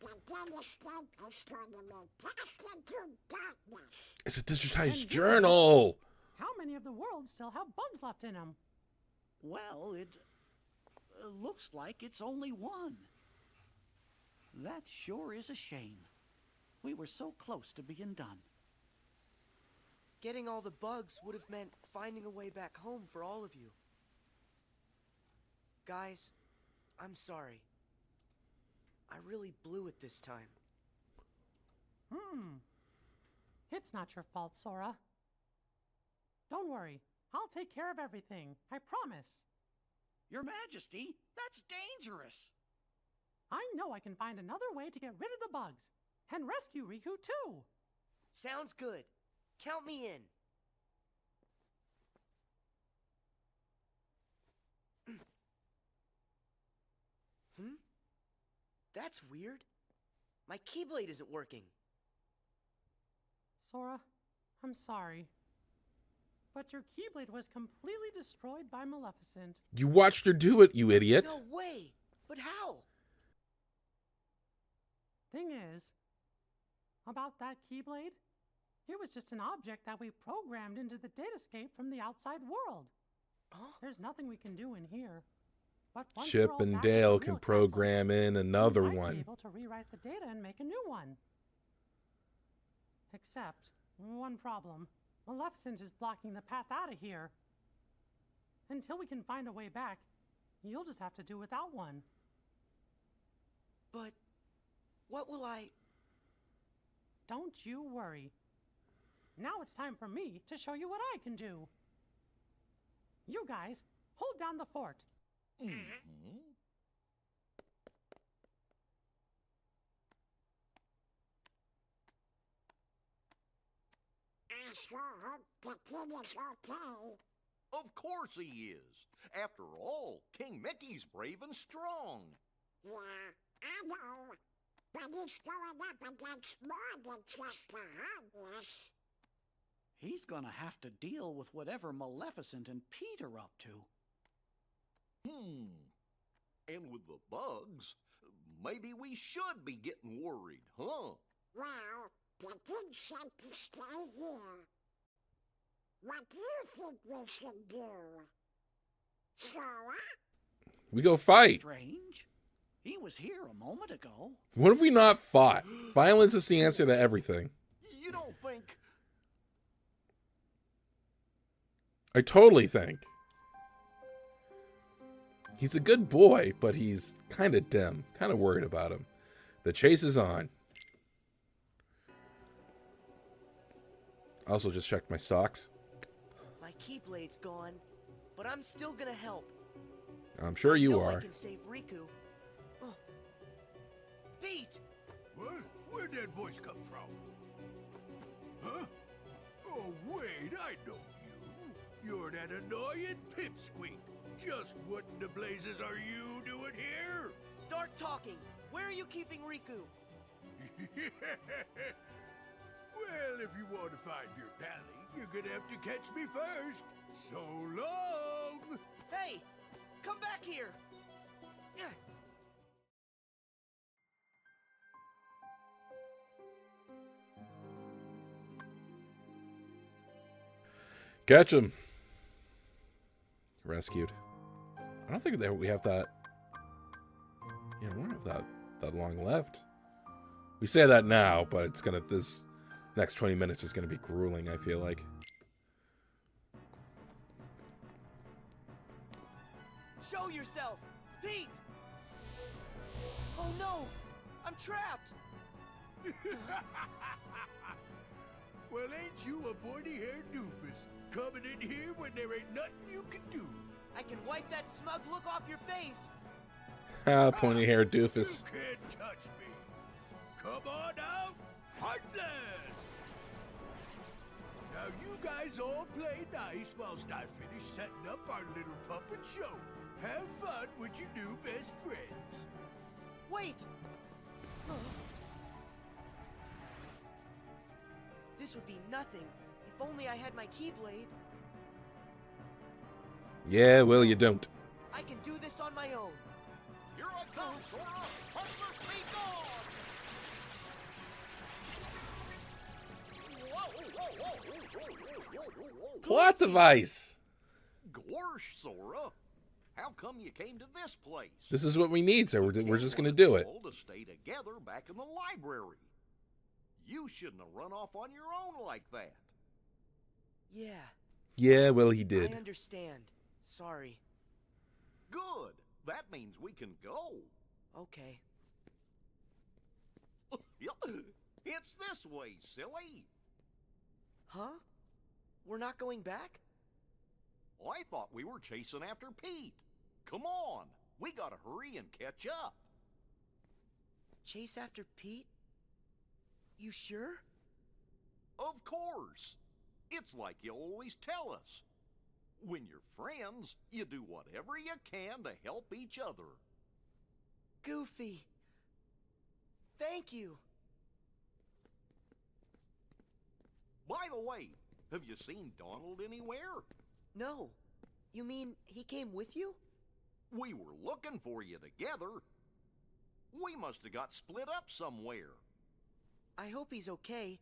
Speaker 6: The data stamp is going to be cast into darkness.
Speaker 1: It's a digitized journal.
Speaker 5: How many of the worlds still have bugs left in them?
Speaker 4: Well, it looks like it's only one. That sure is a shame. We were so close to being done.
Speaker 3: Getting all the bugs would have meant finding a way back home for all of you. Guys, I'm sorry. I really blew it this time.
Speaker 5: It's not your fault, Sora. Don't worry. I'll take care of everything. I promise.
Speaker 4: Your Majesty, that's dangerous.
Speaker 5: I know I can find another way to get rid of the bugs and rescue Riku too.
Speaker 3: Sounds good. Count me in. That's weird. My Keyblade isn't working.
Speaker 5: Sora, I'm sorry. But your Keyblade was completely destroyed by Maleficent.
Speaker 1: You watched her do it, you idiot.
Speaker 3: No way. But how?
Speaker 5: Thing is, about that Keyblade, it was just an object that we programmed into the datascape from the outside world. There's nothing we can do in here. But once
Speaker 1: Chip
Speaker 5: we're all
Speaker 1: and
Speaker 5: back in the
Speaker 1: Dale
Speaker 5: real
Speaker 1: can
Speaker 5: castle,
Speaker 1: program in another
Speaker 5: we might
Speaker 1: one.
Speaker 5: be able to rewrite the data and make a new one. Except, one problem. Maleficent is blocking the path out of here. Until we can find a way back, you'll just have to do without one.
Speaker 3: But what will I...
Speaker 5: Don't you worry. Now it's time for me to show you what I can do. You guys, hold down the fort.
Speaker 6: I sure hope the kid is okay.
Speaker 7: Of course he is. After all, King Mickey's brave and strong.
Speaker 6: Yeah, I know. But he's going up against more than just the Heartless.
Speaker 4: He's gonna have to deal with whatever Maleficent and Pete are up to.
Speaker 7: And with the bugs, maybe we should be getting worried, huh?
Speaker 6: Well, the king said to stay here. What do you think we should do? Sora?
Speaker 1: We go fight.
Speaker 4: Strange. He was here a moment ago.
Speaker 1: What have we not fought? Violence is the answer to everything.
Speaker 7: You don't think...
Speaker 1: I totally think. He's a good boy, but he's kind of dim. Kind of worried about him. The chase is on. Also just checked my stocks.
Speaker 3: My Keyblade's gone, but I'm still gonna help.
Speaker 1: I'm sure you
Speaker 3: I know
Speaker 1: are.
Speaker 3: I can save Riku. Oh. Pete!
Speaker 11: What? Where'd that voice come from? Huh? Oh, wait, I know you. You're that annoying pipsqueak. Just what in the blazes are you doing here?
Speaker 3: Start talking. Where are you keeping Riku?
Speaker 11: Well, if you want to find your pally, you're gonna have to catch me first. So long!
Speaker 3: Hey! Come back here!
Speaker 1: Catch him. Rescued. I don't think that we have that. Yeah, we don't have that long left. We say that now, but it's gonna, this next 20 minutes is gonna be grueling, I feel like.
Speaker 3: Show yourself! Pete! Oh no! I'm trapped!
Speaker 11: Well, ain't you a pointy-haired doofus? Coming in here when there ain't nothing you can do.
Speaker 3: I can wipe that smug look off your face!
Speaker 1: Ah, pointy-haired doofus.
Speaker 11: You can't touch me. Come on out, Heartless! Now you guys all play nice whilst I finish setting up our little puppet show. Have fun with your new best friends.
Speaker 3: Wait! This would be nothing if only I had my Keyblade.
Speaker 1: Yeah, well, you don't.
Speaker 3: I can do this on my own.
Speaker 7: Here I come, Sora! Heartless, be gone! Whoa, whoa, whoa, whoa, whoa, whoa, whoa.
Speaker 1: Plot device!
Speaker 7: Gorsh, Sora! How come you came to this place?
Speaker 1: This is what we need, so we're just gonna do it.
Speaker 7: To stay together back in the library. You shouldn't have run off on your own like that.
Speaker 3: Yeah.
Speaker 1: Yeah, well, he did.
Speaker 3: I understand. Sorry.
Speaker 7: Good. That means we can go.
Speaker 3: Okay.
Speaker 7: It's this way, silly.
Speaker 3: Huh? We're not going back?
Speaker 7: I thought we were chasing after Pete. Come on. We gotta hurry and catch up.
Speaker 3: Chase after Pete? You sure?
Speaker 7: Of course. It's like you always tell us. When you're friends, you do whatever you can to help each other.
Speaker 3: Goofy. Thank you.
Speaker 7: By the way, have you seen Donald anywhere?
Speaker 3: No. You mean he came with you?
Speaker 7: We were looking for you together. We must have got split up somewhere.
Speaker 3: I hope he's okay.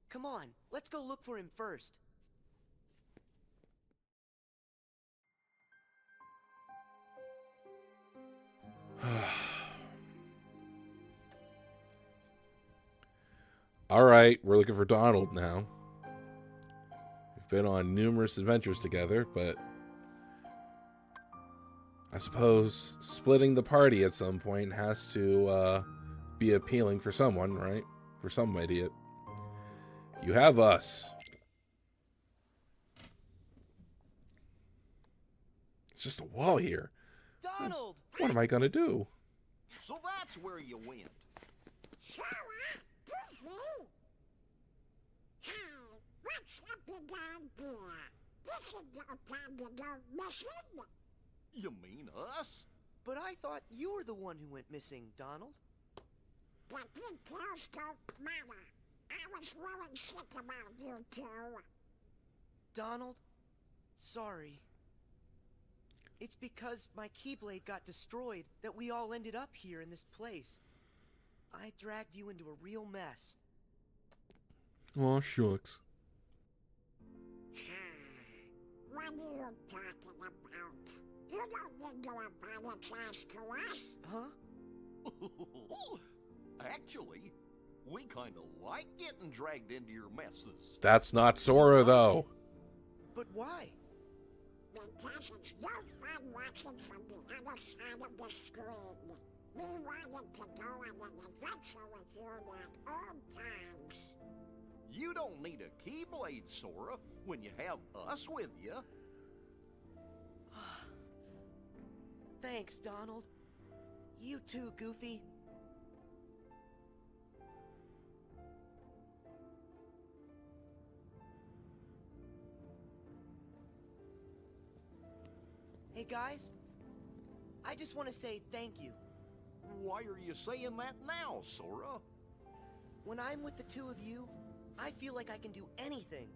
Speaker 3: Come on, let's go look for him first.
Speaker 1: Alright, we're looking for Donald now. We've been on numerous adventures together, but I suppose splitting the party at some point has to be appealing for someone, right? For some idiot. You have us. It's just a wall here.
Speaker 3: Donald!
Speaker 1: What am I gonna do?
Speaker 7: So that's where you went.
Speaker 6: Sora, Goofy. Hey, what's the big idea? This is no time to go missing.
Speaker 7: You mean us?
Speaker 3: But I thought you were the one who went missing, Donald.
Speaker 6: The details don't matter. I was worried sick about you two.
Speaker 3: Donald, sorry. It's because my Keyblade got destroyed that we all ended up here in this place. I dragged you into a real mess.
Speaker 1: Aw, shucks.
Speaker 6: What are you talking about? You don't need to apologize to us.
Speaker 3: Huh?
Speaker 7: Actually, we kinda like getting dragged into your messes.
Speaker 1: That's not Sora, though.
Speaker 3: But why?
Speaker 6: Because it's no fun watching from the other side of the screen. We wanted to go on an adventure with you at all times.
Speaker 7: You don't need a Keyblade, Sora, when you have us with you.
Speaker 3: Thanks, Donald. You too, Goofy. Hey guys, I just want to say thank you.
Speaker 7: Why are you saying that now, Sora?
Speaker 3: When I'm with the two of you, I feel like I can do anything.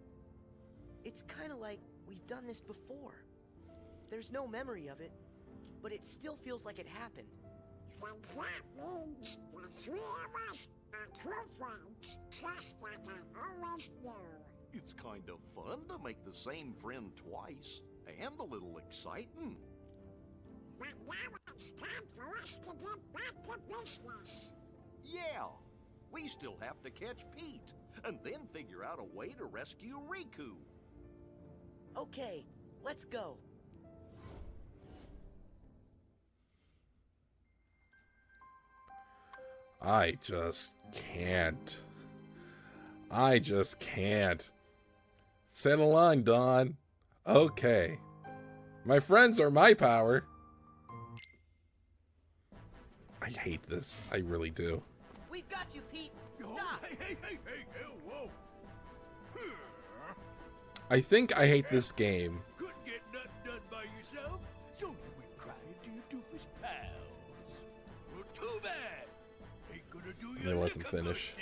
Speaker 3: It's kind of like we've done this before. There's no memory of it, but it still feels like it happened.
Speaker 6: Then that means the three of us are true friends, just like I always knew.
Speaker 7: It's kind of fun to make the same friend twice, and a little exciting.
Speaker 6: But now it's time for us to get back to business.
Speaker 7: Yeah, we still have to catch Pete, and then figure out a way to rescue Riku.
Speaker 3: Okay, let's go.
Speaker 1: I just can't. I just can't. Sit along, Dawn. Okay. My friends are my power. I hate this. I really do.
Speaker 3: We've got you, Pete. Stop.
Speaker 11: Hey, whoa.
Speaker 1: I think I hate this game.
Speaker 11: Couldn't get nothing done by yourself, so you went crying to your doofus pals. Well, too bad. Ain't gonna do
Speaker 1: I'm
Speaker 11: you
Speaker 1: gonna let them finish.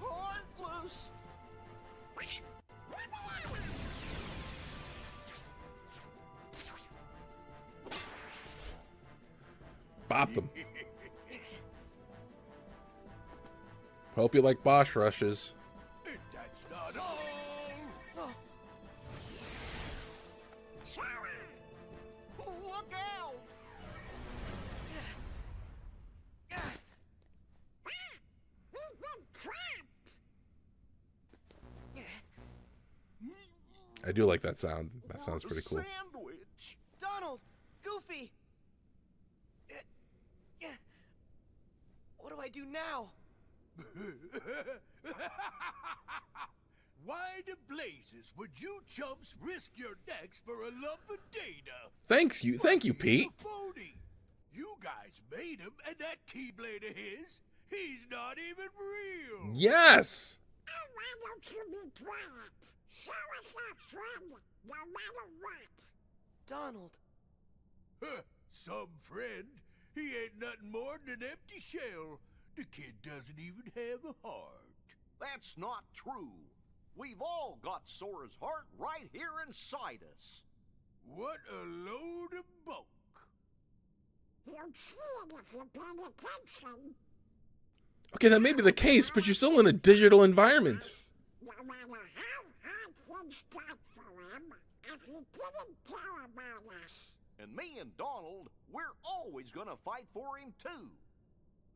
Speaker 7: Heartless!
Speaker 1: Bop them. Hope you like boss rushes.
Speaker 11: And that's not all.
Speaker 7: Look out!
Speaker 6: We've been trapped.
Speaker 1: I do like that sound. That sounds pretty cool.
Speaker 7: Sandwich!
Speaker 3: Donald! Goofy! What do I do now?
Speaker 11: Why the blazes would you chumps risk your necks for a lump of data?
Speaker 1: Thank you, Pete.
Speaker 11: He's a phony. You guys made him, and that Keyblade of his, he's not even real.
Speaker 1: Yes.
Speaker 6: Why don't you be quiet? Show us our friend, no matter what.
Speaker 3: Donald.
Speaker 11: Some friend. He ain't nothing more than an empty shell. The kid doesn't even have a heart.
Speaker 7: That's not true. We've all got Sora's heart right here inside us.
Speaker 11: What a load of bunk.
Speaker 6: You'll see it if you pay attention.
Speaker 1: Okay, that may be the case, but you're still in a digital environment.
Speaker 6: No matter how hard things got for him, if he didn't care about us.
Speaker 7: And me and Donald, we're always gonna fight for him too.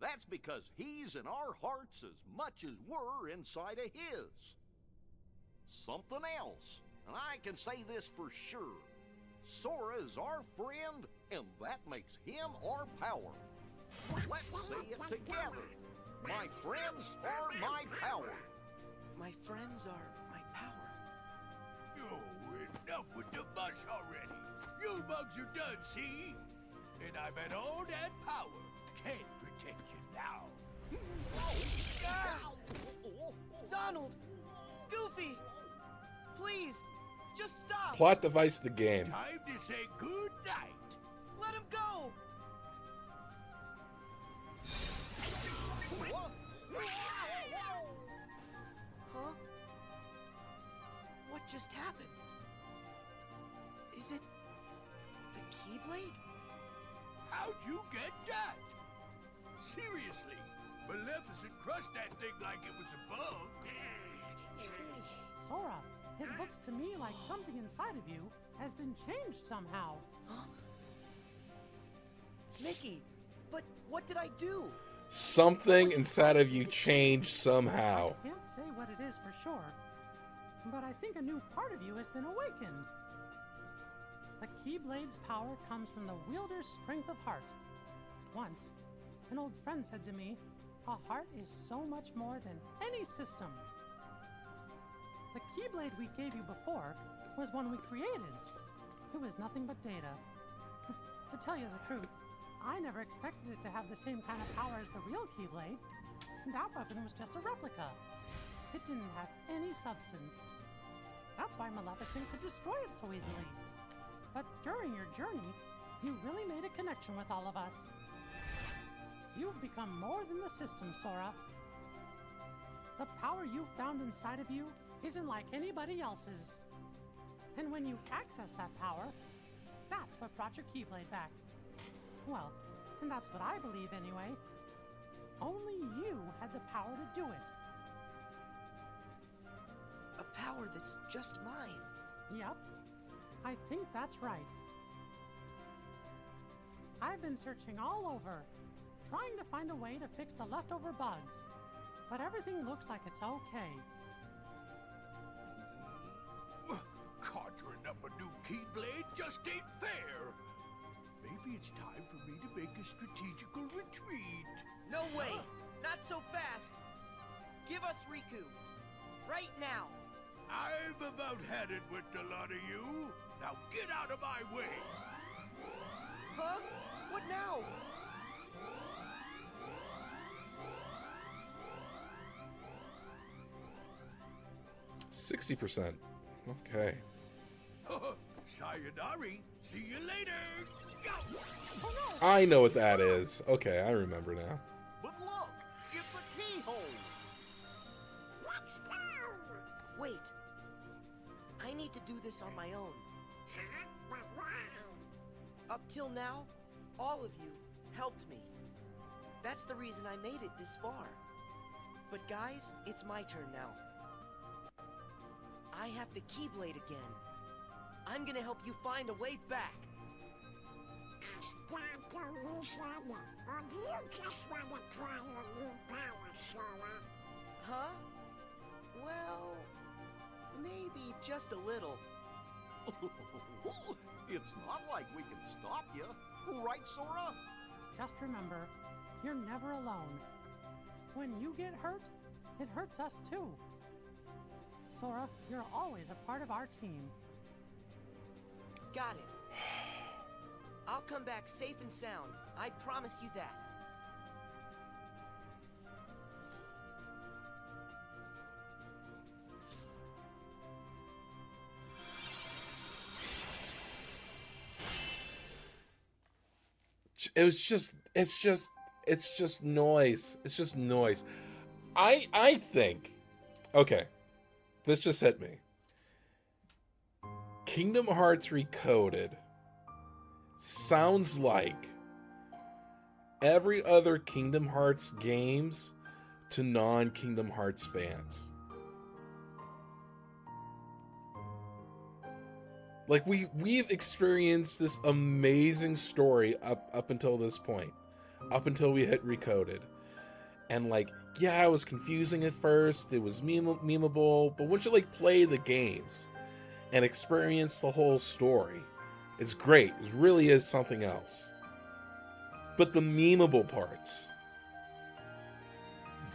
Speaker 7: That's because he's in our hearts as much as we're inside of his. Something else, and I can say this for sure. Sora is our friend, and that makes him our power. Let's say it together. My friends are my power.
Speaker 3: My friends are my power.
Speaker 11: Oh, enough with the mush already. You bugs are done, see? And I've had all that power. Can't protect you now.
Speaker 3: Donald! Goofy! Please, just stop!
Speaker 1: Plot device the game.
Speaker 11: Time to say good night.
Speaker 3: Let him go! Huh? What just happened? Is it the Keyblade?
Speaker 11: How'd you get that? Seriously, Maleficent crushed that thing like it was a bug.
Speaker 5: Sora, it looks to me like something inside of you has been changed somehow.
Speaker 3: Huh? Mickey, but what did I do?
Speaker 1: Something inside of you changed somehow.
Speaker 5: I can't say what it is for sure, but I think a new part of you has been awakened. The Keyblade's power comes from the wielder's strength of heart. Once, an old friend said to me, a heart is so much more than any system. The Keyblade we gave you before was one we created. It was nothing but data. To tell you the truth, I never expected it to have the same kind of power as the real Keyblade. That weapon was just a replica. It didn't have any substance. That's why Maleficent could destroy it so easily. But during your journey, you really made a connection with all of us. You've become more than the system, Sora. The power you found inside of you isn't like anybody else's. And when you access that power, that's what brought your Keyblade back. Well, and that's what I believe anyway. only you had the power to do it.
Speaker 3: A power that's just mine.
Speaker 5: Yep, I think that's right. I've been searching all over, trying to find a way to fix the leftover bugs, but everything looks like it's okay.
Speaker 11: Conjuring up a new Keyblade just ain't fair. Maybe it's time for me to make a strategical retreat.
Speaker 3: No way! Not so fast! Give us Riku! Right now!
Speaker 11: I've about had it with a lot of you. Now get out of my way!
Speaker 3: Huh? What now?
Speaker 1: %60. Okay.
Speaker 11: Sayonari. See you later. Go.
Speaker 1: I know what that is. Okay, I remember now.
Speaker 7: But look, it's a keyhole.
Speaker 6: Let's go!
Speaker 3: Wait. I need to do this on my own.
Speaker 6: Huh? But why?
Speaker 3: Up till now, all of you helped me. That's the reason I made it this far. But guys, it's my turn now. I have the Keyblade again. I'm gonna help you find a way back.
Speaker 6: Or do you just want to try your new power, Sora?
Speaker 3: Huh? Well, maybe just a little.
Speaker 7: It's not like we can stop you. Right, Sora?
Speaker 5: Just remember, you're never alone. When you get hurt, it hurts us too. Sora, you're always a part of our team.
Speaker 3: Got it. I'll come back safe and sound. I promise you that.
Speaker 1: It's just noise. It's just noise. I think, okay, this just hit me. Kingdom Hearts Recoded sounds like every other Kingdom Hearts games to non-Kingdom Hearts fans. Like we've experienced this amazing story up until this point, up until we hit Recoded, and like, yeah, it was confusing at first, it was memeable, but once you like play the games and experience the whole story, it's great. It really is something else. But the memeable parts,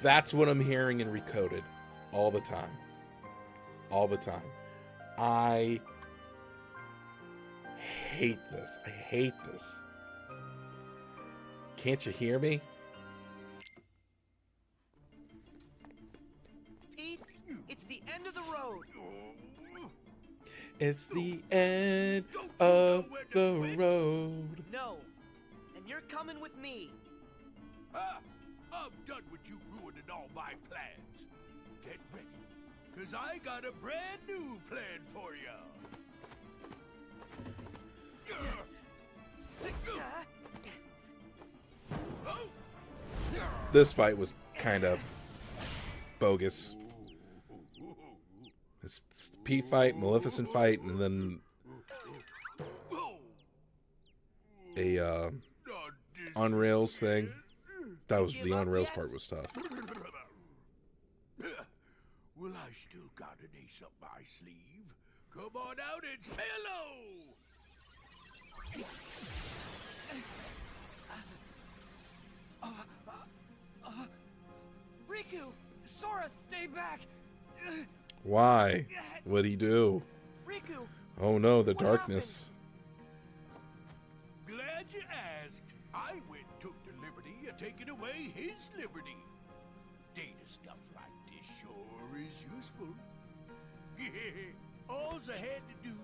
Speaker 1: that's what I'm hearing in Recoded all the time. All the time. I hate this. I hate this. Can't you hear me?
Speaker 3: Pete, it's the end of the road.
Speaker 1: It's the end of the road.
Speaker 3: No, and you're coming with me.
Speaker 11: I'm done with you ruining all my plans. Get ready, because I got a brand new plan for you.
Speaker 1: This fight was kind of bogus. This P fight, Maleficent fight, and then a on rails thing. That was the on rails part was tough.
Speaker 11: Well, I still got an ace up my sleeve. Come on out and say hello.
Speaker 3: Riku!
Speaker 8: Sora, stay back!
Speaker 1: Why? What'd he do?
Speaker 3: Riku!
Speaker 1: Oh no, the darkness.
Speaker 11: Glad you asked. I went and took the liberty of taking away his liberty. Data stuff like this sure is useful. All I had to do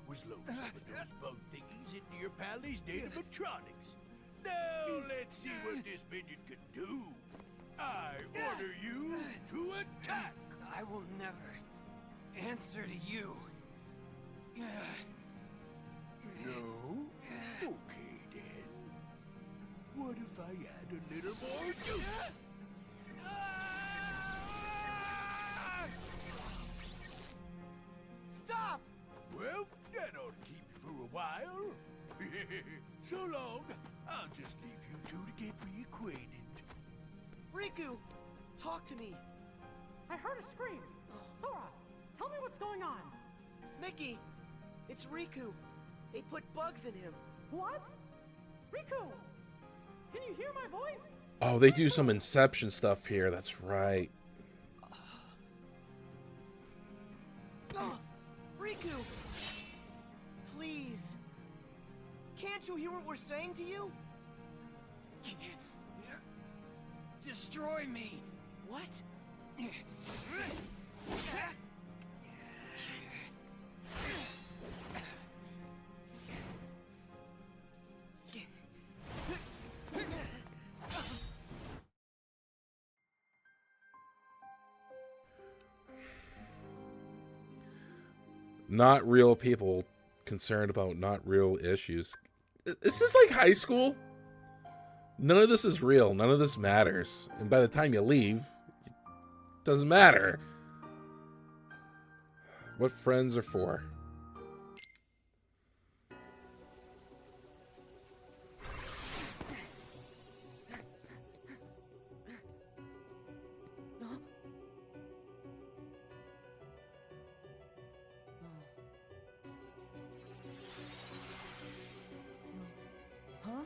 Speaker 11: was load some of those bug thingies into your pally's datatronics. Now let's see what this minion can do. I order you to attack.
Speaker 8: I will never answer to you.
Speaker 11: No? Okay then. What if I add a little more juice? a while. So long. I'll just leave you two to get reacquainted.
Speaker 3: Riku, talk to me.
Speaker 5: I heard a scream. Sora, tell me what's going on.
Speaker 3: Mickey, it's Riku. They put bugs in him.
Speaker 5: What? Riku, can you hear my voice?
Speaker 1: Oh, they do some Inception stuff here. That's right.
Speaker 3: Riku! Please. Can't you hear what we're saying to you?
Speaker 8: Destroy me!
Speaker 3: What?
Speaker 1: Not real people concerned about not real issues. Is this like high school? None of this is real. None of this matters. And by the time you leave, it doesn't matter. What friends are for.
Speaker 3: Huh?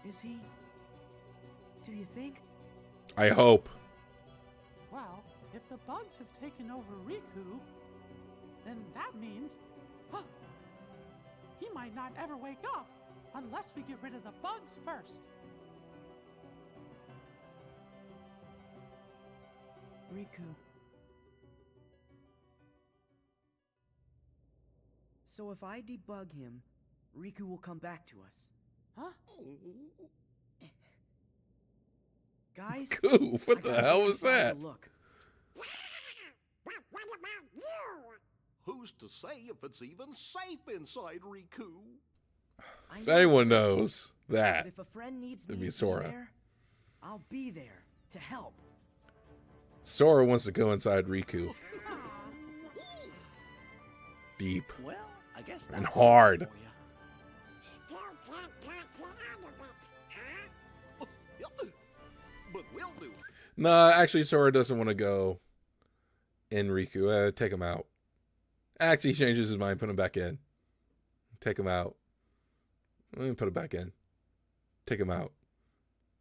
Speaker 3: Is he? Do you think?
Speaker 1: I hope.
Speaker 5: Well, if the bugs have taken over Riku, then that means he might not ever wake up unless we get rid of the bugs first.
Speaker 3: Riku. So if I debug him, Riku will come back to us.
Speaker 5: Huh?
Speaker 3: Guys?
Speaker 1: Goof, what the hell was that?
Speaker 3: Look.
Speaker 6: What about you?
Speaker 7: Who's to say if it's even safe inside Riku?
Speaker 1: If anyone knows
Speaker 3: But
Speaker 1: that,
Speaker 3: if a friend needs
Speaker 1: it'd
Speaker 3: me
Speaker 1: be
Speaker 3: to
Speaker 1: Sora.
Speaker 3: be there, I'll be there to help.
Speaker 1: Sora wants to go inside Riku. Deep.
Speaker 4: Well, I guess
Speaker 1: And
Speaker 4: that's
Speaker 1: hard.
Speaker 4: for ya.
Speaker 6: Still can't talk you out of it, huh?
Speaker 7: But we'll do.
Speaker 1: No, actually, Sora doesn't want to go in Riku. Take him out. Actually, he changes his mind. Put him back in. Take him out. Let me put him back in. Take him out.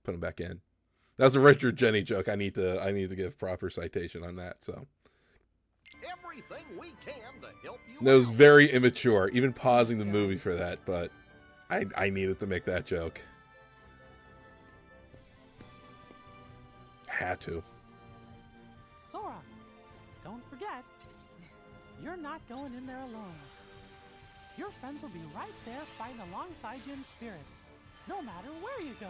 Speaker 1: Put him back in. That's a Richard Jenny joke. I need to give proper citation on that. So
Speaker 7: Everything we can to help you.
Speaker 1: that was
Speaker 7: out.
Speaker 1: very immature. Even pausing the movie for that, but I needed to make that joke. Had to.
Speaker 5: Sora, don't forget, you're not going in there alone. Your friends will be right there fighting alongside you in spirit, no matter where you go.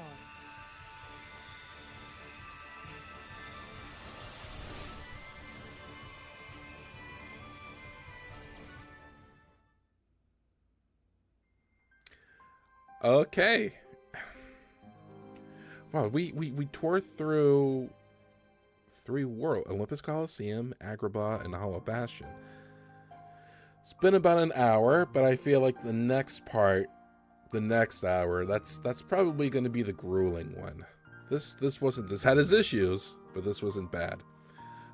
Speaker 1: Okay. Wow, we tore through 3 worlds: Olympus Coliseum, Agrabah, and Hollow Bastion. It's been about an hour, but I feel like the next part, the next hour, that's probably going to be the grueling one. This had its issues, but this wasn't bad.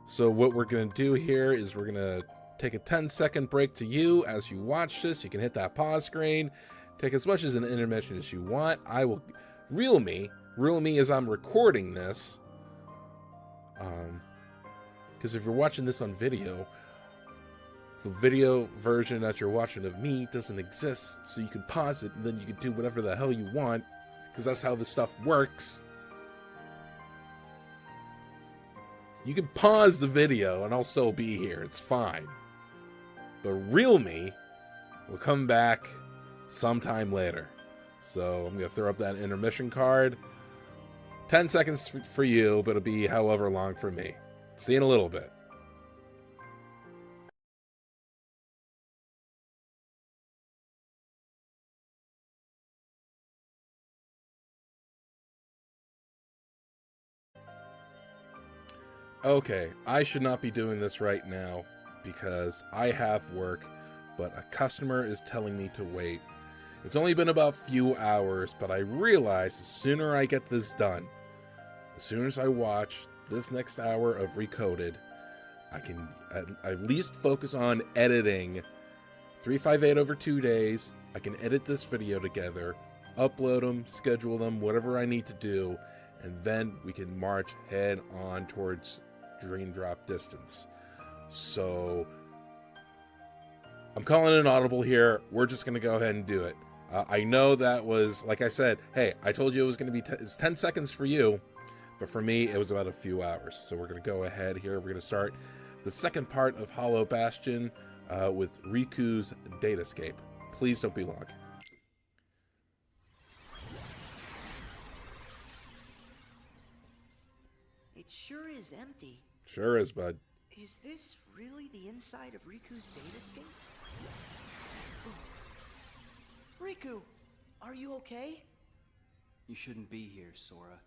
Speaker 1: So what we're going to do here is we're going to take a 10-second break to you as you watch this. You can hit that pause screen. Take as much as an intermission as you want. I will reel me as I'm recording this. Because if you're watching this on video, the video version that you're watching of me doesn't exist, so you can pause it and then you can do whatever the hell you want, because that's how this stuff works. You can pause the video and I'll still be here. It's fine. The real me will come back sometime later. So I'm going to throw up that intermission card. 10 seconds for you, but it'll be however long for me. See you in a little bit. Okay, I should not be doing this right now because I have work, but a customer is telling me to wait. It's only been about a few hours, but I realize the sooner I get this done, as soon as I watch this next hour of Recoded, I can at least focus on editing 358 over 2 days. I can edit this video together, upload them, schedule them, whatever I need to do, and then we can march head on towards Dream Drop Distance. So I'm calling an audible here. We're just going to go ahead and do it. I know that was, like I said, hey, I told you it was going to be it's 10 seconds for you, but for me, it was about a few hours. So we're going to go ahead here. We're going to start the second part of Hollow Bastion with Riku's Datascape. Please don't be long.
Speaker 3: It sure is empty.
Speaker 1: Sure is, bud.
Speaker 3: Is this really the inside of Riku's datascape? Riku, are you okay?
Speaker 8: You shouldn't be here, Sora.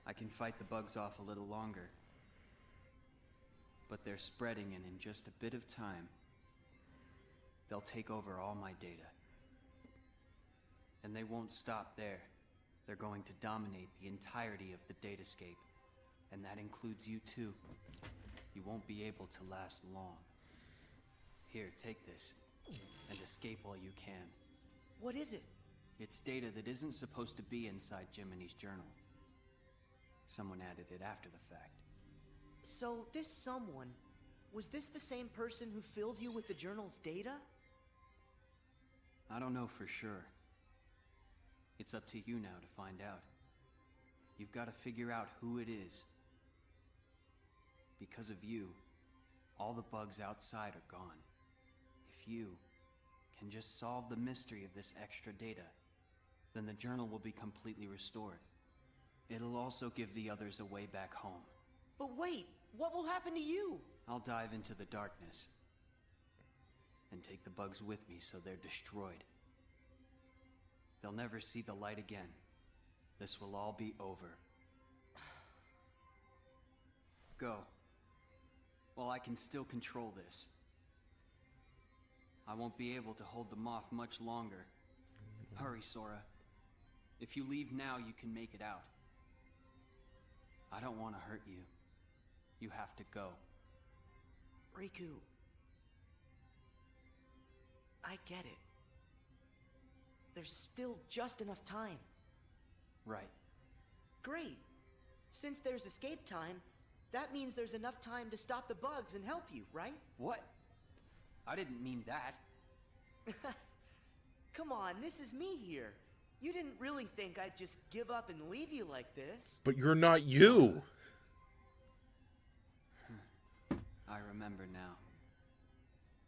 Speaker 8: I can fight the bugs off a little longer. But they're spreading, and in just a bit of time, they'll take over all my data. And they won't stop there. They're going to dominate the entirety of the datascape. And that includes you too. You won't be able to last long. Here, take this, and escape while you can.
Speaker 3: What is it?
Speaker 8: It's data that isn't supposed to be inside Jiminy's journal. Someone added it after the fact.
Speaker 3: So, this someone, was this the same person who filled you with the journal's data?
Speaker 8: I don't know for sure. It's up to you now to find out. You've got to figure out who it is. Because of you, all the bugs outside are gone. If you can just solve the mystery of this extra data, then the journal will be completely restored. It'll also give the others a way back home.
Speaker 3: But wait, what will happen to you?
Speaker 8: I'll dive into the darkness and take the bugs with me so they're destroyed. They'll never see the light again. This will all be over. Go. While I can still control this. I won't be able to hold them off much longer. Hurry, Sora. If you leave now, you can make it out. I don't want to hurt you. You have to go.
Speaker 3: Riku. I get it. There's still just enough time.
Speaker 8: Right.
Speaker 3: Great. Since there's escape time, that means there's enough time to stop the bugs and help you, right?
Speaker 8: What? I didn't mean that.
Speaker 3: Come on, this is me here. You didn't really think I'd just give up and leave you like this.
Speaker 1: But you're not you.
Speaker 8: I remember now.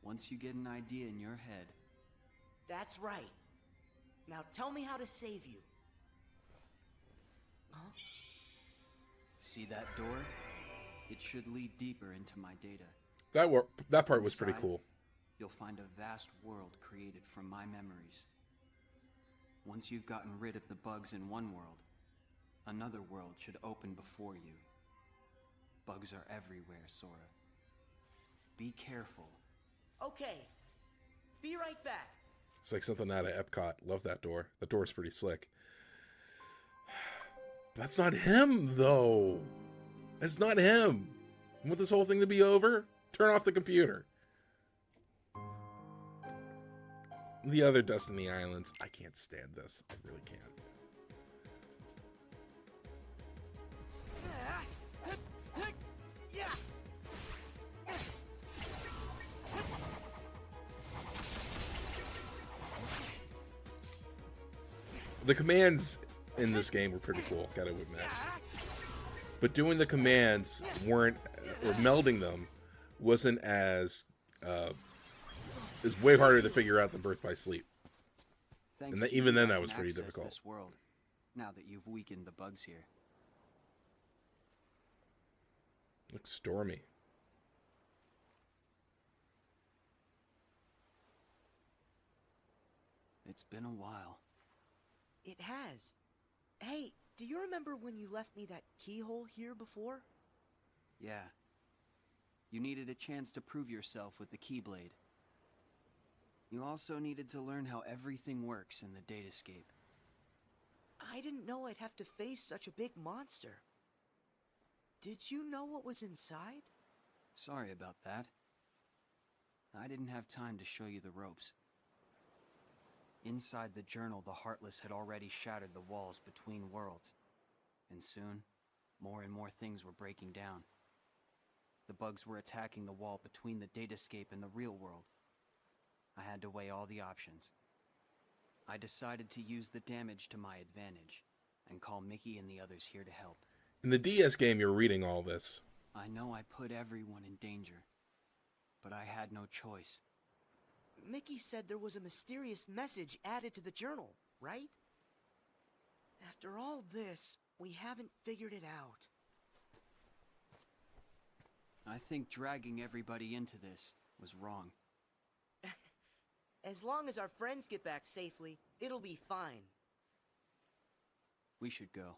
Speaker 8: Once you get an idea in your head.
Speaker 3: That's right. Now tell me how to save you. Huh?
Speaker 8: See that door? It should lead deeper into my data.
Speaker 1: That part was pretty cool.
Speaker 8: You'll find a vast world created from my memories. Once you've gotten rid of the bugs in one world, another world should open before you. Bugs are everywhere, Sora. Be careful.
Speaker 3: Okay. Be right back.
Speaker 1: It's like something out of Epcot. Love that door. The door's pretty slick. That's not him, though. It's not him. You want this whole thing to be over? Turn off the computer. The other Destiny Islands. I can't stand this. I really can't. The commands in this game were pretty cool, gotta admit. But doing the commands or melding them wasn't as it's way harder to figure out than Birth by Sleep.
Speaker 8: Thanks
Speaker 1: And
Speaker 8: to
Speaker 1: even
Speaker 8: you,
Speaker 1: then
Speaker 8: I
Speaker 1: that
Speaker 8: can
Speaker 1: was pretty
Speaker 8: access
Speaker 1: difficult.
Speaker 8: This world, now that you've weakened the bugs here.
Speaker 1: Looks stormy.
Speaker 8: It's been a while.
Speaker 3: It has. Hey, do you remember when you left me that keyhole here before?
Speaker 8: Yeah. You needed a chance to prove yourself with the Keyblade. You also needed to learn how everything works in the datascape.
Speaker 3: I didn't know I'd have to face such a big monster. Did you know what was inside?
Speaker 8: Sorry about that. I didn't have time to show you the ropes. Inside the journal, the Heartless had already shattered the walls between worlds. And soon, more and more things were breaking down. The bugs were attacking the wall between the datascape and the real world. I had to weigh all the options. I decided to use the damage to my advantage, and call Mickey and the others here to help.
Speaker 1: In the DS game, you're reading all this.
Speaker 8: I know I put everyone in danger, but I had no choice.
Speaker 3: Mickey said there was a mysterious message added to the journal, right? After all this, we haven't figured it out.
Speaker 8: I think dragging everybody into this was wrong.
Speaker 3: As long as our friends get back safely, it'll be fine.
Speaker 8: We should go.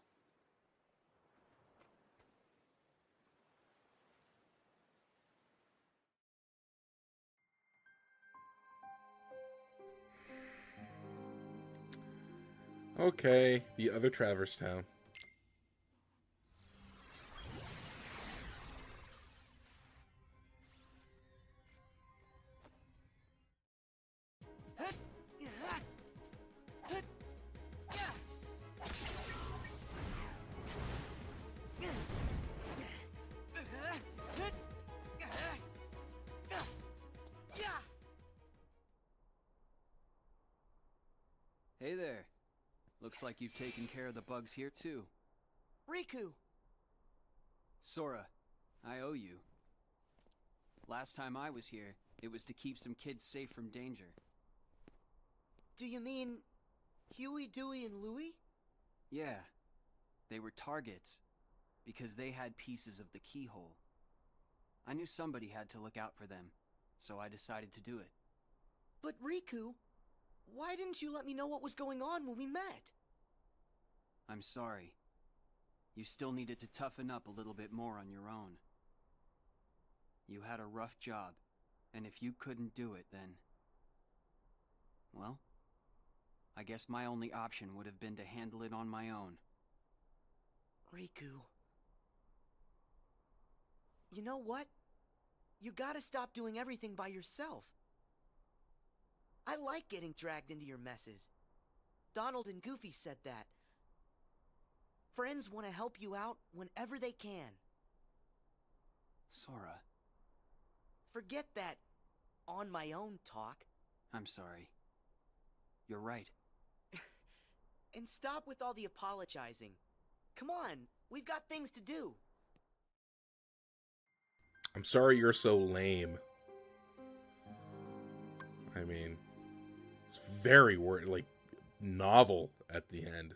Speaker 1: Okay, the other Traverse Town.
Speaker 8: Hey there. Looks like you've taken care of the bugs here too.
Speaker 3: Riku!
Speaker 8: Sora, I owe you. Last time I was here, it was to keep some kids safe from danger.
Speaker 3: Do you mean Huey, Dewey, and Louie?
Speaker 8: Yeah. They were targets, because they had pieces of the keyhole. I knew somebody had to look out for them, so I decided to do it.
Speaker 3: But Riku, why didn't you let me know what was going on when we met?
Speaker 8: I'm sorry. You still needed to toughen up a little bit more on your own. You had a rough job, and if you couldn't do it, then... well, I guess my only option would have been to handle it on my own.
Speaker 3: Riku... you know what? You gotta stop doing everything by yourself. I like getting dragged into your messes. Donald and Goofy said that. Friends want to help you out whenever they can.
Speaker 8: Sora.
Speaker 3: Forget that on my own talk.
Speaker 8: I'm sorry. You're right.
Speaker 3: And stop with all the apologizing. Come on, we've got things to do.
Speaker 1: I'm sorry you're so lame. I mean, it's very like novel at the end.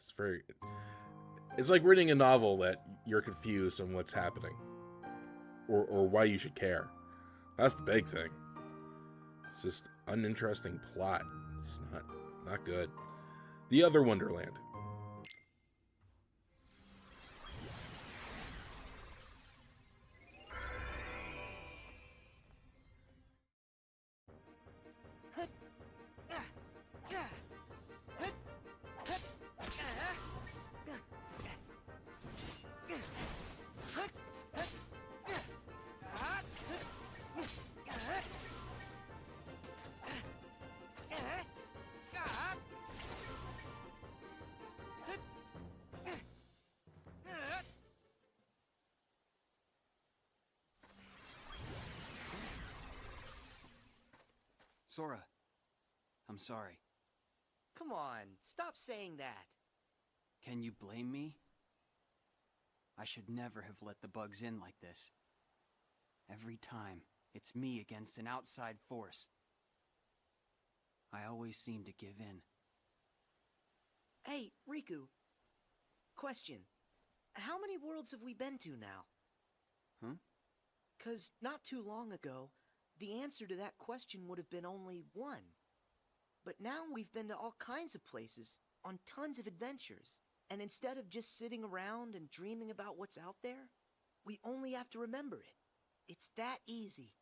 Speaker 1: It's like reading a novel that you're confused on what's happening or why you should care. That's the big thing. It's just uninteresting plot. It's not good. The Other Wonderland.
Speaker 8: Sora, I'm sorry.
Speaker 3: Come on, stop saying that.
Speaker 8: Can you blame me? I should never have let the bugs in like this. Every time, it's me against an outside force. I always seem to give in.
Speaker 3: Hey, Riku. Question. How many worlds have we been to now?
Speaker 8: Huh?
Speaker 3: 'Cause not too long ago, the answer to that question would have been only one. But now we've been to all kinds of places, on tons of adventures. And instead of just sitting around and dreaming about what's out there, we only have to remember it. It's that easy.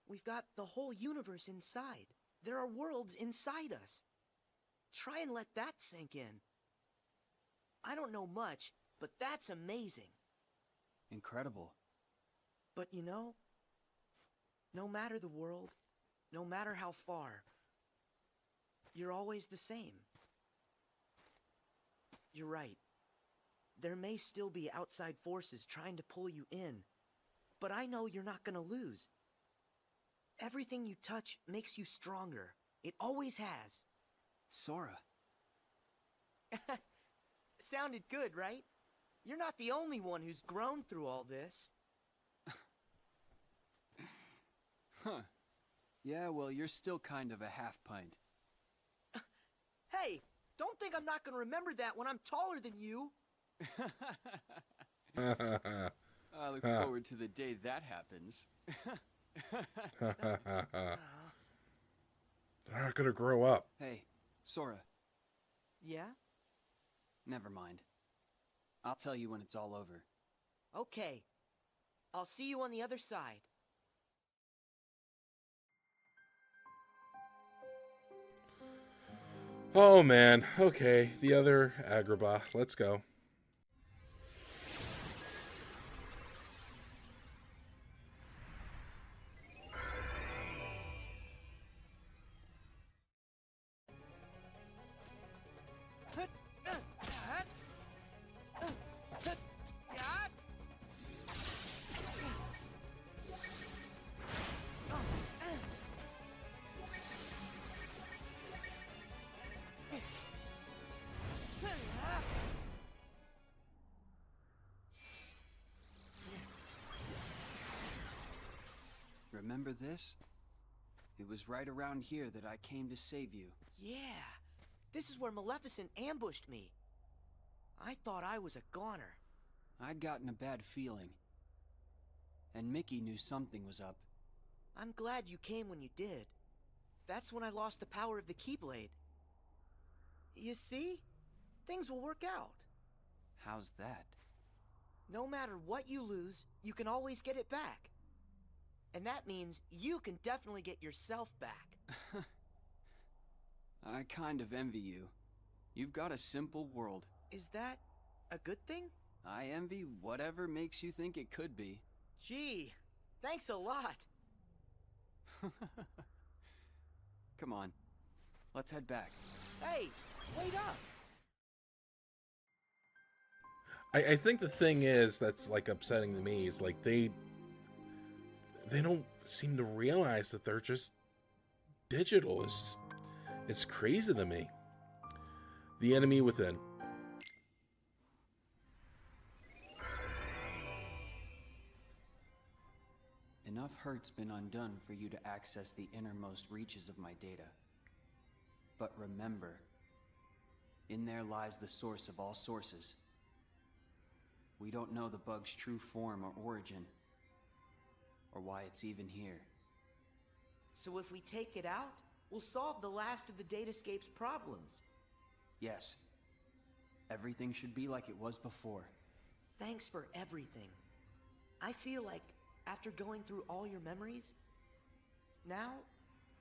Speaker 3: We've got the whole universe inside. There are worlds inside us. Try and let that sink in. I don't know much, but that's amazing.
Speaker 8: Incredible.
Speaker 3: But you know, no matter the world, no matter how far, you're always the same. You're right. There may still be outside forces trying to pull you in, but I know you're not gonna lose. Everything you touch makes you stronger. It always has.
Speaker 8: Sora.
Speaker 3: Sounded good, right? You're not the only one who's grown through all this.
Speaker 8: Huh. Yeah, well, you're still kind of a half pint.
Speaker 3: Hey, don't think I'm not gonna remember that when I'm taller than you.
Speaker 8: I look forward to the day that happens.
Speaker 1: They're not gonna grow up.
Speaker 8: Hey, Sora.
Speaker 3: Yeah?
Speaker 8: Never mind. I'll tell you when it's all over.
Speaker 3: Okay. I'll see you on the other side.
Speaker 1: Oh man, okay, the other Agrabah. Let's go.
Speaker 8: Remember this? It was right around here that I came to save you.
Speaker 3: Yeah. This is where Maleficent ambushed me. I thought I was a goner.
Speaker 8: I'd gotten a bad feeling. And Mickey knew something was up.
Speaker 3: I'm glad you came when you did. That's when I lost the power of the Keyblade. You see? Things will work out.
Speaker 8: How's that?
Speaker 3: No matter what you lose, you can always get it back. And that means you can definitely get yourself back.
Speaker 8: I kind of envy you. You've got a simple world.
Speaker 3: Is that a good thing?
Speaker 8: I envy whatever makes you think it could be.
Speaker 3: Gee, thanks a lot.
Speaker 8: Come on, let's head back.
Speaker 3: Hey, wait up.
Speaker 1: I think the thing is that's like upsetting to me is like they don't seem to realize that they're just digital. It's crazy to me. The enemy within.
Speaker 8: Enough hurt's been undone for you to access the innermost reaches of my data. But remember, in there lies the source of all sources. We don't know the bug's true form or origin, or why it's even here.
Speaker 3: So if we take it out, we'll solve the last of the Datascape's problems.
Speaker 8: Yes. Everything should be like it was before.
Speaker 3: Thanks for everything. I feel like, after going through all your memories, now,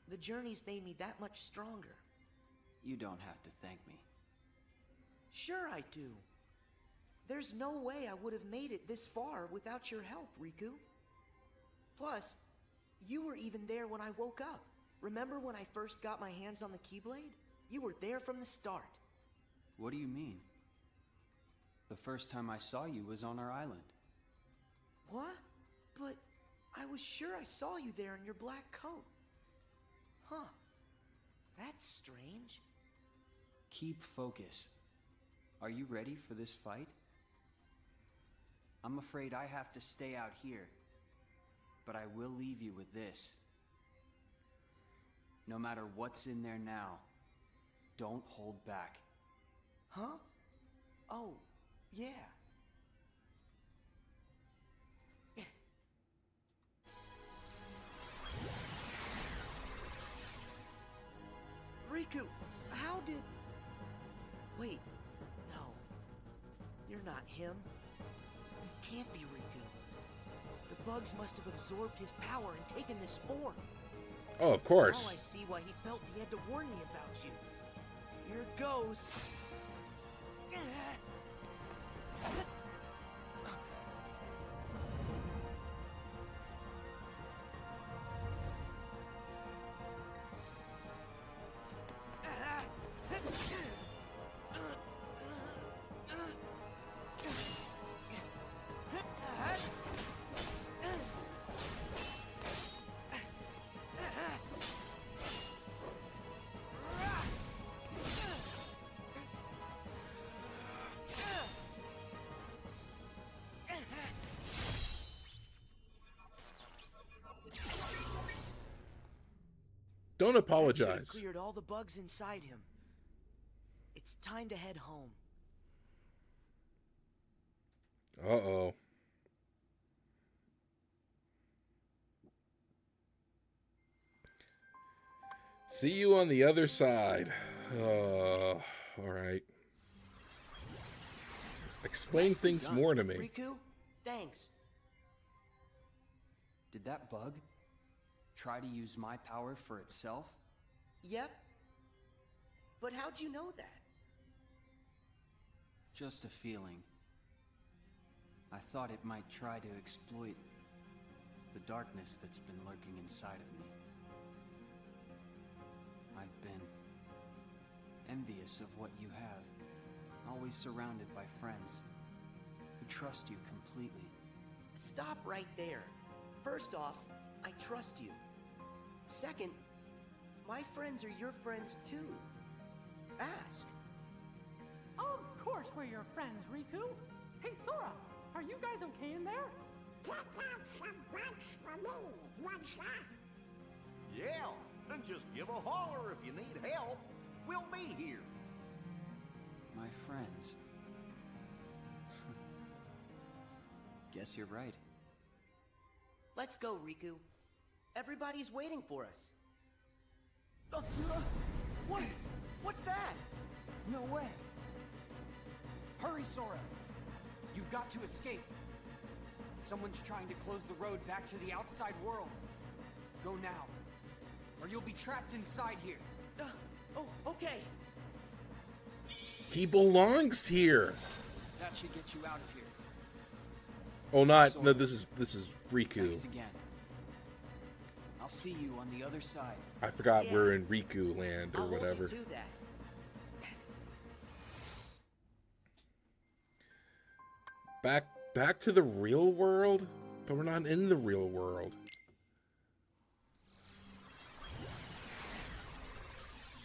Speaker 3: the journey's made me that much stronger.
Speaker 8: You don't have to thank me.
Speaker 3: Sure I do. There's no way I would have made it this far without your help, Riku. Plus, you were even there when I woke up. Remember when I first got my hands on the Keyblade? You were there from the start.
Speaker 8: What do you mean? The first time I saw you was on our island.
Speaker 3: What? But I was sure I saw you there in your black coat. Huh. That's strange.
Speaker 8: Keep focus. Are you ready for this fight? I'm afraid I have to stay out here, but I will leave you with this. No matter what's in there now, don't hold back.
Speaker 3: Huh? Oh, yeah. Riku, how did... Wait, no. You're not him. You can't be Riku. The bugs must have absorbed his power and taken this form.
Speaker 1: Oh, of course.
Speaker 3: Now I see why he felt he had to warn me about you. Here goes.
Speaker 1: Don't apologize.
Speaker 3: Cleared all the bugs inside him. It's time to head home.
Speaker 1: Uh-oh. See you on the other side. All right. Explain things more to me.
Speaker 3: Riku, thanks.
Speaker 8: Did that bug try to use my power for itself?
Speaker 3: Yep. But how'd you know that?
Speaker 8: Just a feeling. I thought it might try to exploit the darkness that's been lurking inside of me. I've been envious of what you have, always surrounded by friends who trust you completely.
Speaker 3: Stop right there. First off, I trust you. Second, my friends are your friends too. Ask.
Speaker 5: Of course we're your friends, Riku. Hey, Sora, are you guys okay in there?
Speaker 6: Pick out some bugs for me, what's that?
Speaker 7: Yeah, and just give a holler if you need help. We'll be here.
Speaker 8: My friends. Guess you're right.
Speaker 3: Let's go, Riku. Everybody's waiting for us. What? What's that?
Speaker 8: No way! Hurry, Sora! You've got to escape. Someone's trying to close the road back to the outside world. Go now, or you'll be trapped inside here.
Speaker 3: Oh, okay.
Speaker 1: He belongs here.
Speaker 8: That should get you out of here.
Speaker 1: Oh, not.
Speaker 8: Sora,
Speaker 1: No, this is Riku.
Speaker 8: Thanks again. I'll see you on the other side.
Speaker 1: I forgot we're in Riku land or
Speaker 3: I'll
Speaker 1: whatever.
Speaker 3: hold you to that.
Speaker 1: Back to the real world? But we're not in the real world.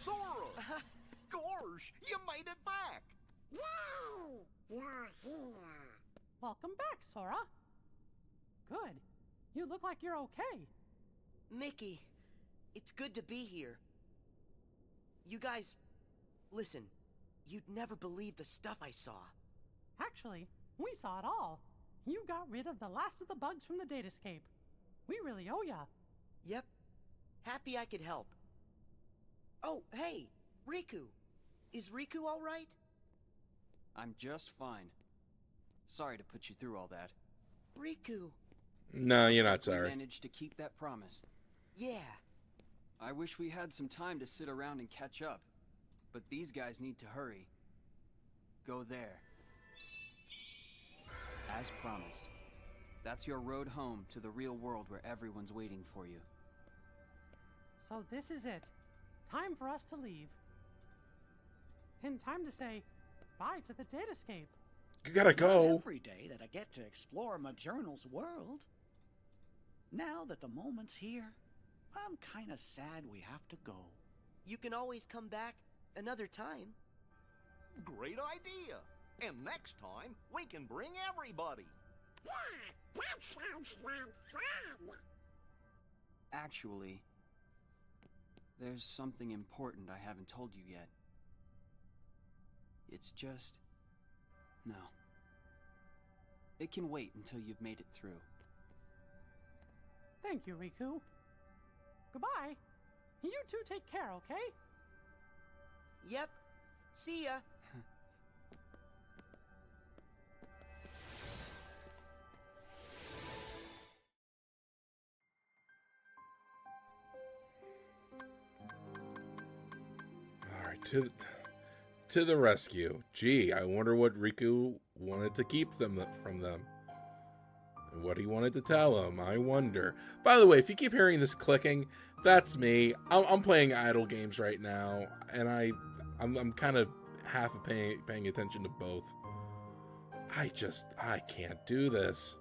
Speaker 7: Sora! Gorge, you made it back!
Speaker 6: Yay! You're here.
Speaker 5: Welcome back, Sora. Good. You look like you're okay.
Speaker 3: Mickey, it's good to be here. You guys, listen, you'd never believe the stuff I saw.
Speaker 5: Actually, we saw it all. You got rid of the last of the bugs from the datascape. We really owe ya.
Speaker 3: Yep. Happy I could help. Oh, hey, Riku. Is Riku all right?
Speaker 8: I'm just fine. Sorry to put you through all that.
Speaker 3: Riku.
Speaker 1: No, you're not
Speaker 8: We
Speaker 1: sorry.
Speaker 8: managed to keep that promise.
Speaker 3: Yeah.
Speaker 8: I wish we had some time to sit around and catch up, but these guys need to hurry. Go there. As promised. That's your road home to the real world where everyone's waiting for you.
Speaker 5: So this is it. Time for us to leave. And time to say bye to the datascape.
Speaker 1: You gotta
Speaker 4: It's not
Speaker 1: go.
Speaker 4: every day that I get to explore my journal's world. Now that the moment's here, I'm kind of sad we have to go.
Speaker 3: You can always come back another time.
Speaker 7: Great idea! And next time, we can bring everybody!
Speaker 6: Yeah, that sounds like fun.
Speaker 8: Actually, there's something important I haven't told you yet. It's just... no. It can wait until you've made it through.
Speaker 5: Thank you, Riku. Goodbye. You two take care, okay?
Speaker 3: Yep. See ya.
Speaker 1: Alright, to the rescue. Gee, I wonder what Riku wanted to keep them from them. And what he wanted to tell them, I wonder. By the way, if you keep hearing this clicking, that's me. I'm playing idle games right now, and I'm kind of half paying attention to both. I can't do this.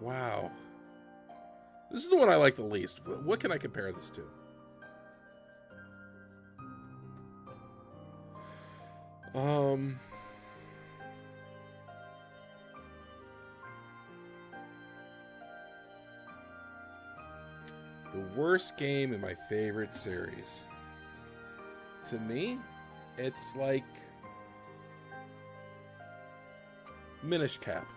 Speaker 1: Wow. This is the one I like the least. What can I compare this to? The worst game in my favorite series. To me, it's like Minish Cap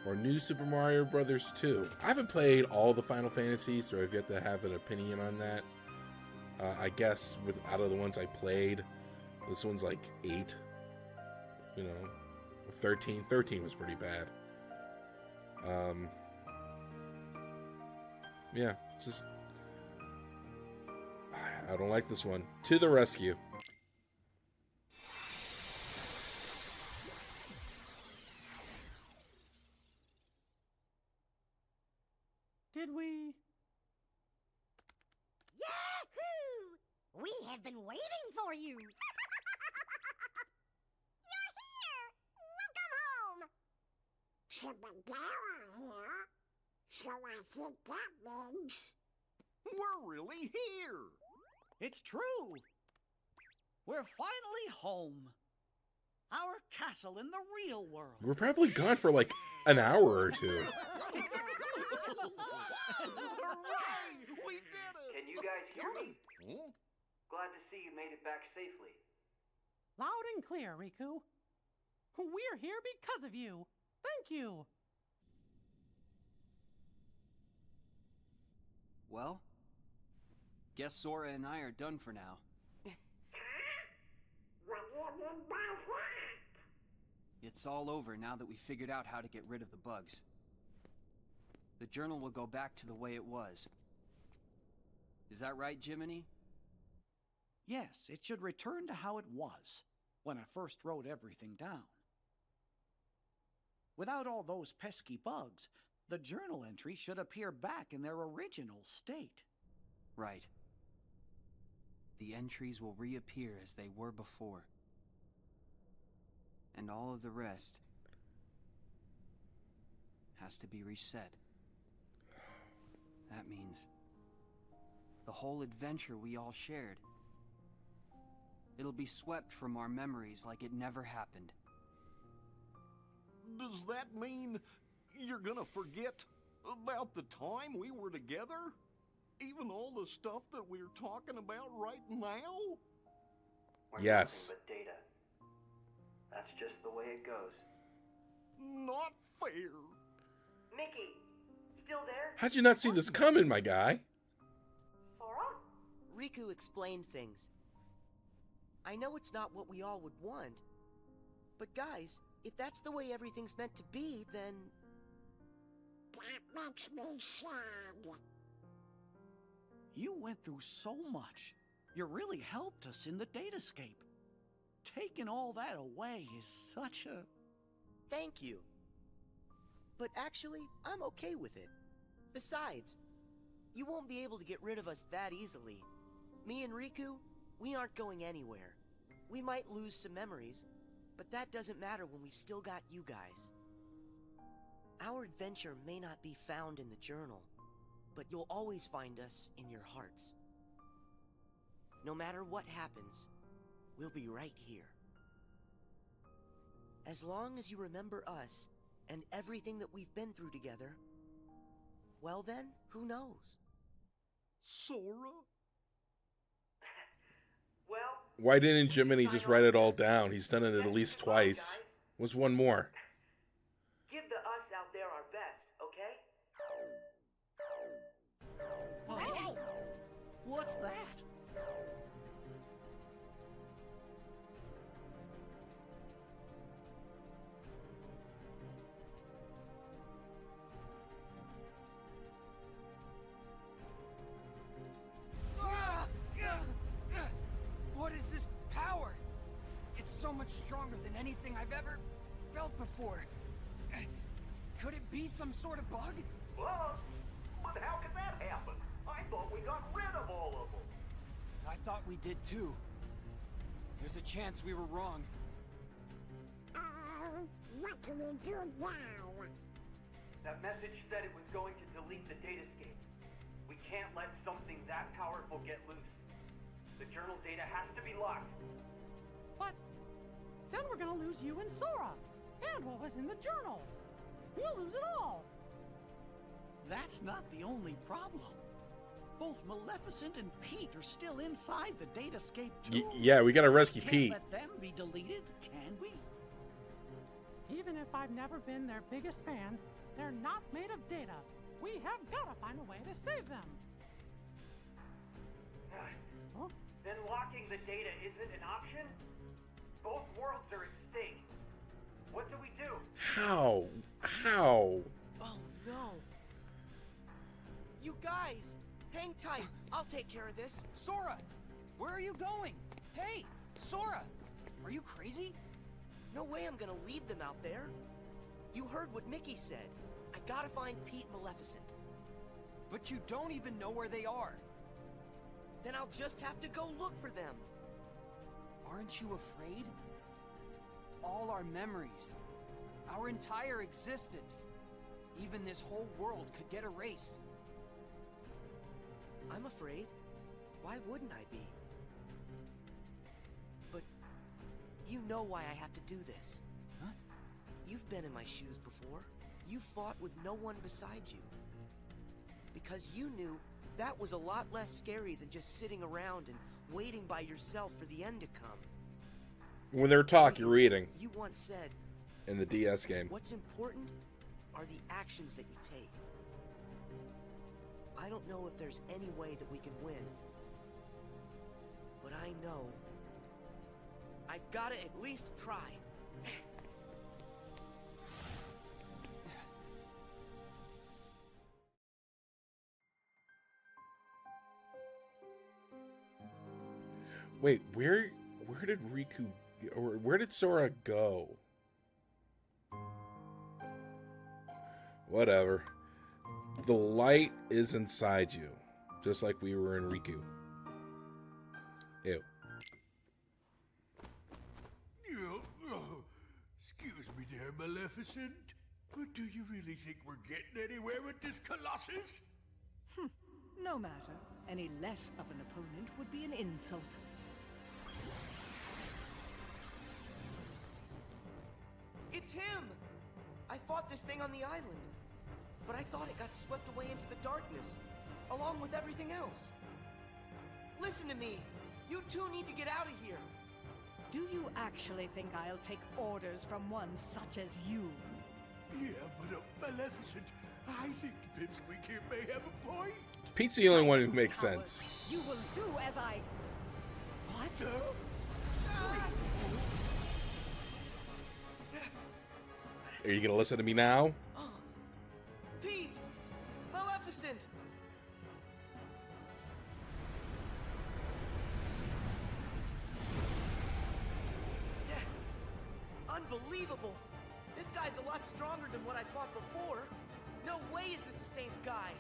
Speaker 1: or New Super Mario Brothers 2. I haven't played all the Final Fantasies, so I've yet to have an opinion on that. I guess out of the ones I played, this one's like 8. 13. 13 was pretty bad. Yeah, just I don't like this one. To the rescue.
Speaker 5: Did we?
Speaker 6: Yahoo! We have been waiting for you. You're here. Welcome home.
Speaker 7: Chibadara here. So I think that means we're really here.
Speaker 4: It's true. We're finally home. Our castle in the real world.
Speaker 1: We're probably gone for like an hour or two.
Speaker 7: Hooray! We did it!
Speaker 8: Can you guys hear me?
Speaker 7: Hmm?
Speaker 8: Glad to see you made it back safely.
Speaker 5: Loud and clear, Riku. We're here because of you. Thank you.
Speaker 8: Well, guess Sora and I are done for now.
Speaker 6: What do you mean by that?
Speaker 8: It's all over now that we figured out how to get rid of the bugs. The journal will go back to the way it was. Is that right, Jiminy?
Speaker 4: Yes, it should return to how it was when I first wrote everything down. Without all those pesky bugs, the journal entry should appear back in their original state.
Speaker 8: Right. The entries will reappear as they were before. And all of the rest has to be reset. That means the whole adventure we all shared. It'll be swept from our memories like it never happened.
Speaker 7: Does that mean you're gonna forget about the time we were together? Even all the stuff that we're talking about right now?
Speaker 1: Yes.
Speaker 8: But data. That's just the way it goes.
Speaker 7: Not fair.
Speaker 8: Mickey, still there?
Speaker 1: How'd you not see this coming, my guy?
Speaker 3: Sora? Riku explained things. I know it's not what we all would want, but guys, if that's the way everything's meant to be, then...
Speaker 6: That makes me sad.
Speaker 4: You went through so much. You really helped us in the datascape. Taking all that away is such a...
Speaker 3: Thank you. But actually, I'm okay with it. Besides, you won't be able to get rid of us that easily. Me and Riku, we aren't going anywhere. We might lose some memories, but that doesn't matter when we've still got you guys. Our adventure may not be found in the journal, but you'll always find us in your hearts. No matter what happens, we'll be right here. As long as you remember us and everything that we've been through together, well then, who knows?
Speaker 7: Sora?
Speaker 8: Well...
Speaker 1: Why didn't Jiminy just write it all down? He's done it at least twice. What's one more?
Speaker 8: Give the us out there our best, okay?
Speaker 4: Hey! What's that?
Speaker 17: so much stronger than anything I've ever felt before. Could it be some sort of bug?
Speaker 18: Well, but how could that happen? I thought we got rid of all of them.
Speaker 17: I thought we did too. There's a chance we were wrong.
Speaker 6: What can we do now?
Speaker 18: That message said it was going to delete the datascape. We can't let something that powerful get loose. The journal data has to be locked.
Speaker 5: But then we're gonna lose you and Sora, and what was in the journal. We'll lose it all.
Speaker 4: That's not the only problem. Both Maleficent and Pete are still inside the datascape too.
Speaker 1: Yeah, we gotta rescue
Speaker 4: Can't
Speaker 1: Pete.
Speaker 4: let them be deleted, can we?
Speaker 5: Even if I've never been their biggest fan, they're not made of data. We have gotta find a way to save them. Huh?
Speaker 18: Then locking the data isn't an option? Both worlds are at stake. What do we do?
Speaker 1: How? How?
Speaker 3: Oh no. You guys, hang tight. I'll take care of this.
Speaker 17: Sora, where are you going? Hey, Sora, are you crazy?
Speaker 3: No way I'm gonna lead them out there. You heard what Mickey said. I gotta find Pete and Maleficent.
Speaker 17: But you don't even know where they are.
Speaker 3: Then I'll just have to go look for them.
Speaker 17: Aren't you afraid? All our memories, our entire existence, even this whole world could get erased.
Speaker 3: I'm afraid. Why wouldn't I be? But you know why I have to do this.
Speaker 17: Huh?
Speaker 3: You've been in my shoes before. You fought with no one beside you. Because you knew that was a lot less scary than just sitting around and waiting by yourself for the end to come.
Speaker 1: When they're talking, you're reading.
Speaker 3: You once said,
Speaker 1: In the DS game.
Speaker 3: what's important are the actions that you take. I don't know if there's any way that we can win. But I know I've got to at least try.
Speaker 1: Wait, where did Riku, or where did Sora go? Whatever. The light is inside you, just like we were in Riku. Ew.
Speaker 11: Excuse me there, Maleficent, but do you really think we're getting anywhere with this Colossus?
Speaker 10: No matter. Any less of an opponent would be an insult.
Speaker 3: It's him! I fought this thing on the island, but I thought it got swept away into the darkness, along with everything else. Listen to me! You two need to get out of here!
Speaker 10: Do you actually think I'll take orders from one such as you?
Speaker 11: Yeah, but Maleficent, I think the pipsqueak here may have a point.
Speaker 1: Pete's the only one who makes sense.
Speaker 10: You will do as I... What?
Speaker 1: Are you gonna listen to me now?
Speaker 3: Pete! Maleficent! Unbelievable! This guy's a lot stronger than what I fought before. No way is this the same guy.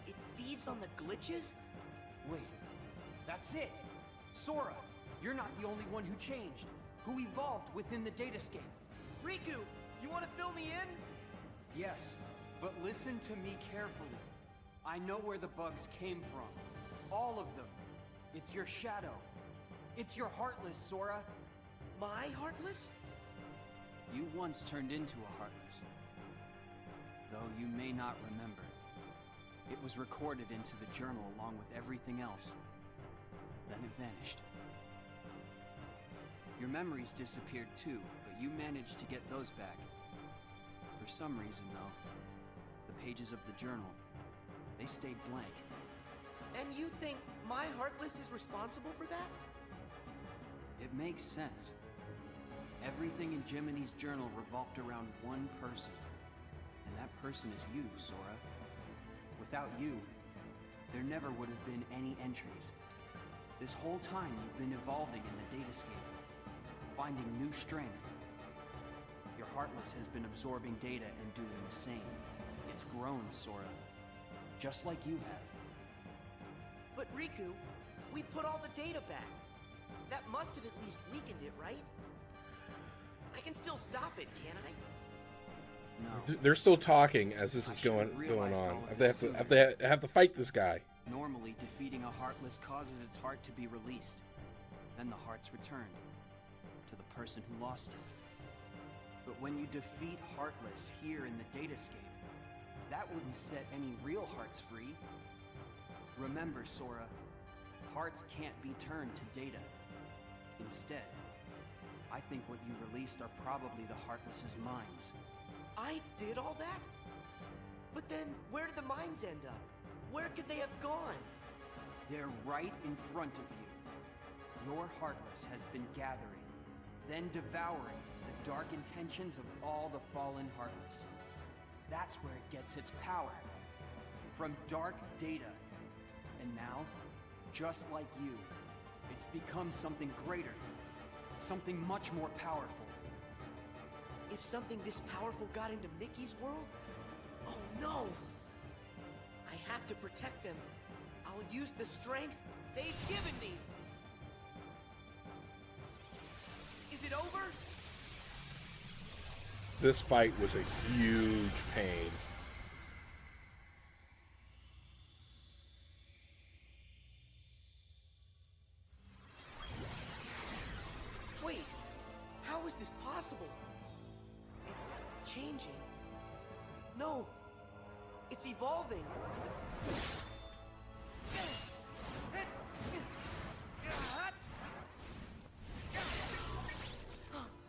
Speaker 3: It feeds on the glitches?
Speaker 17: Wait, that's it! Sora, you're not the only one who changed, who evolved within the datascape.
Speaker 3: Riku, you want to fill me in?
Speaker 17: Yes, but listen to me carefully. I know where the bugs came from. All of them. It's your shadow. It's your Heartless, Sora.
Speaker 3: My Heartless?
Speaker 8: You once turned into a Heartless. Though you may not remember. It was recorded into the journal along with everything else. Then it vanished. Your memories disappeared too, but you managed to get those back. For some reason, though, the pages of the journal, they stayed blank.
Speaker 3: And you think my Heartless is responsible for that?
Speaker 8: It makes sense. Everything in Jiminy's journal revolved around one person. And that person is you, Sora. Without you,
Speaker 17: there never would have been any entries. This whole time you've been evolving in the datascape, finding new strength. Your Heartless has been absorbing data and doing the same. It's grown, Sora. Just like you have.
Speaker 3: But Riku, we put all the data back. That must have at least weakened it, right? I can still stop it, can't I?
Speaker 17: No.
Speaker 1: They're still talking as this is going on. They have to fight this guy.
Speaker 17: Normally, defeating a Heartless causes its heart to be released. Then the heart's returned to the person who lost it. But when you defeat Heartless here in the datascape, that wouldn't set any real hearts free. Remember, Sora, hearts can't be turned to data. Instead, I think what you released are probably the Heartless's minds.
Speaker 3: I did all that? But then, where did the mines end up? Where could they have gone?
Speaker 17: They're right in front of you. Your Heartless has been gathering, then devouring the dark intentions of all the fallen Heartless. That's where it gets its power. From dark data. And now, just like you, it's become something greater. Something much more powerful.
Speaker 3: If something this powerful got into Mickey's world? Oh no! I have to protect them. I'll use the strength they've given me. Is it over?
Speaker 1: This fight was a huge pain.
Speaker 3: Wait, how is this possible? It's changing. No, it's evolving.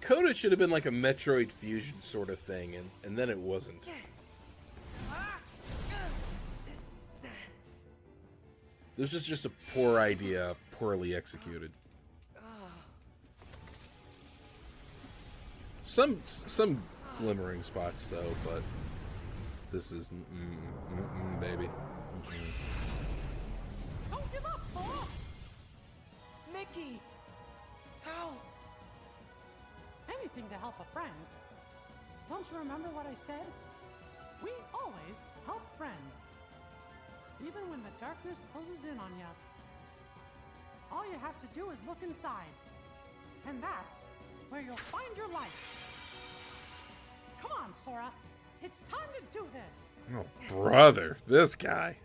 Speaker 1: Coda should have been like a Metroid Fusion sort of thing, and then it wasn't. This was just a poor idea, poorly executed. Some glimmering spots though, but this is baby.
Speaker 5: Don't give up, Sora!
Speaker 3: Mickey! How?
Speaker 5: Anything to help a friend. Don't you remember what I said? We always help friends. Even when the darkness closes in on you. All you have to do is look inside. And that's where you'll find your life. Come on, Sora. It's time to do this.
Speaker 1: Oh, brother. This guy.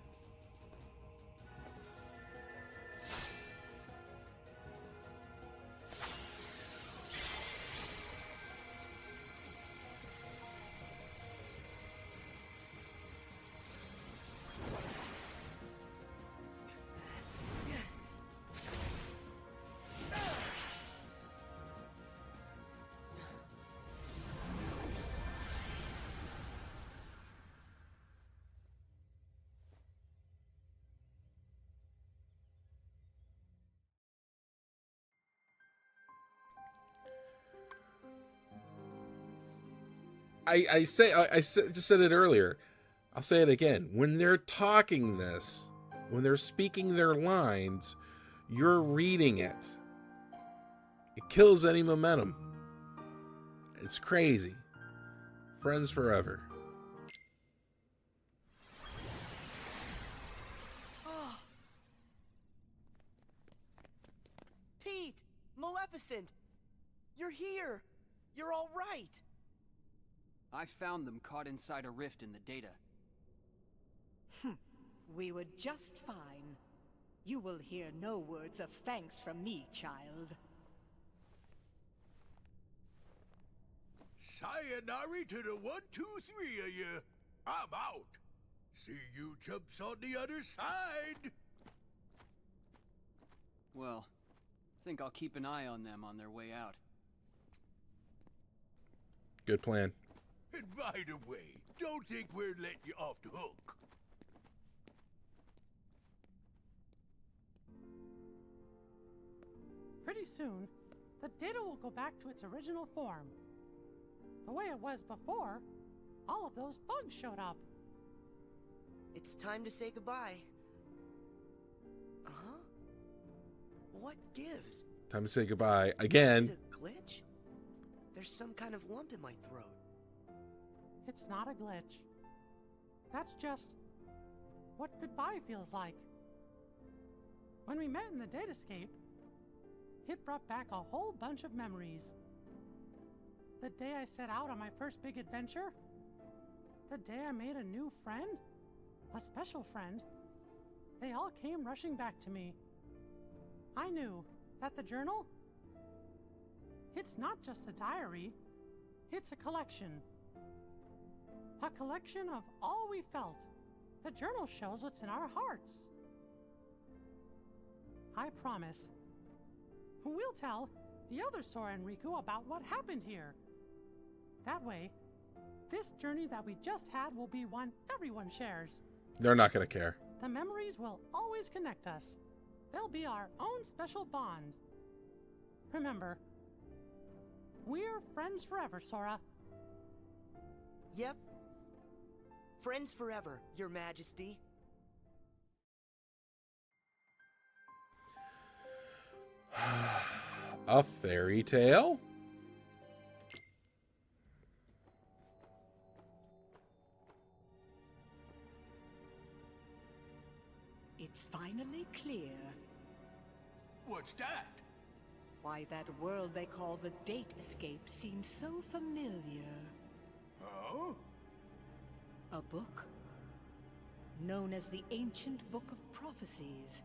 Speaker 1: I just said it earlier. I'll say it again. When they're talking this, when they're speaking their lines, you're reading it. It kills any momentum. It's crazy. Friends forever.
Speaker 3: Pete! Maleficent! You're here! You're all right!
Speaker 17: I found them caught inside a rift in the data.
Speaker 10: We were just fine. You will hear no words of thanks from me, child.
Speaker 11: Sayonara to the 1, 2, 3 of you. I'm out. See you chumps on the other side.
Speaker 17: Well, think I'll keep an eye on them on their way out.
Speaker 1: Good plan.
Speaker 11: And by the way, don't think we're letting you off the hook.
Speaker 5: Pretty soon, the data will go back to its original form. The way it was before, all of those bugs showed up.
Speaker 3: It's time to say goodbye. Huh? What gives?
Speaker 1: Time to say goodbye again.
Speaker 3: Is it a glitch? There's some kind of lump in my throat.
Speaker 5: It's not a glitch. That's just what goodbye feels like. When we met in the datascape, it brought back a whole bunch of memories. The day I set out on my first big adventure, the day I made a new friend, a special friend, they all came rushing back to me. I knew that the journal, it's not just a diary, it's a collection. A collection of all we felt. The journal shows what's in our hearts. I promise, we'll tell the other Sora and Riku about what happened here. That way, this journey that we just had will be one everyone shares.
Speaker 1: They're not going to care.
Speaker 5: The memories will always connect us. They'll be our own special bond. Remember, we're friends forever, Sora.
Speaker 3: Yep. Friends forever, Your Majesty.
Speaker 1: A fairy tale?
Speaker 10: It's finally clear.
Speaker 11: What's that?
Speaker 10: Why that world they call the Date Escape seems so familiar.
Speaker 11: Huh?
Speaker 10: A book? Known as the Ancient Book of Prophecies.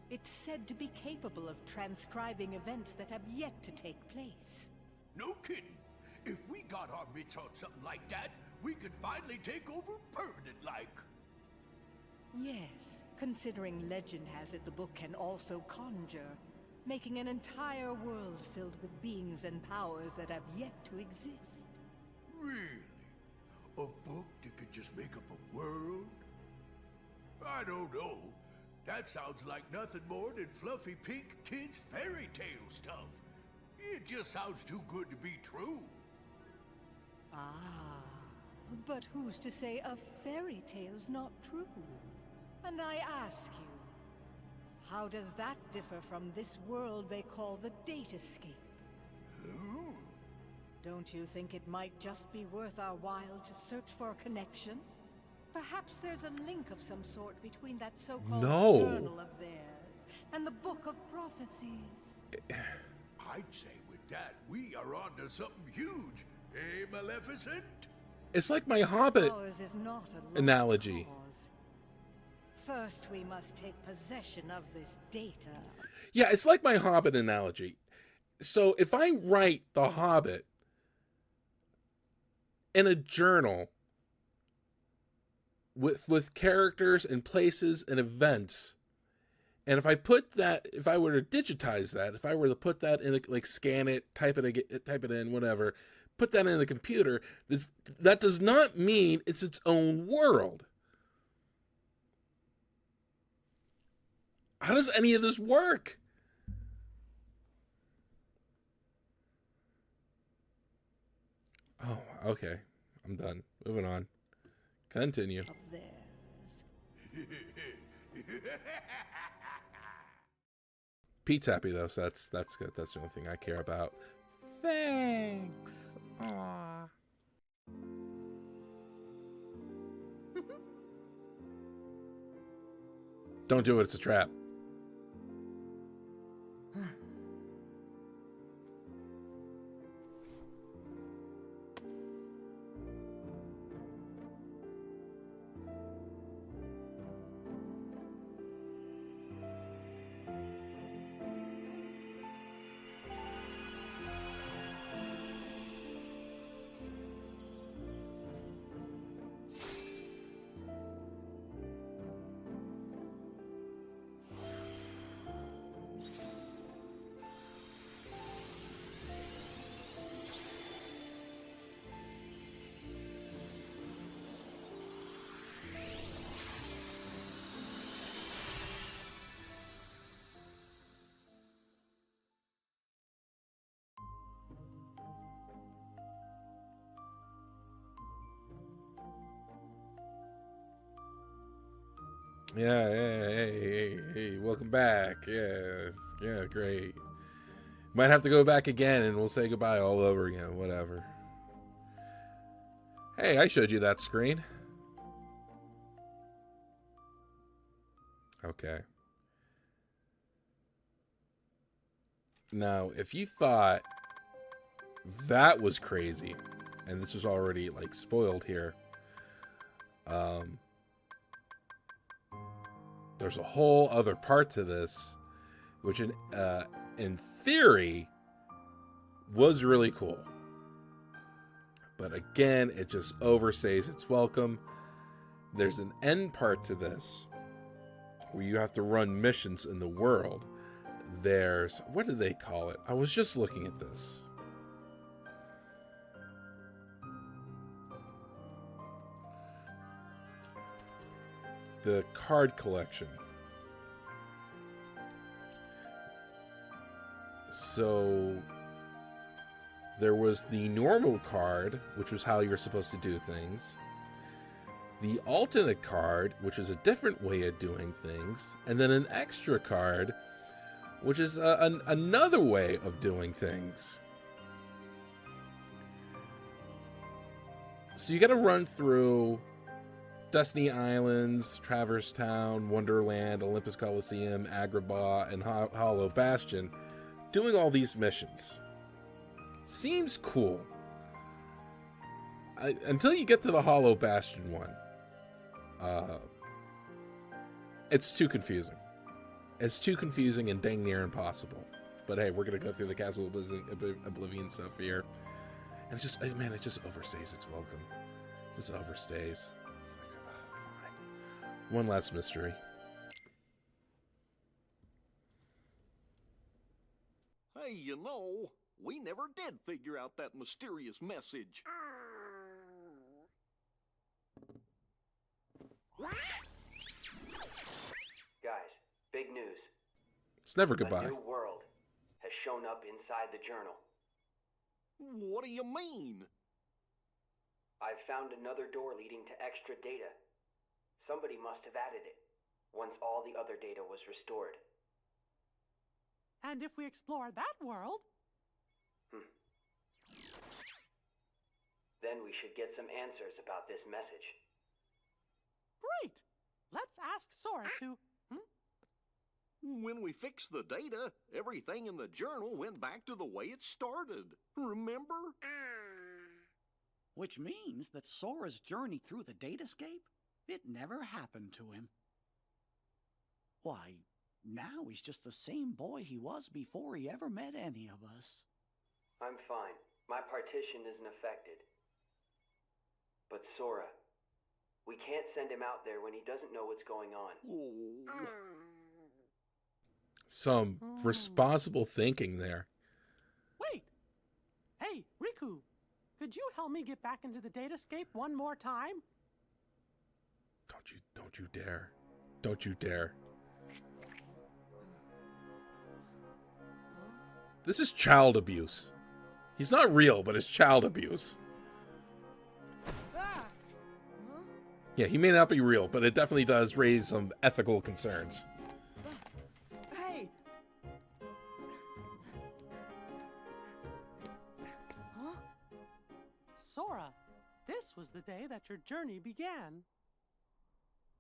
Speaker 10: It's said to be capable of transcribing events that have yet to take place.
Speaker 11: No kidding. If we got our mitts on something like that, we could finally take over permanent-like.
Speaker 10: Yes, considering legend has it the book can also conjure, making an entire world filled with beings and powers that have yet to exist.
Speaker 11: Really? A book that could just make up a world? I don't know. That sounds like nothing more than fluffy pink kids' fairy tale stuff. It just sounds too good to be true.
Speaker 10: Ah, but who's to say a fairy tale's not true? And I ask you, how does that differ from this world they call the Date Escape?
Speaker 11: Ooh.
Speaker 10: Don't you think it might just be worth our while to search for a connection? Perhaps there's a link of some sort between that so-called journal of theirs and the Book of Prophecies.
Speaker 11: I'd say with that, we are onto something huge. Eh, Maleficent?
Speaker 1: It's like my Hobbit
Speaker 10: Ours is not a lost
Speaker 1: analogy.
Speaker 10: cause. First, we must take possession of this data.
Speaker 1: Yeah, it's like my Hobbit analogy. So if I write The Hobbit in a journal with characters and places and events, and if I were to digitize that, if I were to put that in, like scan it, type it in, whatever, put that in the computer, that does not mean it's its own world. How does any of this work? Oh, okay. I'm done. Moving on. Continue. Pete's happy though, so that's good. That's the only thing I care about. Thanks. Aww. Don't do it, it's a trap. Yeah, hey, welcome back. Yeah, great. Might have to go back again and we'll say goodbye all over again, whatever. Hey, I showed you that screen. Okay. Now, if you thought that was crazy, and this was already like spoiled here, there's a whole other part to this, which in theory was really cool. But again, it just overstays its welcome. There's an end part to this where you have to run missions in the world. There's, what do they call it? I was just looking at this. The card collection. So there was the normal card, which was how you're supposed to do things. The alternate card, which is a different way of doing things. And then an extra card, which is another way of doing things. So you got to run through Destiny Islands, Traverse Town, Wonderland, Olympus Coliseum, Agrabah, and Hollow Bastion, doing all these missions. Seems cool. Until you get to the Hollow Bastion one. It's too confusing. It's too confusing and dang near impossible. But hey, we're going to go through the Castle of Oblivion stuff here. And it's just, man, it just overstays its welcome. It just overstays. It's like, oh, fine. One last mystery.
Speaker 7: Hey, you know, we never did figure out that mysterious message.
Speaker 18: Guys, big news.
Speaker 1: It's never goodbye.
Speaker 18: A new world has shown up inside the journal.
Speaker 7: What do you mean?
Speaker 18: I've found another door leading to extra data. Somebody must have added it, once all the other data was restored.
Speaker 5: And if we explore that world...
Speaker 18: Then we should get some answers about this message.
Speaker 5: Great! Let's ask Sora to...
Speaker 7: When we fixed the data, everything in the journal went back to the way it started. Remember?
Speaker 4: Which means that Sora's journey through the datascape, it never happened to him. Why, now he's just the same boy he was before he ever met any of us.
Speaker 18: I'm fine. My partition isn't affected. But Sora, we can't send him out there when he doesn't know what's going on.
Speaker 1: Some responsible thinking there.
Speaker 5: Wait! Hey, Riku, could you help me get back into the datascape one more time?
Speaker 1: Don't you dare. Don't you dare. This is child abuse. He's not real, but it's child abuse. Yeah, he may not be real, but it definitely does raise some ethical concerns.
Speaker 3: Hey! Huh?
Speaker 5: Sora, this was the day that your journey began.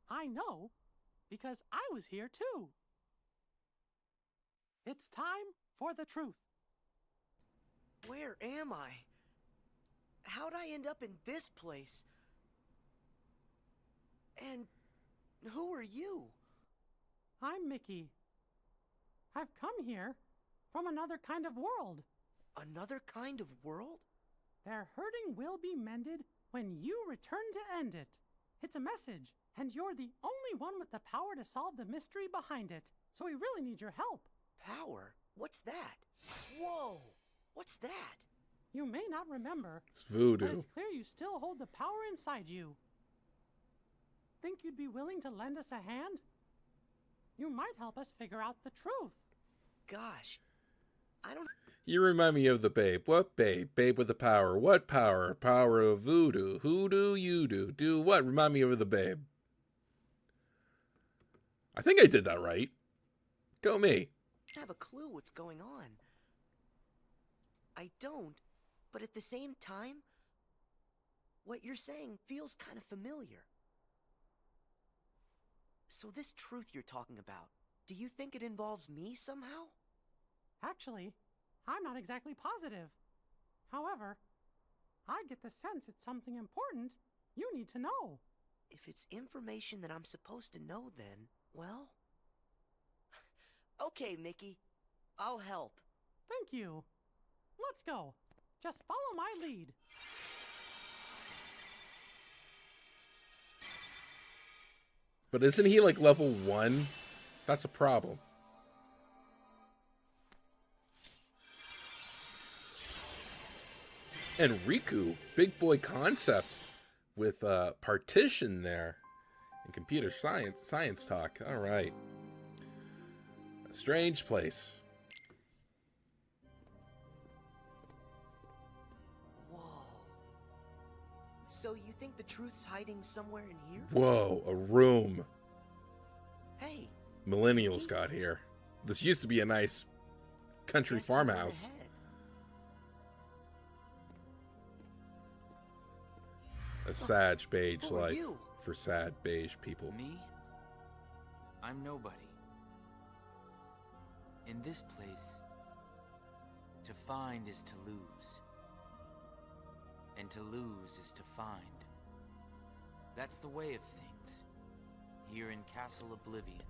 Speaker 5: I know, because I was here too. It's time for the truth.
Speaker 3: Where am I? How'd I end up in this place? And who are you?
Speaker 5: I'm Mickey. I've come here from another kind of world.
Speaker 3: Another kind of world?
Speaker 5: Their hurting will be mended when you return to end it. It's a message, and you're the only one with the power to solve the mystery behind it. So we really need your help.
Speaker 3: Power? What's that? Whoa! What's that?
Speaker 5: You may not remember.
Speaker 1: It's voodoo.
Speaker 5: But it's clear you still hold the power inside you. Think you'd be willing to lend us a hand? You might help us figure out the truth.
Speaker 3: Gosh, I don't...
Speaker 1: You remind me of the babe. What babe? Babe with the power. What power? Power of voodoo. Who do you do? Do what? Remind me of the babe. I think I did that right. Go me.
Speaker 3: I have a clue what's going on. I don't, but at the same time, what you're saying feels kind of familiar. So this truth you're talking about, do you think it involves me somehow?
Speaker 5: Actually, I'm not exactly positive. However, I get the sense it's something important you need to know.
Speaker 3: If it's information that I'm supposed to know, then, well... Okay, Mickey. I'll help.
Speaker 5: Thank you. Let's go. Just follow my lead.
Speaker 1: But isn't he like level 1? That's a problem. And Riku, big boy concept with partition there and computer science talk. All right. A strange place.
Speaker 3: Whoa. So you think the truth's hiding somewhere in here?
Speaker 1: Whoa, a room.
Speaker 3: Hey.
Speaker 1: Millennials got here. This used to be a nice country farmhouse. A sad beige life for sad beige people.
Speaker 17: Me? I'm nobody. In this place, to find is to lose. And to lose is to find. That's the way of things. Here in Castle Oblivion.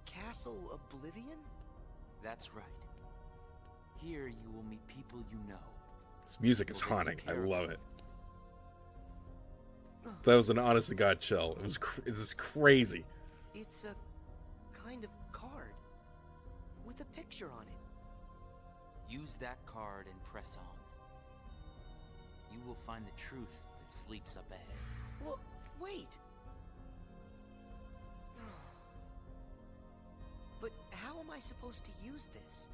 Speaker 3: Castle Oblivion?
Speaker 17: That's right. Here you will meet people you know.
Speaker 1: This music is haunting. I love it. That was an honest to God chill. It was it's crazy.
Speaker 3: It's a kind of card with a picture on it.
Speaker 17: Use that card and press on. You will find the truth that sleeps up ahead.
Speaker 3: Well, wait. But how am I supposed to use this?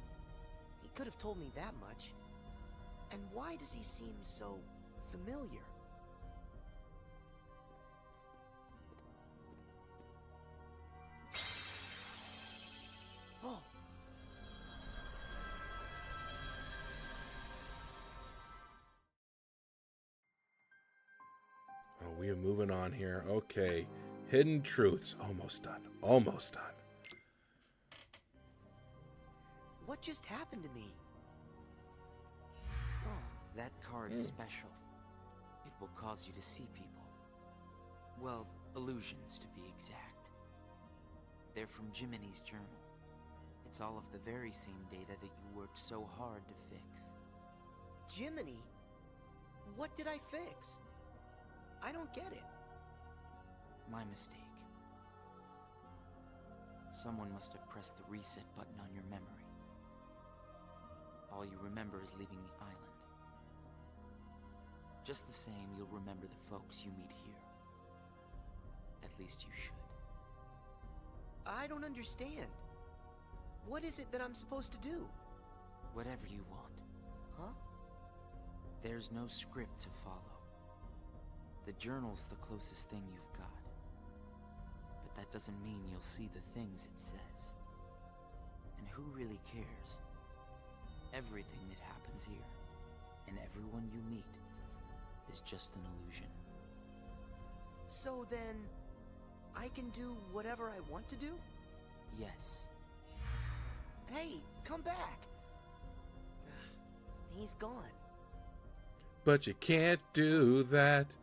Speaker 3: He could have told me that much. And why does he seem so familiar? Oh.
Speaker 1: Oh, we are moving on here. Okay. Hidden truths. Almost done. Almost done.
Speaker 3: What just happened to me?
Speaker 17: That card's special. It will cause you to see people. Well, illusions to be exact. They're from Jiminy's journal. It's all of the very same data that you worked so hard to fix.
Speaker 3: Jiminy? What did I fix? I don't get it.
Speaker 17: My mistake. Someone must have pressed the reset button on your memory. All you remember is leaving the island. Just the same, you'll remember the folks you meet here. At least you should.
Speaker 3: I don't understand. What is it that I'm supposed to do?
Speaker 17: Whatever you want.
Speaker 3: Huh?
Speaker 17: There's no script to follow. The journal's the closest thing you've got. But that doesn't mean you'll see the things it says. And who really cares? Everything that happens here, and everyone you meet, is just an illusion.
Speaker 3: So then, I can do whatever I want to do?
Speaker 17: Yes.
Speaker 3: Hey, come back! He's gone.
Speaker 1: But you can't do that.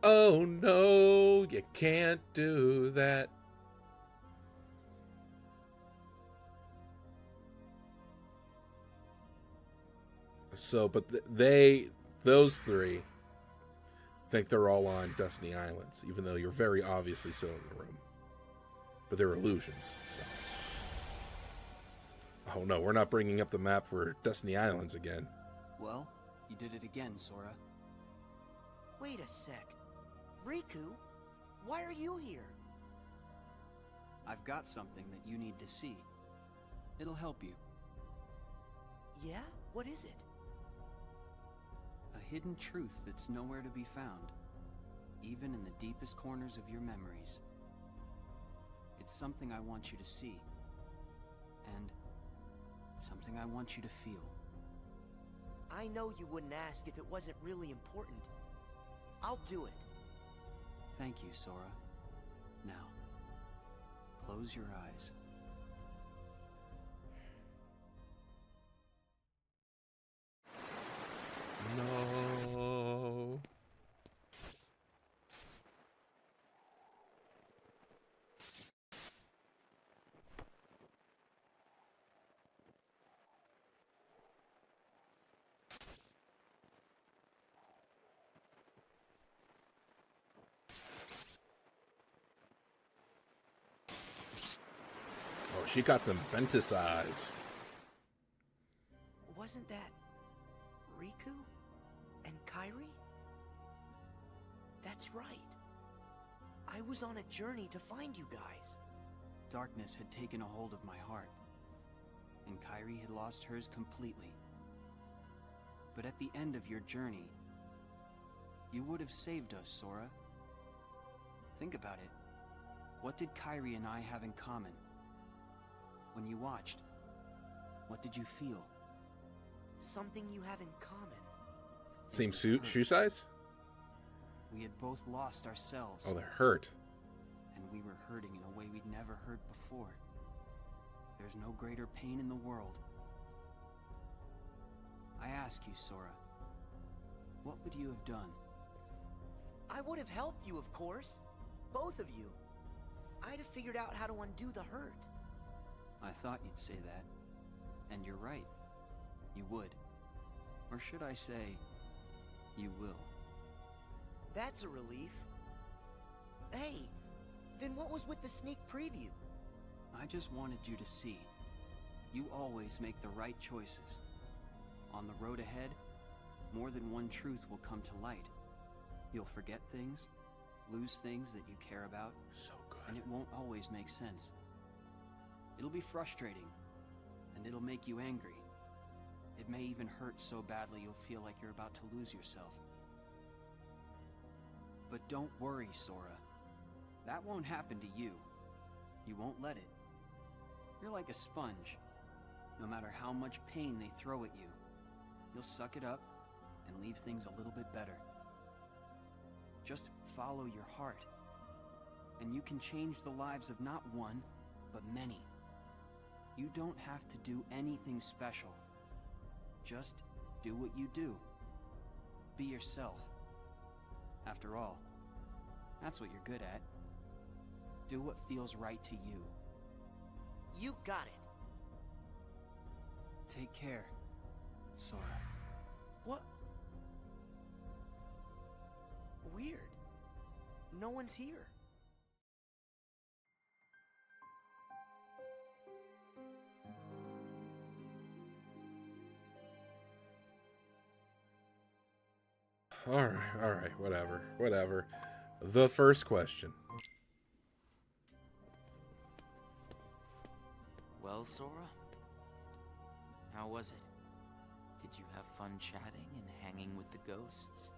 Speaker 1: Oh no, you can't do that. So, but those three, think they're all on Destiny Islands, even though you're very obviously still in the room. But they're illusions. So. Oh no, we're not bringing up the map for Destiny Islands again.
Speaker 8: Well, you did it again, Sora.
Speaker 3: Wait a sec. Riku, why are you here?
Speaker 8: I've got something that you need to see. It'll help you.
Speaker 3: Yeah? What is it?
Speaker 8: A hidden truth that's nowhere to be found, even in the deepest corners of your memories.
Speaker 17: It's something I want you to see. And something I want you to feel.
Speaker 3: I know you wouldn't ask if it wasn't really important. I'll do it.
Speaker 17: Thank you, Sora. Now, close your eyes.
Speaker 1: No. Oh, she got them Ventus eyes.
Speaker 3: Wasn't that Riku and Kairi? That's right. I was on a journey to find you guys.
Speaker 17: Darkness had taken a hold of my heart, and Kairi had lost hers completely. But at the end of your journey, you would have saved us, Sora. Think about it. What did Kairi and I have in common? When you watched, what did you feel?
Speaker 3: Something you have in common.
Speaker 1: Same shoe size?
Speaker 17: We had both lost ourselves.
Speaker 1: Oh, they're hurt.
Speaker 17: And we were hurting in a way we'd never hurt before. There's no greater pain in the world. I ask you, Sora, what would you have done?
Speaker 3: I would have helped you, of course. Both of you. I'd have figured out how to undo the hurt.
Speaker 17: I thought you'd say that. And you're right. You would. Or should I say, you will.
Speaker 3: That's a relief. Hey, then what was with the sneak preview?
Speaker 17: I just wanted you to see. You always make the right choices. On the road ahead, more than one truth will come to light. You'll forget things, lose things that you care about.
Speaker 1: So good.
Speaker 17: And it won't always make sense. It'll be frustrating, and it'll make you angry. It may even hurt so badly you'll feel like you're about to lose yourself. But don't worry, Sora. That won't happen to you. You won't let it. You're like a sponge. No matter how much pain they throw at you, you'll suck it up and leave things a little bit better. Just follow your heart, and you can change the lives of not one, but many. You don't have to do anything special. Just do what you do. Be yourself. After all, that's what you're good at. Do what feels right to you.
Speaker 3: You got it.
Speaker 17: Take care, Sora.
Speaker 3: What? Weird. No one's here.
Speaker 1: All right, whatever. The first question.
Speaker 19: Well, Sora? How was it? Did you have fun chatting and hanging with the ghosts?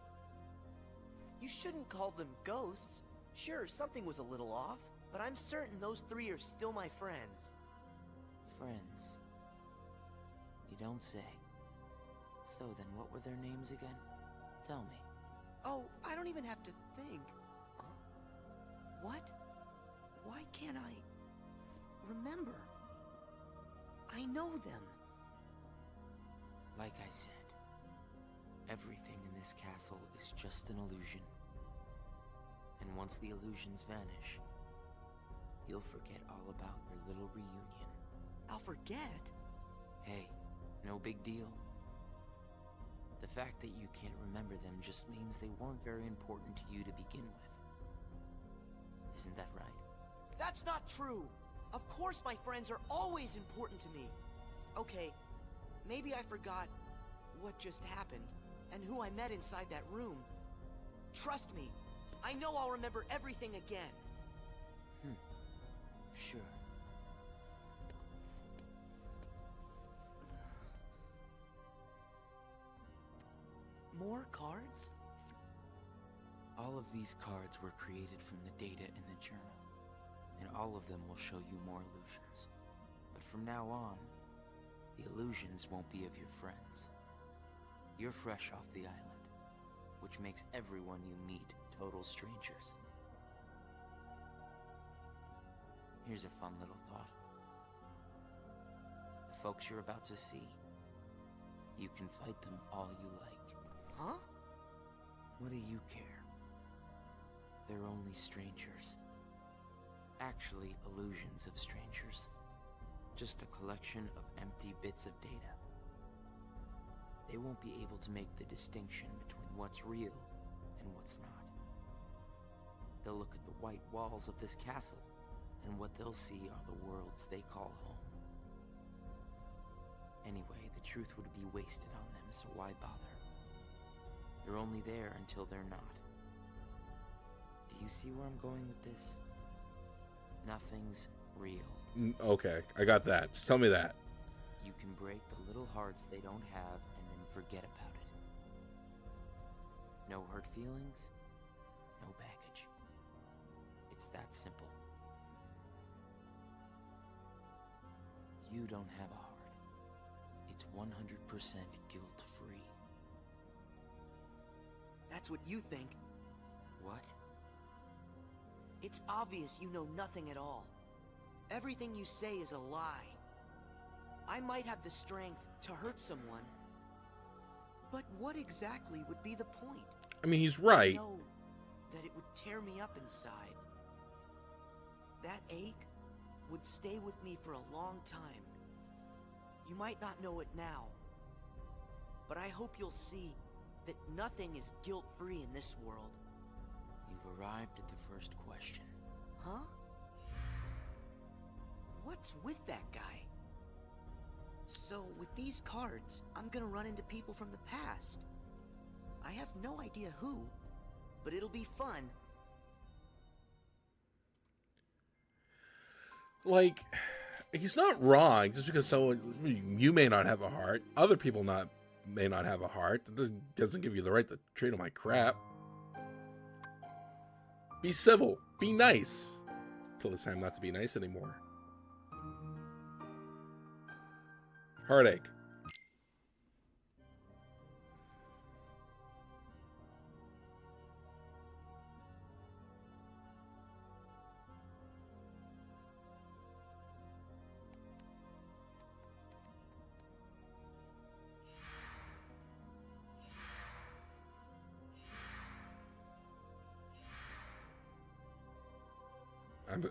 Speaker 3: You shouldn't call them ghosts. Sure, something was a little off, but I'm certain those three are still my friends.
Speaker 19: Friends? You don't say. So then what were their names again? Tell me.
Speaker 3: Oh, I don't even have to think. What? Why can't I remember? I know them.
Speaker 19: Like I said, everything in this castle is just an illusion. And once the illusions vanish, you'll forget all about your little reunion.
Speaker 3: I'll forget?
Speaker 19: Hey, no big deal. The fact that you can't remember them just means they weren't very important to you to begin with. Isn't that right?
Speaker 3: That's not true! Of course my friends are always important to me. Okay, maybe I forgot what just happened and who I met inside that room. Trust me, I know I'll remember everything again.
Speaker 19: Sure.
Speaker 3: More cards?
Speaker 19: All of these cards were created from the data in the journal. and all of them will show you more illusions. But from now on, the illusions won't be of your friends. You're fresh off the island, which makes everyone you meet total strangers. Here's a fun little thought. The folks you're about to see, you can fight them all you like.
Speaker 3: Huh?
Speaker 19: What do you care? They're only strangers. Actually, illusions of strangers. Just a collection of empty bits of data. They won't be able to make the distinction between what's real and what's not. They'll look at the white walls of this castle, and what they'll see are the worlds they call home. Anyway, the truth would be wasted on them, so why bother? They're only there until they're not. Do you see where I'm going with this? Nothing's real.
Speaker 1: Okay, I got that. Just tell me that.
Speaker 19: You can break the little hearts they don't have and then forget about it. No hurt feelings, no baggage. It's that simple. You don't have a heart. It's 100% guilt-free.
Speaker 3: That's what you think.
Speaker 19: What?
Speaker 3: It's obvious you know nothing at all. Everything you say is a lie. I might have the strength to hurt someone, but what exactly would be the point?
Speaker 1: I mean, he's right.
Speaker 3: I know that it would tear me up inside. That ache would stay with me for a long time. You might not know it now, but I hope you'll see that nothing is guilt-free in this world.
Speaker 19: You've arrived at the first question.
Speaker 3: Huh? What's with that guy? So, with these cards, I'm gonna run into people from the past. I have no idea who, but it'll be fun.
Speaker 1: Like, he's not wrong. Just because you may not have a heart, other people may not have a heart. That doesn't give you the right to trade on my crap. Be civil. Be nice. Till it's time not to be nice anymore. Heartache.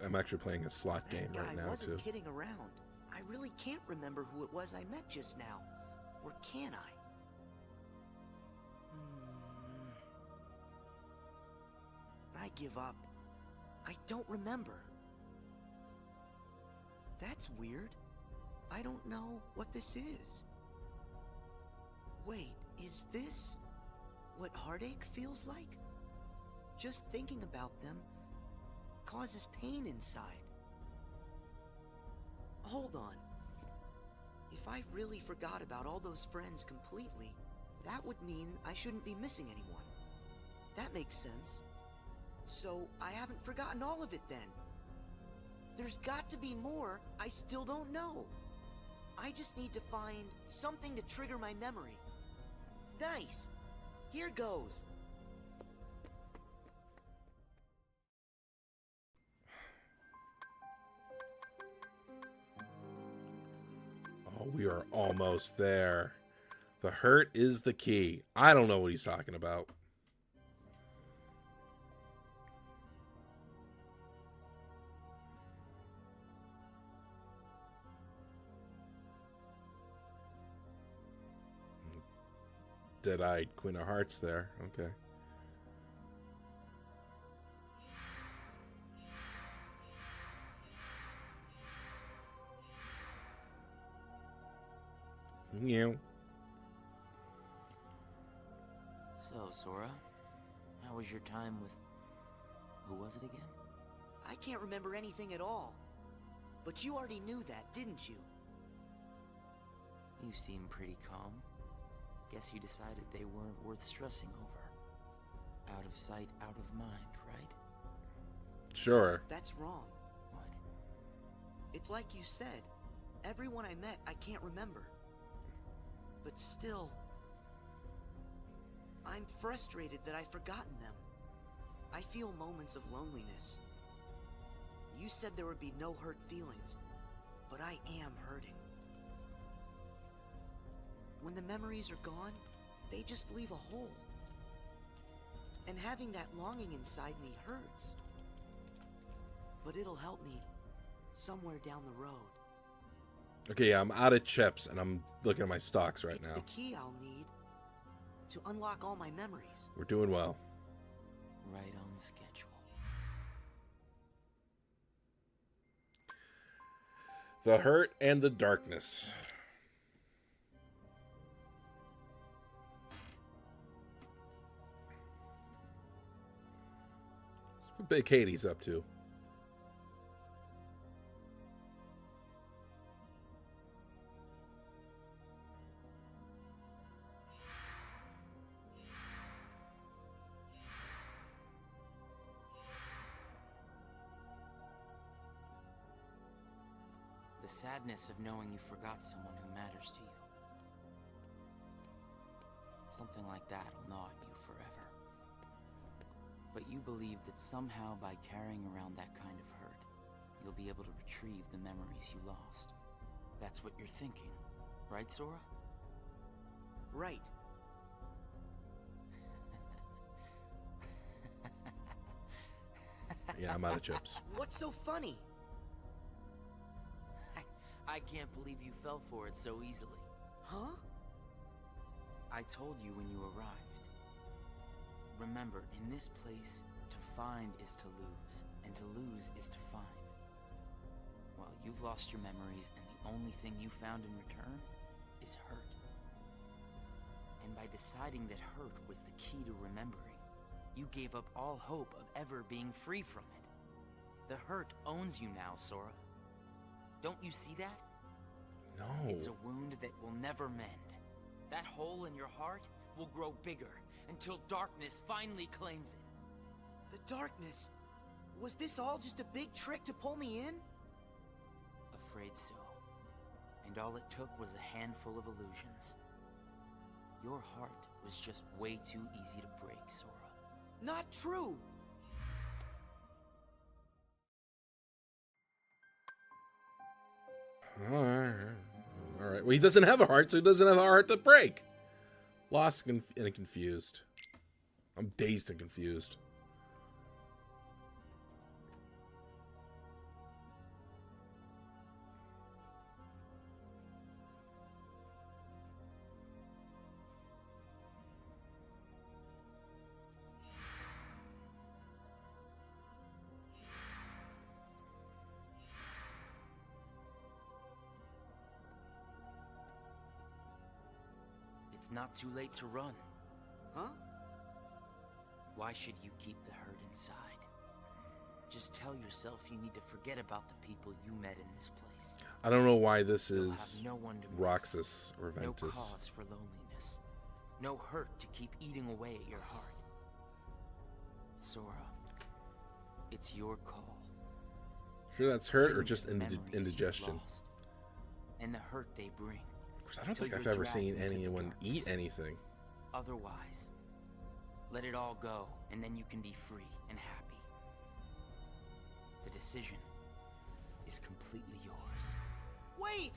Speaker 1: I'm actually playing a slot game right now,
Speaker 3: I wasn't
Speaker 1: too.
Speaker 3: kidding around. I really can't remember who it was I met just now. Or can I? I give up. I don't remember. That's weird. I don't know what this is. Wait, is this what heartache feels like? Just thinking about them causes pain inside. Hold on. If I really forgot about all those friends completely, that would mean I shouldn't be missing anyone. That makes sense. So I haven't forgotten all of it then. There's got to be more I still don't know. I just need to find something to trigger my memory. Nice. Here goes.
Speaker 1: Oh, we are almost there. The hurt is the key. I don't know what he's talking about. Dead-eyed Queen of Hearts there. Okay. Meow.
Speaker 19: So, Sora, how was your time with... who was it again?
Speaker 3: I can't remember anything at all. But you already knew that, didn't you?
Speaker 19: You seem pretty calm. Guess you decided they weren't worth stressing over. Out of sight, out of mind, right?
Speaker 1: Sure.
Speaker 3: That's wrong.
Speaker 19: What?
Speaker 3: It's like you said, everyone I met I can't remember. But still, I'm frustrated that I've forgotten them. I feel moments of loneliness. You said there would be no hurt feelings, but I am hurting. When the memories are gone, they just leave a hole. And having that longing inside me hurts. But it'll help me somewhere down the road.
Speaker 1: Okay, yeah, I'm out of chips, and I'm looking at my stocks right
Speaker 3: It's
Speaker 1: now.
Speaker 3: the key I'll need to unlock all my memories.
Speaker 1: We're doing well.
Speaker 19: Right on schedule.
Speaker 1: The Hurt and the Darkness. That's what Big Katie's up to.
Speaker 19: The sadness of knowing you forgot someone who matters to you. Something like that'll gnaw at you forever. But you believe that somehow by carrying around that kind of hurt, you'll be able to retrieve the memories you lost. That's what you're thinking, right, Sora?
Speaker 3: Right.
Speaker 1: Yeah, I'm out of chips.
Speaker 3: What's so funny?
Speaker 19: I can't believe you fell for it so easily.
Speaker 3: Huh?
Speaker 19: I told you when you arrived. Remember, in this place, to find is to lose, and to lose is to find. Well, you've lost your memories, and the only thing you found in return is hurt. And by deciding that hurt was the key to remembering, you gave up all hope of ever being free from it. The hurt owns you now, Sora. Don't you see that?
Speaker 1: No.
Speaker 19: It's a wound that will never mend. That hole in your heart will grow bigger until darkness finally claims it.
Speaker 3: The darkness? Was this all just a big trick to pull me in?
Speaker 19: Afraid so. And all it took was a handful of illusions. Your heart was just way too easy to break, Sora.
Speaker 3: Not true!
Speaker 1: All right. Well, he doesn't have a heart, so he doesn't have a heart to break. Lost and confused. I'm dazed and confused.
Speaker 19: It's not too late to run.
Speaker 3: Huh?
Speaker 19: Why should you keep the hurt inside? Just tell yourself you need to forget about the people you met in this place.
Speaker 1: I don't know why this
Speaker 19: You'll
Speaker 1: is
Speaker 19: have no one to miss,
Speaker 1: Roxas or
Speaker 19: no
Speaker 1: Ventus.
Speaker 19: cause for loneliness. No hurt to keep eating away at your heart. Sora, it's your call.
Speaker 1: Sure that's hurt or
Speaker 19: Things
Speaker 1: just
Speaker 19: and memories you've
Speaker 1: indigestion?
Speaker 19: lost, and the hurt they bring.
Speaker 1: Because I don't
Speaker 19: till
Speaker 1: think I've
Speaker 19: you're
Speaker 1: ever
Speaker 19: dragged
Speaker 1: seen
Speaker 19: into the
Speaker 1: anyone eat
Speaker 19: darkness.
Speaker 1: anything.
Speaker 19: Otherwise, let it all go, and then you can be free and happy. The decision is completely yours.
Speaker 3: Wait!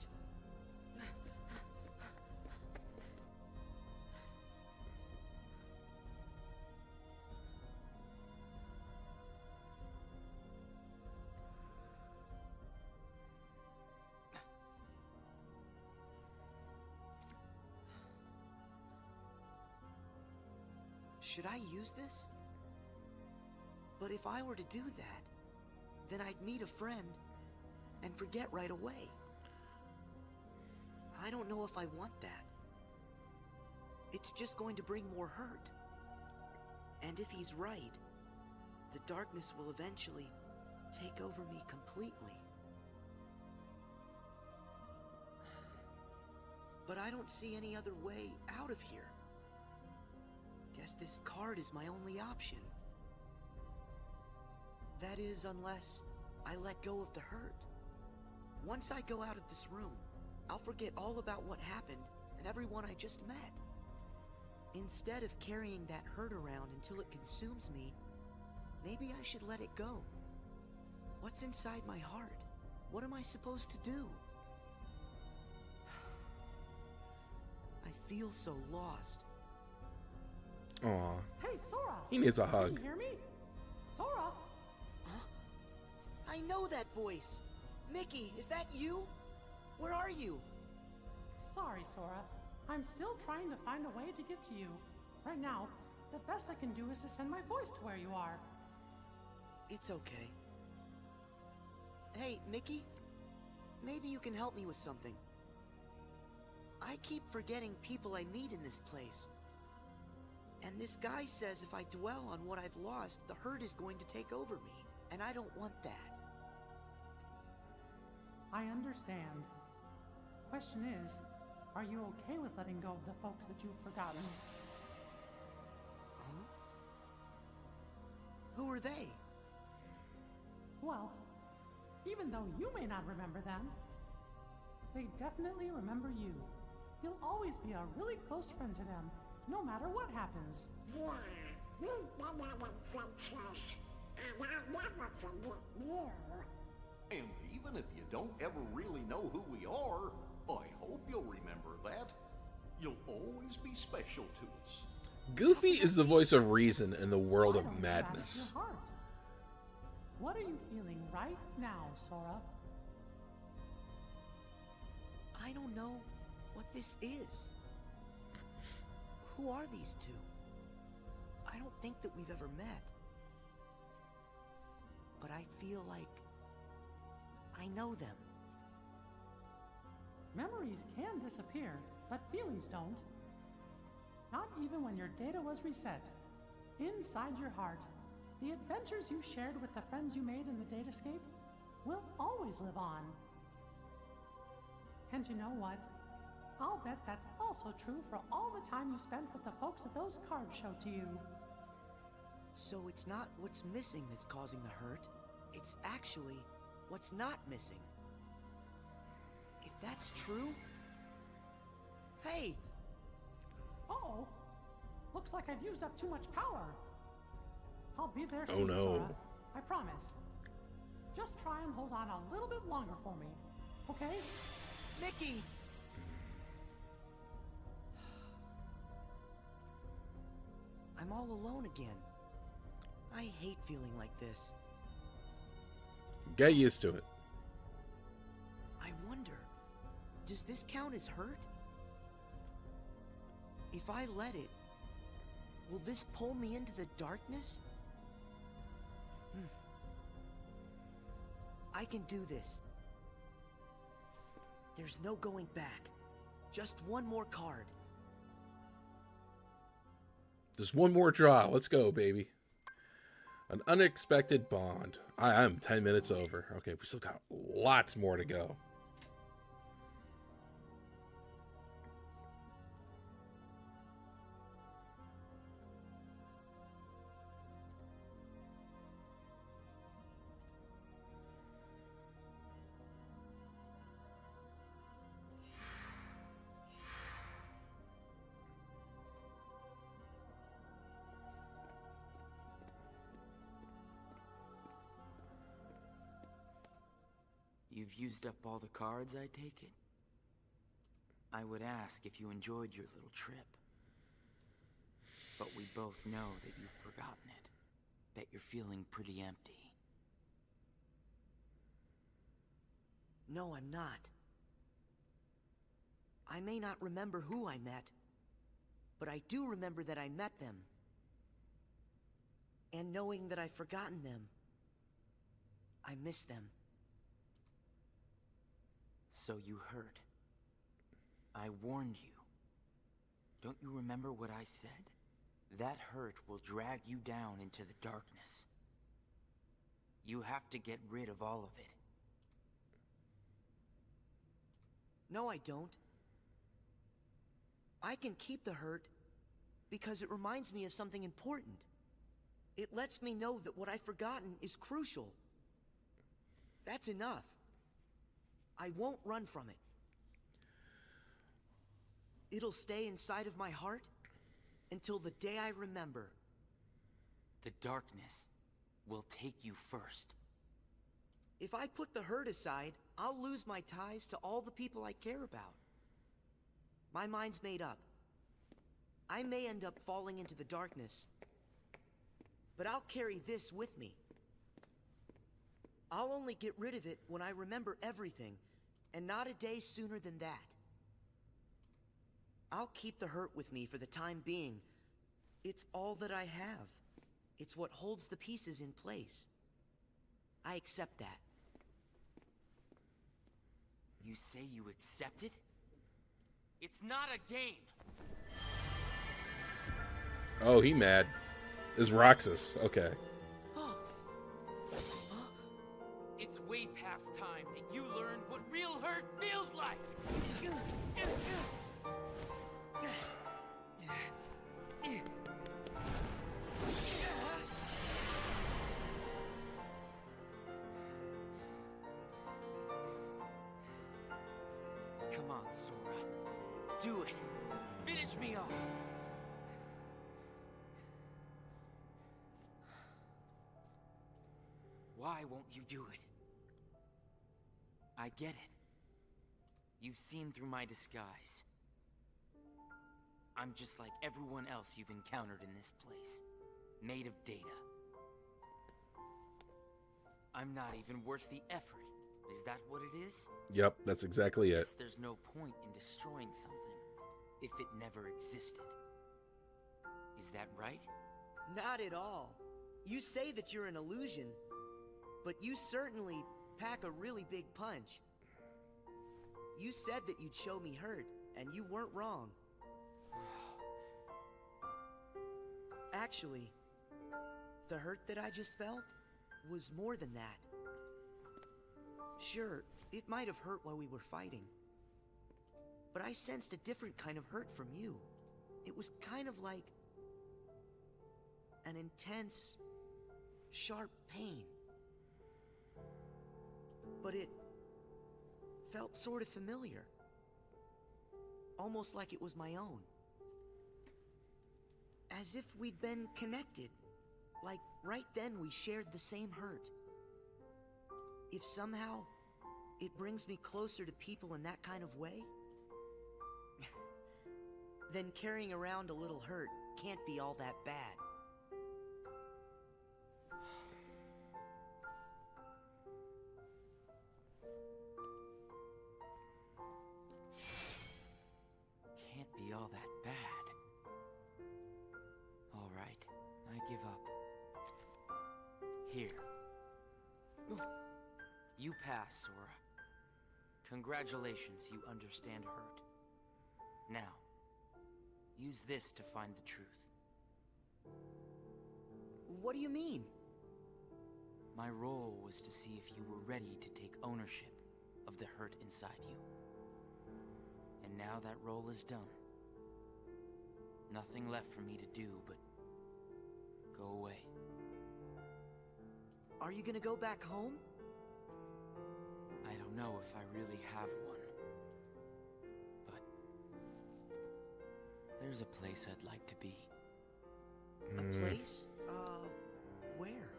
Speaker 3: Should I use this? But if I were to do that, then I'd meet a friend and forget right away. I don't know if I want that. It's just going to bring more hurt. And if he's right, the darkness will eventually take over me completely. But I don't see any other way out of here. Guess this card is my only option. That is, unless I let go of the hurt. Once I go out of this room, I'll forget all about what happened and everyone I just met. Instead of carrying that hurt around until it consumes me, maybe I should let it go. What's inside my heart? What am I supposed to do? I feel so lost.
Speaker 1: Aw.
Speaker 5: Hey, Sora!
Speaker 1: He needs a
Speaker 5: Can
Speaker 1: hug.
Speaker 5: you hear me? Sora!
Speaker 3: Huh? I know that voice! Mickey, is that you? Where are you?
Speaker 5: Sorry, Sora. I'm still trying to find a way to get to you. Right now, the best I can do is to send my voice to where you are.
Speaker 3: It's okay. Hey, Mickey? Maybe you can help me with something. I keep forgetting people I meet in this place. And this guy says if I dwell on what I've lost, the hurt is going to take over me. And I don't want that.
Speaker 5: I understand. Question is, are you okay with letting go of the folks that you've forgotten?
Speaker 3: Huh? Who are they?
Speaker 5: Well, even though you may not remember them, they definitely remember you. You'll always be a really close friend to them, no matter what happens.
Speaker 6: Yeah, we've been on adventures, and I'll never forget you.
Speaker 7: And even if you don't ever really know who we are, I hope you'll remember that. You'll always be special to us.
Speaker 1: Goofy is the voice of reason in the world
Speaker 5: Why
Speaker 1: of
Speaker 5: don't you ask
Speaker 1: madness.
Speaker 5: your heart? What are you feeling right now, Sora?
Speaker 3: I don't know what this is. Who are these two? I don't think that we've ever met. But I feel like I know them.
Speaker 5: Memories can disappear, but feelings don't. Not even when your data was reset. Inside your heart, the adventures you shared with the friends you made in the datascape will always live on. And you know what? I'll bet that's also true for all the time you spent with the folks that those cards showed to you.
Speaker 3: So it's not what's missing that's causing the hurt. It's actually what's not missing. If that's true... Hey!
Speaker 5: Uh-oh. Looks like I've used up too much power. I'll be there
Speaker 1: Oh,
Speaker 5: soon,
Speaker 1: no.
Speaker 5: Sora. I promise. Just try and hold on a little bit longer for me, okay?
Speaker 3: Mickey! I'm all alone again. I hate feeling like this.
Speaker 1: Get used to it.
Speaker 3: I wonder, does this count as hurt? If I let it, will this pull me into the darkness? I can do this. There's no going back. Just one more card.
Speaker 1: Just one more draw. Let's go, baby. An unexpected bond. I'm 10 minutes over. Okay, we still got lots more to go.
Speaker 19: You've used up all the cards, I take it? I would ask if you enjoyed your little trip. But we both know that you've forgotten it. That you're feeling pretty empty.
Speaker 3: No, I'm not. I may not remember who I met, but I do remember that I met them. And knowing that I've forgotten them, I miss them.
Speaker 19: So you heard. I warned you. Don't you remember what I said? That hurt will drag you down into the darkness. You have to get rid of all of it.
Speaker 3: No, I don't. I can keep the hurt because it reminds me of something important. It lets me know that what I've forgotten is crucial. That's enough. I won't run from it. It'll stay inside of my heart until the day I remember.
Speaker 19: The darkness will take you first.
Speaker 3: If I put the hurt aside, I'll lose my ties to all the people I care about. My mind's made up. I may end up falling into the darkness, but I'll carry this with me. I'll only get rid of it when I remember everything, and not a day sooner than that. I'll keep the hurt with me for the time being. It's all that I have. It's what holds the pieces in place. I accept that.
Speaker 19: You say you accept it? It's not a game!
Speaker 1: Oh, he mad. Is Roxas. Okay.
Speaker 19: It's way past time that you learned what real hurt feels like! Come on, Sora. Do it! Finish me off! Why won't you do it? I get it. You've seen through my disguise. I'm just like everyone else you've encountered in this place. Made of data. I'm not even worth the effort. Is that what it is?
Speaker 1: Yep, that's exactly it.
Speaker 19: Guess there's no point in destroying something if it never existed. Is that right?
Speaker 3: Not at all. You say that you're an illusion, but you certainly pack a really big punch. You said that you'd show me hurt, and you weren't wrong. Actually, the hurt that I just felt was more than that. Sure, it might have hurt while we were fighting, but I sensed a different kind of hurt from you. It was kind of like an intense, sharp pain. But it felt sort of familiar. Almost like it was my own. As if we'd been connected. Like right then we shared the same hurt. If somehow it brings me closer to people in that kind of way, then carrying around a little hurt can't be all that bad.
Speaker 19: Can't be all that bad. All right, I give up. Here. You pass, Sora. Congratulations, you understand hurt. Now, use this to find the truth.
Speaker 3: What do you mean?
Speaker 19: My role was to see if you were ready to take ownership of the hurt inside you. And now that role is done. Nothing left for me to do but go away.
Speaker 3: Are you gonna go back home?
Speaker 19: I don't know if I really have one. But there's a place I'd like to be.
Speaker 3: A place? Where?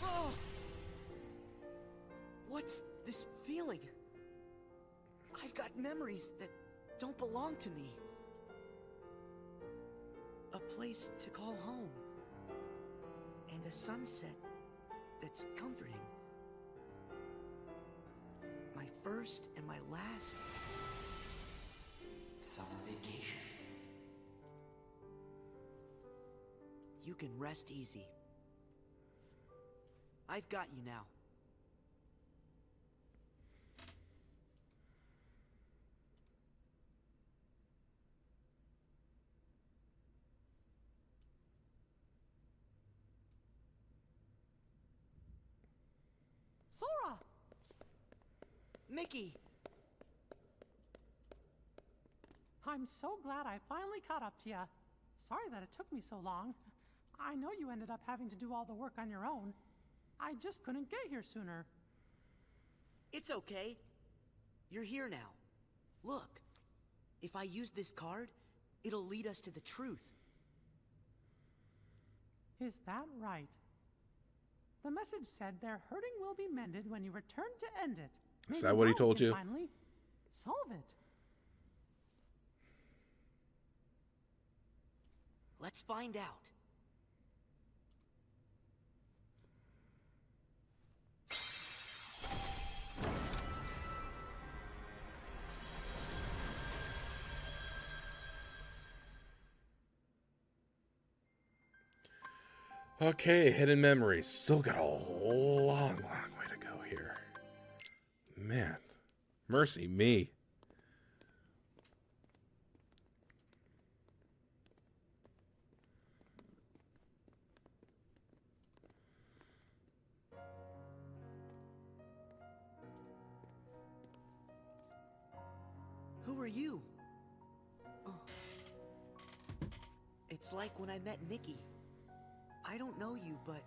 Speaker 3: Oh! What's this feeling? I've got memories that don't belong to me. A place to call home. And a sunset that's comforting. My first and my last
Speaker 19: summer vacation.
Speaker 3: You can rest easy. I've got you now.
Speaker 5: Sora!
Speaker 3: Mickey!
Speaker 5: I'm so glad I finally caught up to you. Sorry that it took me so long. I know you ended up having to do all the work on your own. I just couldn't get here sooner.
Speaker 3: It's okay. You're here now. Look, if I use this card, it'll lead us to the truth.
Speaker 5: Is that right? The message said their hurting will be mended when you return to end it.
Speaker 1: Is that what he
Speaker 5: now we
Speaker 1: told
Speaker 5: can
Speaker 1: you?
Speaker 5: Finally, solve it.
Speaker 3: Let's find out.
Speaker 1: Okay, hidden memories. Still got a long way to go here. Man, mercy me.
Speaker 3: Who are you? Oh. It's like when I met Mickey. I don't know you, but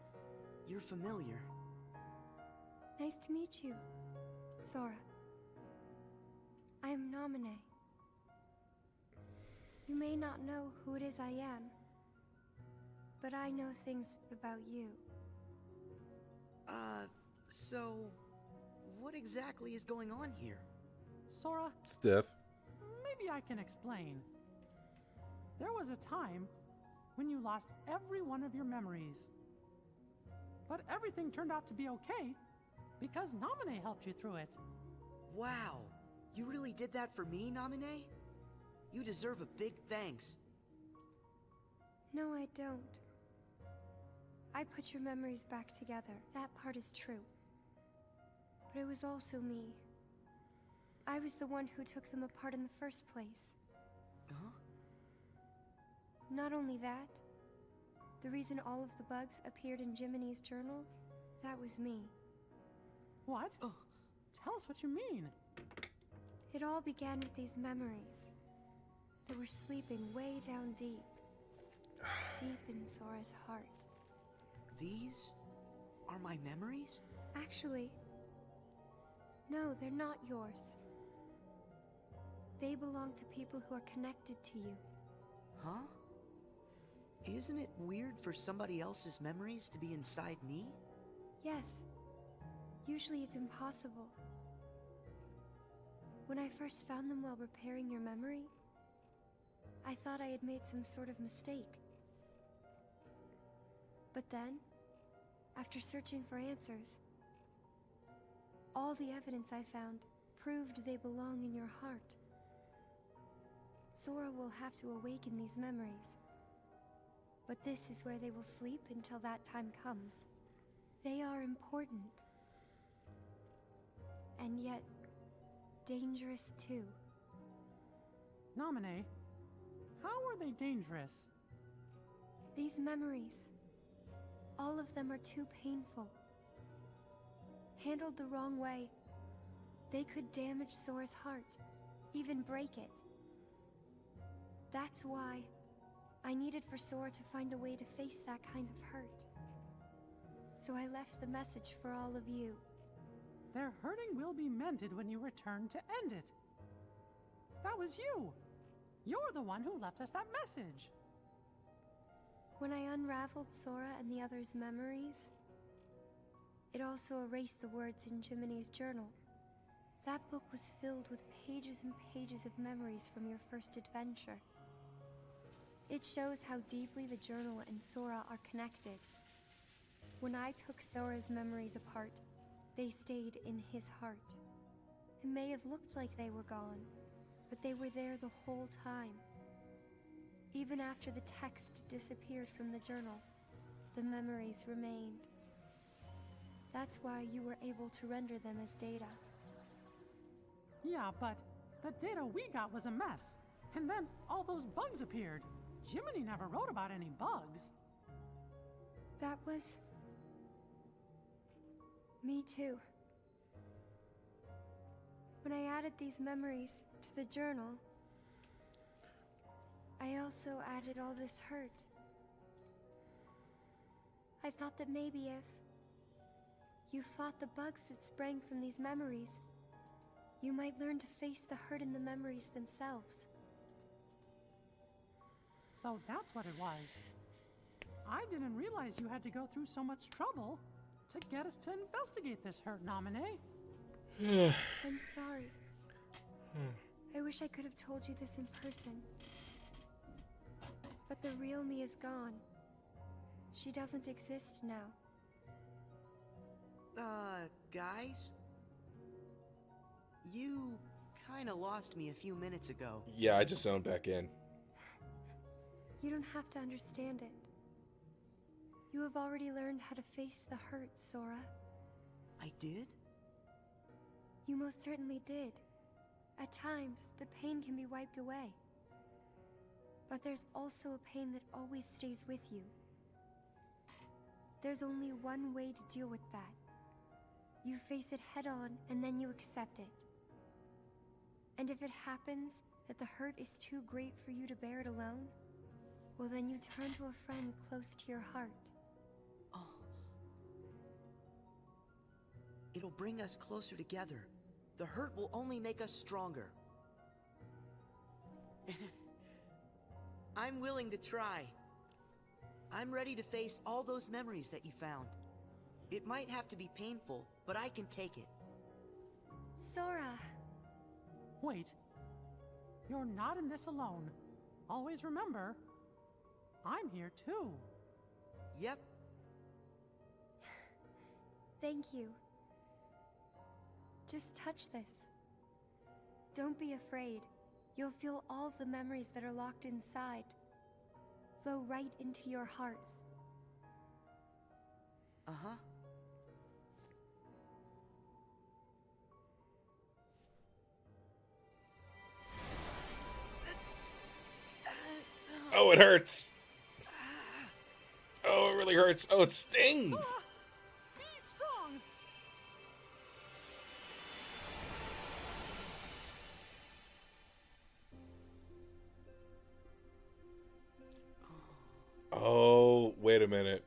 Speaker 3: you're familiar.
Speaker 2: Nice to meet you, Sora. I am Namine. You may not know who it is I am, but I know things about you.
Speaker 3: So what exactly is going on here?
Speaker 5: Sora?
Speaker 1: Stiff.
Speaker 5: Maybe I can explain. There was a time when you lost every one of your memories. But everything turned out to be okay because Namine helped you through it.
Speaker 3: Wow, you really did that for me, Namine? You deserve a big thanks.
Speaker 2: No, I don't. I put your memories back together. That part is true. But it was also me. I was the one who took them apart in the first place.
Speaker 3: Huh?
Speaker 2: Not only that, the reason all of the bugs appeared in Jiminy's journal, that was me.
Speaker 5: What?
Speaker 3: Oh.
Speaker 5: Tell us what you mean.
Speaker 2: It all began with these memories that were sleeping way down deep. Deep in Sora's heart.
Speaker 3: These are my memories?
Speaker 2: Actually, no, they're not yours. They belong to people who are connected to you.
Speaker 3: Huh? Isn't it weird for somebody else's memories to be inside me?
Speaker 2: Yes. Usually it's impossible. When I first found them while repairing your memory, I thought I had made some sort of mistake. But then, after searching for answers, all the evidence I found proved they belong in your heart. Sora will have to awaken these memories. But this is where they will sleep until that time comes. They are important. And yet, dangerous too.
Speaker 5: Namine, how are they dangerous?
Speaker 2: These memories, all of them are too painful. Handled the wrong way, they could damage Sora's heart, even break it. That's why I needed for Sora to find a way to face that kind of hurt. So I left the message for all of you.
Speaker 5: Their hurting will be mended when you return to end it. That was you. You're the one who left us that message.
Speaker 2: When I unraveled Sora and the others' memories, it also erased the words in Jiminy's journal. That book was filled with pages and pages of memories from your first adventure. It shows how deeply the journal and Sora are connected. When I took Sora's memories apart, they stayed in his heart. It may have looked like they were gone, but they were there the whole time. Even after the text disappeared from the journal, the memories remained. That's why you were able to render them as data.
Speaker 5: Yeah, but the data we got was a mess. And then all those bugs appeared. Jiminy never wrote about any bugs.
Speaker 2: That was... me too. When I added these memories to the journal, I also added all this hurt. I thought that maybe if You fought the bugs that sprang from these memories. You might learn to face the hurt in the memories themselves.
Speaker 5: So that's what it was. I didn't realize you had to go through so much trouble to get us to investigate this hurt, Nominee.
Speaker 2: I'm sorry. I wish I could have told you this in person. But the real me is gone. She doesn't exist now.
Speaker 3: Guys? You kinda lost me a few minutes ago.
Speaker 1: Yeah, I just zoned back in.
Speaker 2: You don't have to understand it. You have already learned how to face the hurt, Sora.
Speaker 3: I did?
Speaker 2: You most certainly did. At times, the pain can be wiped away. But there's also a pain that always stays with you. There's only one way to deal with that. You face it head on, and then you accept it. And if it happens that the hurt is too great for you to bear it alone, well then you turn to a friend close to your heart.
Speaker 3: Oh. It'll bring us closer together. The hurt will only make us stronger. I'm willing to try. I'm ready to face all those memories that you found. It might have to be painful, but I can take it.
Speaker 2: Sora!
Speaker 5: Wait. You're not in this alone. Always remember, I'm here too.
Speaker 3: Yep.
Speaker 2: Thank you. Just touch this. Don't be afraid. You'll feel all of the memories that are locked inside flow right into your hearts.
Speaker 3: Uh-huh.
Speaker 1: Oh, it hurts. Oh, it really hurts. Oh, it stings.
Speaker 5: Be strong.
Speaker 1: Oh, wait a minute.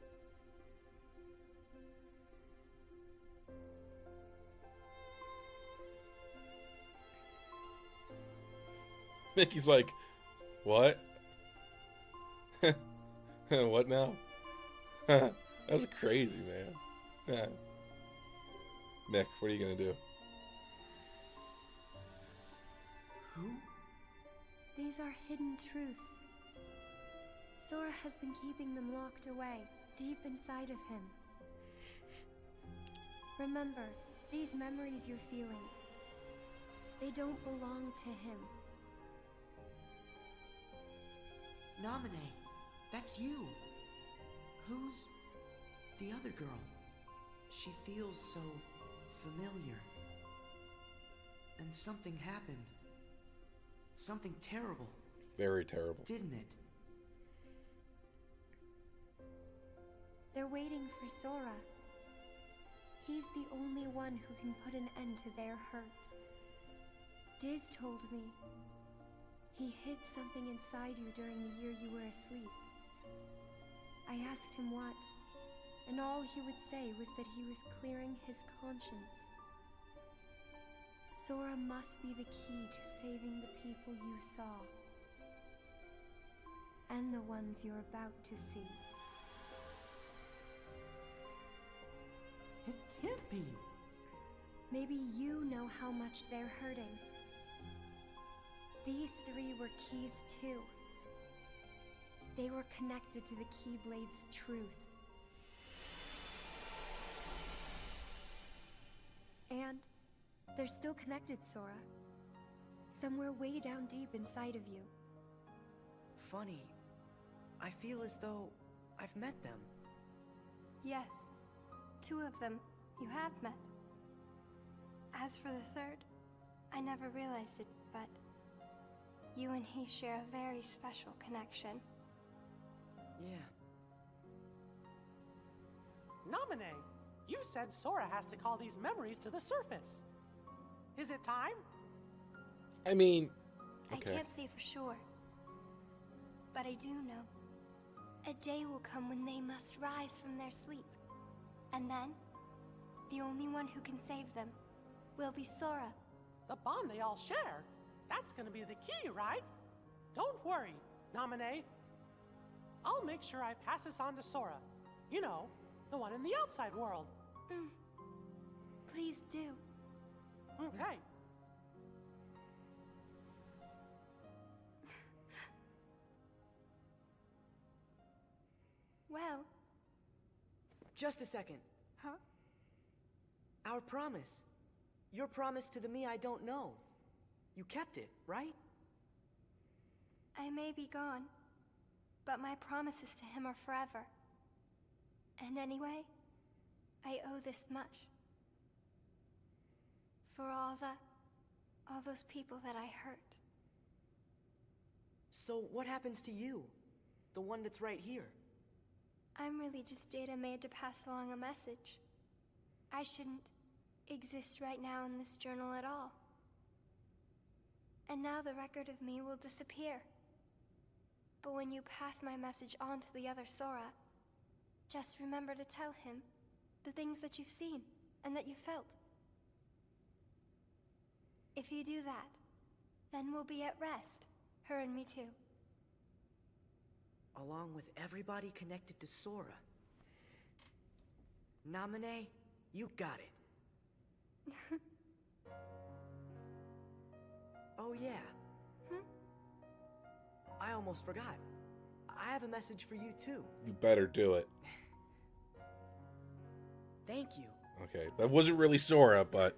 Speaker 1: Mickey's like, what? What now? That's crazy, man. Nick, what are you gonna do?
Speaker 3: Who?
Speaker 2: These are hidden truths. Sora has been keeping them locked away, deep inside of him. Remember, these memories you're feeling, they don't belong to him.
Speaker 3: Naminé, that's you. Who's the other girl? She feels so familiar. And something happened. Something terrible.
Speaker 1: Very terrible.
Speaker 3: Didn't it?
Speaker 2: They're waiting for Sora. He's the only one who can put an end to their hurt. Diz told me he hid something inside you during the year you were asleep. I asked him what, and all he would say was that he was clearing his conscience. Sora must be the key to saving the people you saw, and the ones you're about to see.
Speaker 5: It can't be.
Speaker 2: Maybe you know how much they're hurting. These three were keys too. They were connected to the Keyblade's truth. And they're still connected, Sora. Somewhere way down deep inside of you.
Speaker 3: Funny. I feel as though I've met them.
Speaker 2: Yes, 2 of them you have met. As for the third, I never realized it, but you and he share a very special connection.
Speaker 3: Yeah.
Speaker 5: Naminé, you said Sora has to call these memories to the surface. Is it time?
Speaker 1: I mean,
Speaker 2: okay. I can't say for sure, but I do know. A day will come when they must rise from their sleep. And then, the only one who can save them will be Sora.
Speaker 5: The bond they all share. That's gonna be the key, right? Don't worry, Naminé. I'll make sure I pass this on to Sora. You know, the one in the outside world.
Speaker 2: Please do.
Speaker 5: Okay.
Speaker 2: Well...
Speaker 3: Just a second.
Speaker 2: Huh?
Speaker 3: Our promise. Your promise to the me I don't know. You kept it, right?
Speaker 2: I may be gone, but my promises to him are forever. And anyway, I owe this much. For all those people that I hurt.
Speaker 3: So what happens to you? The one that's right here?
Speaker 2: I'm really just data made to pass along a message. I shouldn't exist right now in this journal at all. And now the record of me will disappear. But when you pass my message on to the other Sora, just remember to tell him the things that you've seen and that you felt. If you do that, then we'll be at rest, her and me too.
Speaker 3: Along with everybody connected to Sora. Naminé, you got it. Oh yeah. I almost forgot. I have a message for you too.
Speaker 1: You better do it.
Speaker 3: Thank you.
Speaker 1: Okay, that wasn't really Sora, but...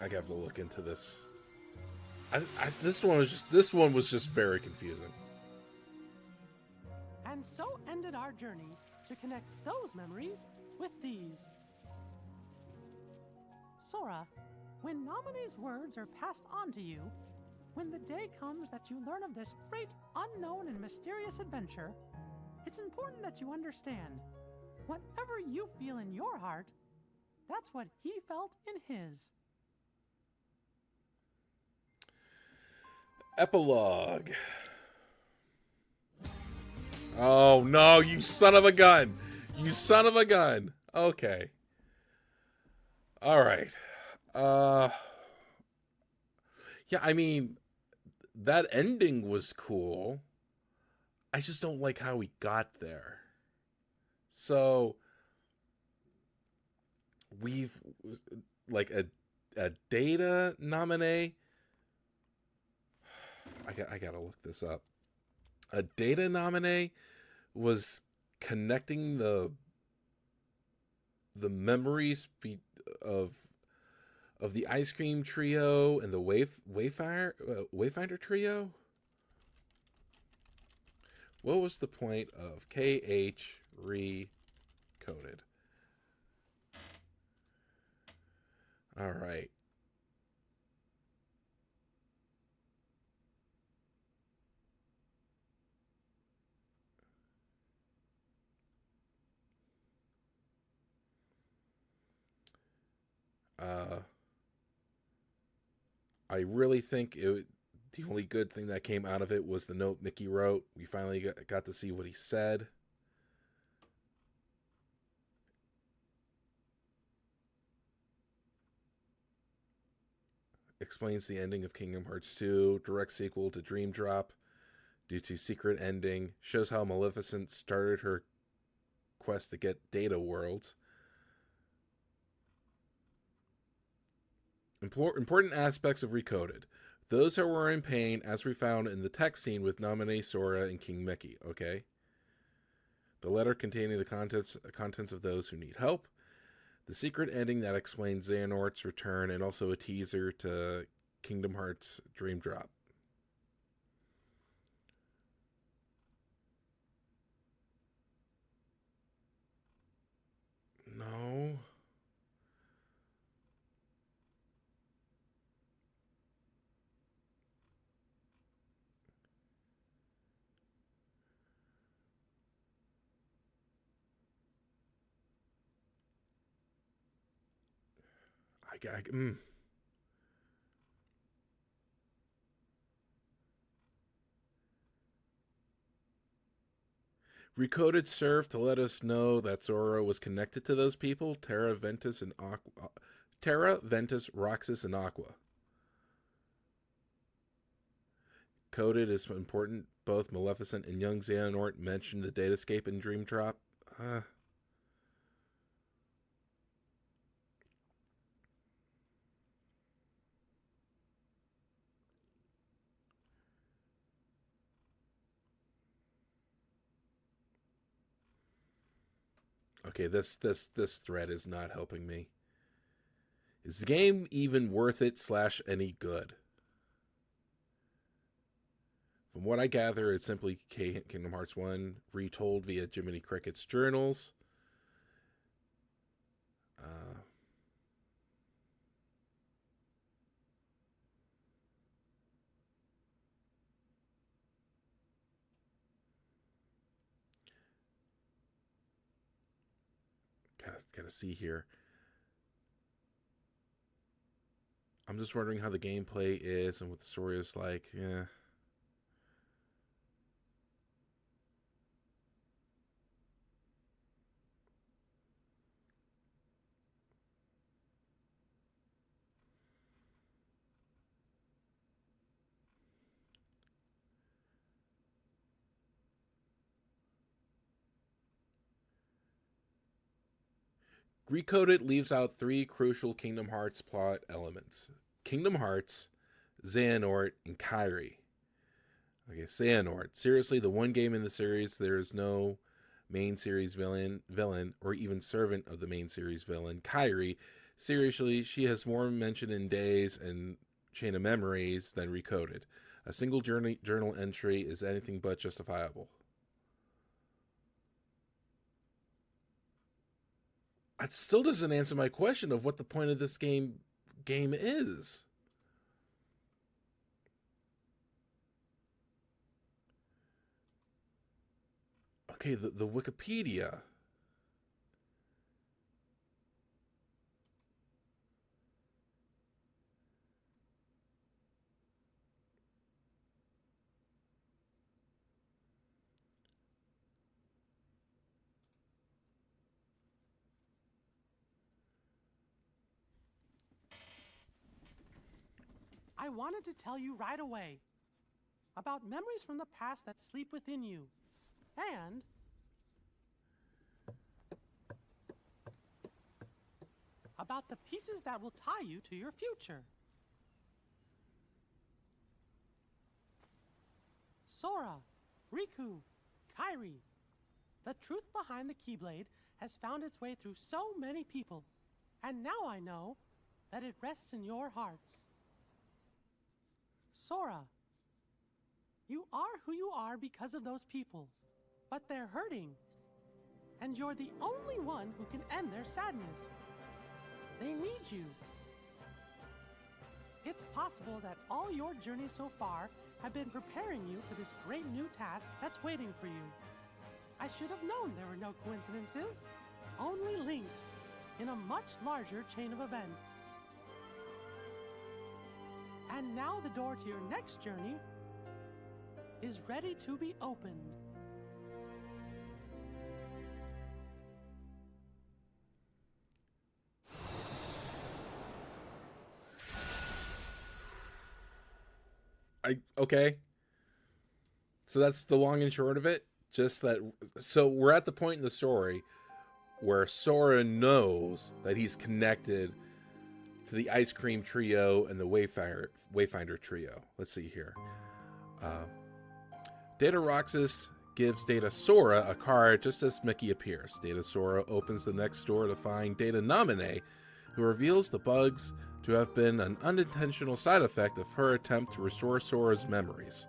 Speaker 1: I have to look into this. This one was just very confusing.
Speaker 5: And so ended our journey to connect those memories with these. Sora, when Naminé's words are passed on to you, when the day comes that you learn of this great, unknown, and mysterious adventure, it's important that you understand, whatever you feel in your heart, that's what he felt in his.
Speaker 1: Epilogue. Oh no, you son of a gun! You son of a gun! Okay. Alright. Yeah, I mean, that ending was cool. I just don't like how we got there. So, we've, like, a data nominee. I gotta look this up. A data nominee was connecting the memories of the ice cream trio and the Wayfinder trio. What was the point of KH recoded? All right. I really think the only good thing that came out of it was the note Mickey wrote. We finally got to see what he said. Explains the ending of Kingdom Hearts 2, direct sequel to Dream Drop due to secret ending. Shows how Maleficent started her quest to get data worlds. Important aspects of Recoded. Those who were in pain, as we found in the text scene with Naminé, Sora, and King Mickey, okay? The letter containing the contents of those who need help. The secret ending that explains Xehanort's return, and also a teaser to Kingdom Hearts Dream Drop. No. Recoded served to let us know that Sora was connected to those people, Terra, Ventus, Roxas, and Aqua. Coded is important. Both Maleficent and young Xehanort mentioned the datascape in Dream Drop. Okay, this thread is not helping me. Is the game even worth it / any good? From what I gather, it's simply Kingdom Hearts 1 retold via Jiminy Cricket's journals. Gotta see here. I'm just wondering how the gameplay is and what the story is like. Yeah. Recoded leaves out 3 crucial Kingdom Hearts plot elements. Kingdom Hearts, Xehanort, and Kairi. Okay, Xehanort. Seriously, the one game in the series there is no main series villain, or even servant of the main series villain. Kairi, seriously, she has more mention in Days and Chain of Memories than Recoded. A single journal entry is anything but justifiable. That still doesn't answer my question of what the point of this game is. Okay, the Wikipedia.
Speaker 5: I wanted to tell you right away about memories from the past that sleep within you, and about the pieces that will tie you to your future. Sora, Riku, Kairi. The truth behind the Keyblade has found its way through so many people, and now I know that it rests in your hearts. Sora, you are who you are because of those people, but they're hurting, and you're the only one who can end their sadness. They need you. It's possible that all your journeys so far have been preparing you for this great new task that's waiting for you. I should have known there were no coincidences, only links in a much larger chain of events. And now the door to your next journey is ready to be opened.
Speaker 1: Okay. So that's the long and short of it. Just that. So we're at the point in the story where Sora knows that he's connected to the Ice Cream Trio and the Wayfinder Trio. Let's see here. Data Roxas gives Data Sora a card just as Mickey appears. Data Sora opens the next door to find Data Nominee, who reveals the bugs to have been an unintentional side effect of her attempt to restore Sora's memories.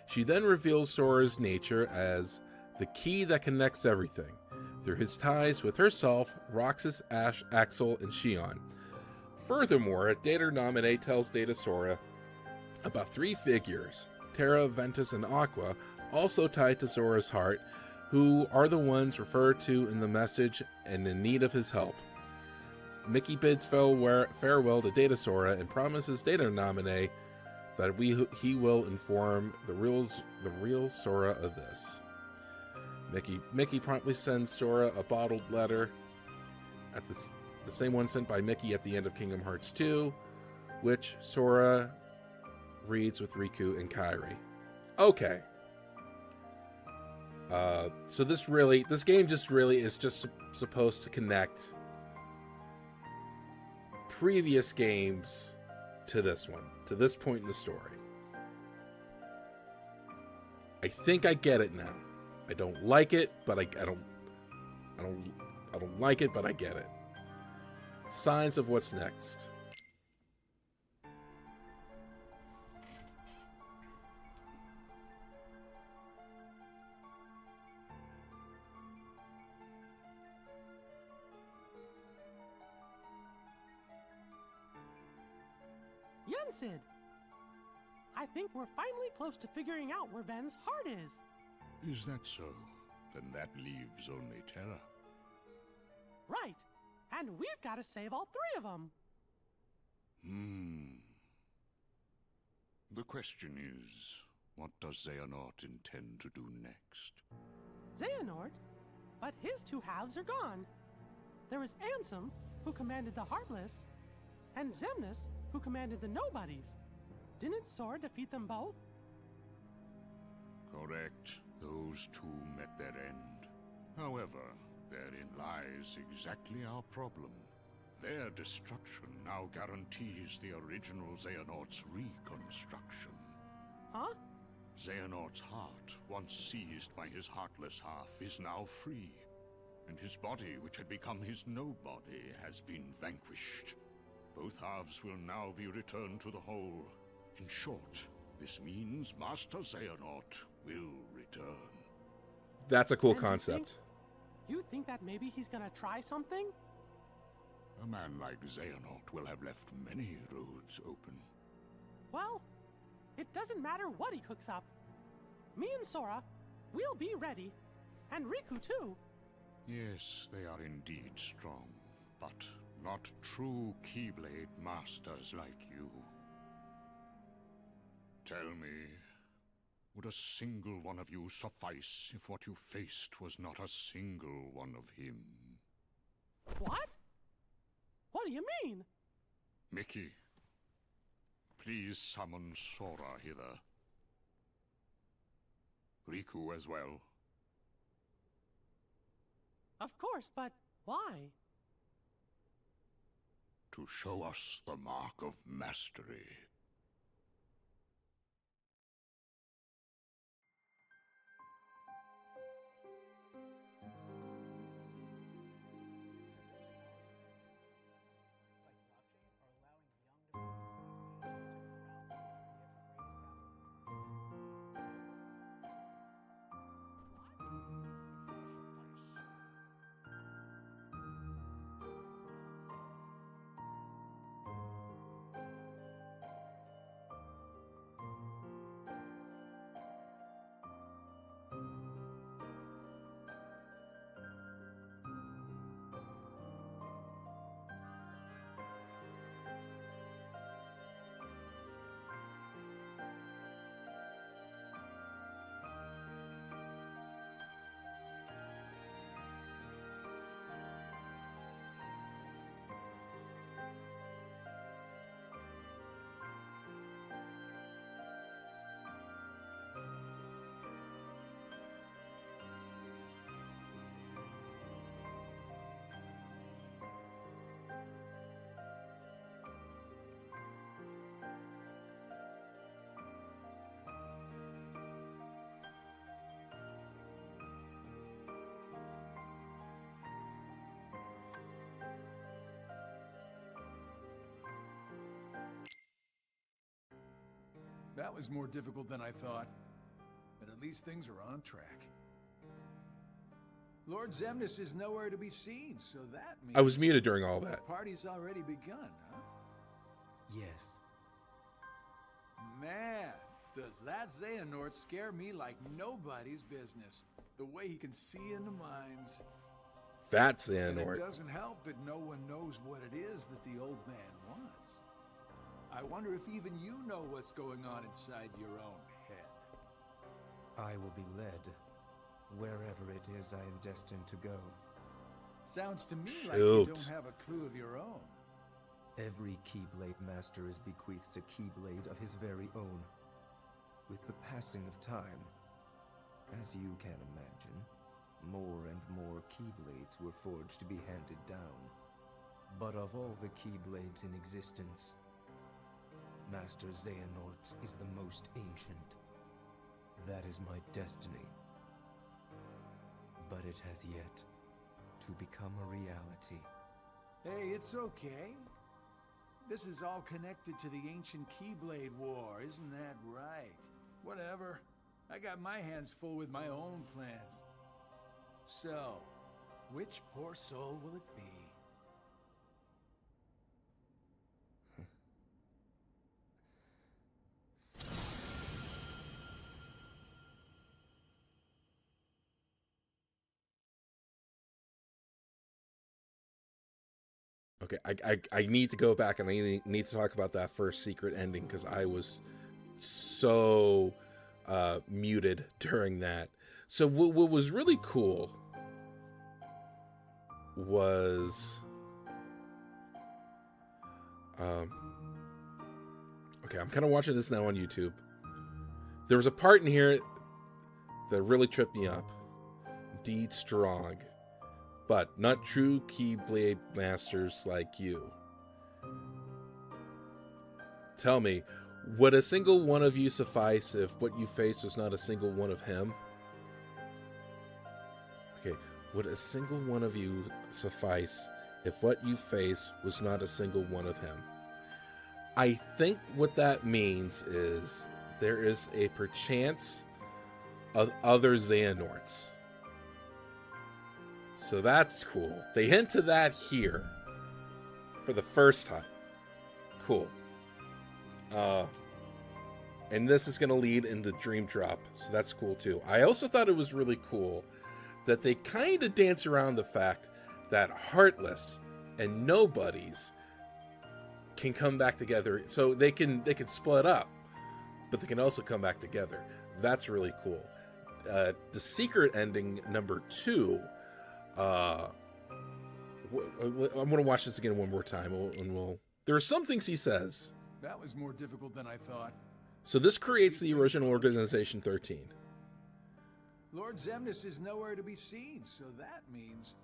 Speaker 1: She then reveals Sora's nature as the key that connects everything, through his ties with herself, Roxas, Ash, Axel, and Xion. Furthermore, Data Nominee tells Data Sora about 3 figures, Terra, Ventus, and Aqua, also tied to Sora's heart, who are the ones referred to in the message and in need of his help. Mickey bids farewell to Data Sora and promises Data Nominee that he will inform the real Sora of this. Mickey promptly sends Sora a bottled letter, at the same one sent by Mickey at the end of Kingdom Hearts 2, which Sora reads with Riku and Kairi. Okay. So this game just really is just supposed to connect previous games to this one, to this point in the story. I think I get it now. I don't like it, but I don't like it, but I get it. Signs of what's next.
Speaker 5: Yensid! I think we're finally close to figuring out where Ven's heart is.
Speaker 16: Is that so? Then that leaves only Terra.
Speaker 5: Right. And we've got to save all three of them.
Speaker 16: The question is, what does Xehanort intend to do next?
Speaker 5: Xehanort? But his two halves are gone. There was Ansem, who commanded the Heartless, and Xemnas, who commanded the Nobodies. Didn't Sora defeat them both?
Speaker 16: Correct. Those two met their end. However, therein lies exactly our problem. Their destruction now guarantees the original Xehanort's reconstruction.
Speaker 5: Huh?
Speaker 16: Xehanort's heart, once seized by his heartless half, is now free. And his body, which had become his nobody, has been vanquished. Both halves will now be returned to the whole. In short, this means Master Xehanort will return.
Speaker 1: That's a cool concept.
Speaker 5: You think that maybe he's gonna try something?
Speaker 16: A man like Xehanort will have left many roads open.
Speaker 5: Well, it doesn't matter what he cooks up. Me and Sora, we'll be ready. And Riku too.
Speaker 16: Yes, they are indeed strong, but not true Keyblade masters like you. Tell me, would a single one of you suffice if what you faced was not a single one of him?
Speaker 5: What? What do you mean?
Speaker 16: Mickey, please summon Sora hither. Riku as well.
Speaker 5: Of course, but why?
Speaker 16: To show us the mark of mastery.
Speaker 20: That was more difficult than I thought. But at least things are on track. Lord Xemnas is nowhere to be seen, so that means...
Speaker 1: I was muted during all that.
Speaker 20: The party's already begun, huh?
Speaker 21: Yes.
Speaker 20: Man, does that Xehanort scare me like nobody's business. The way he can see into minds.
Speaker 1: That's
Speaker 20: And
Speaker 1: Xehanort.
Speaker 20: it doesn't help that no one knows what it is that the old man wants. I wonder if even you know what's going on inside your own head.
Speaker 21: I will be led wherever it is I am destined to go.
Speaker 20: Sounds to me like you
Speaker 1: Shoot.
Speaker 20: don't have a clue of your own.
Speaker 21: Every Keyblade master is bequeathed a Keyblade of his very own. With the passing of time, as you can imagine, more and more Keyblades were forged to be handed down. But of all the Keyblades in existence, Master Xehanort's is the most ancient. That is my destiny. But it has yet to become a reality.
Speaker 20: Hey, it's okay. This is all connected to the ancient Keyblade War, isn't that right? Whatever. I got my hands full with my own plans. So, which poor soul will it be?
Speaker 1: Okay, I need to go back and I need to talk about that first secret ending because I was so muted during that. So what was really cool was okay, I'm kind of watching this now on YouTube. There was a part in here that really tripped me up. Indeed strong, but not true Keyblade masters like you. Tell me, would a single one of you suffice if what you face was not a single one of him? Okay, would a single one of you suffice if what you face was not a single one of him? I think what that means is there is a perchance of other Xehanorts. So that's cool. They hint to that here for the first time. Cool. And this is going to lead into Dream Drop, so that's cool too. I also thought it was really cool that they kind of dance around the fact that Heartless and Nobodies can come back together. So they can split up, but they can also come back together. That's really cool. The secret ending number 2. I'm gonna watch this again one more time, and we'll. There are some things he says.
Speaker 20: That was more difficult than I thought.
Speaker 1: So this creates the original Organization 13.
Speaker 20: Lord Xemnas is nowhere to be seen, so that means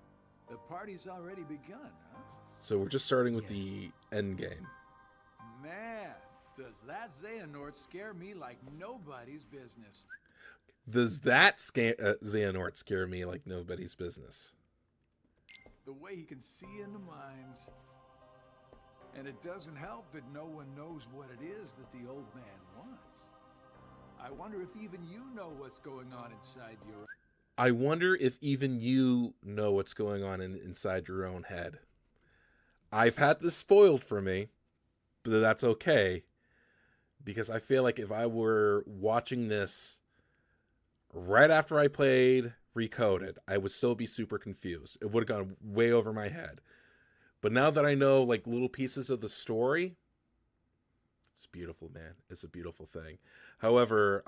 Speaker 20: the party's already begun, huh?
Speaker 1: So we're just starting with the end game.
Speaker 20: Man, does that Xehanort scare me like nobody's business.
Speaker 1: Does that Xehanort scare me like nobody's business?
Speaker 20: The way he can see into minds. And it doesn't help that no one knows what it is that the old man wants. I wonder if even you know what's going on inside your...
Speaker 1: I wonder if even you know what's going on inside your own head. I've had this spoiled for me, but that's okay. Because I feel like if I were watching this right after I played Recoded, I would still be super confused. It would have gone way over my head. But now that I know like little pieces of the story, it's beautiful, man. It's a beautiful thing. However,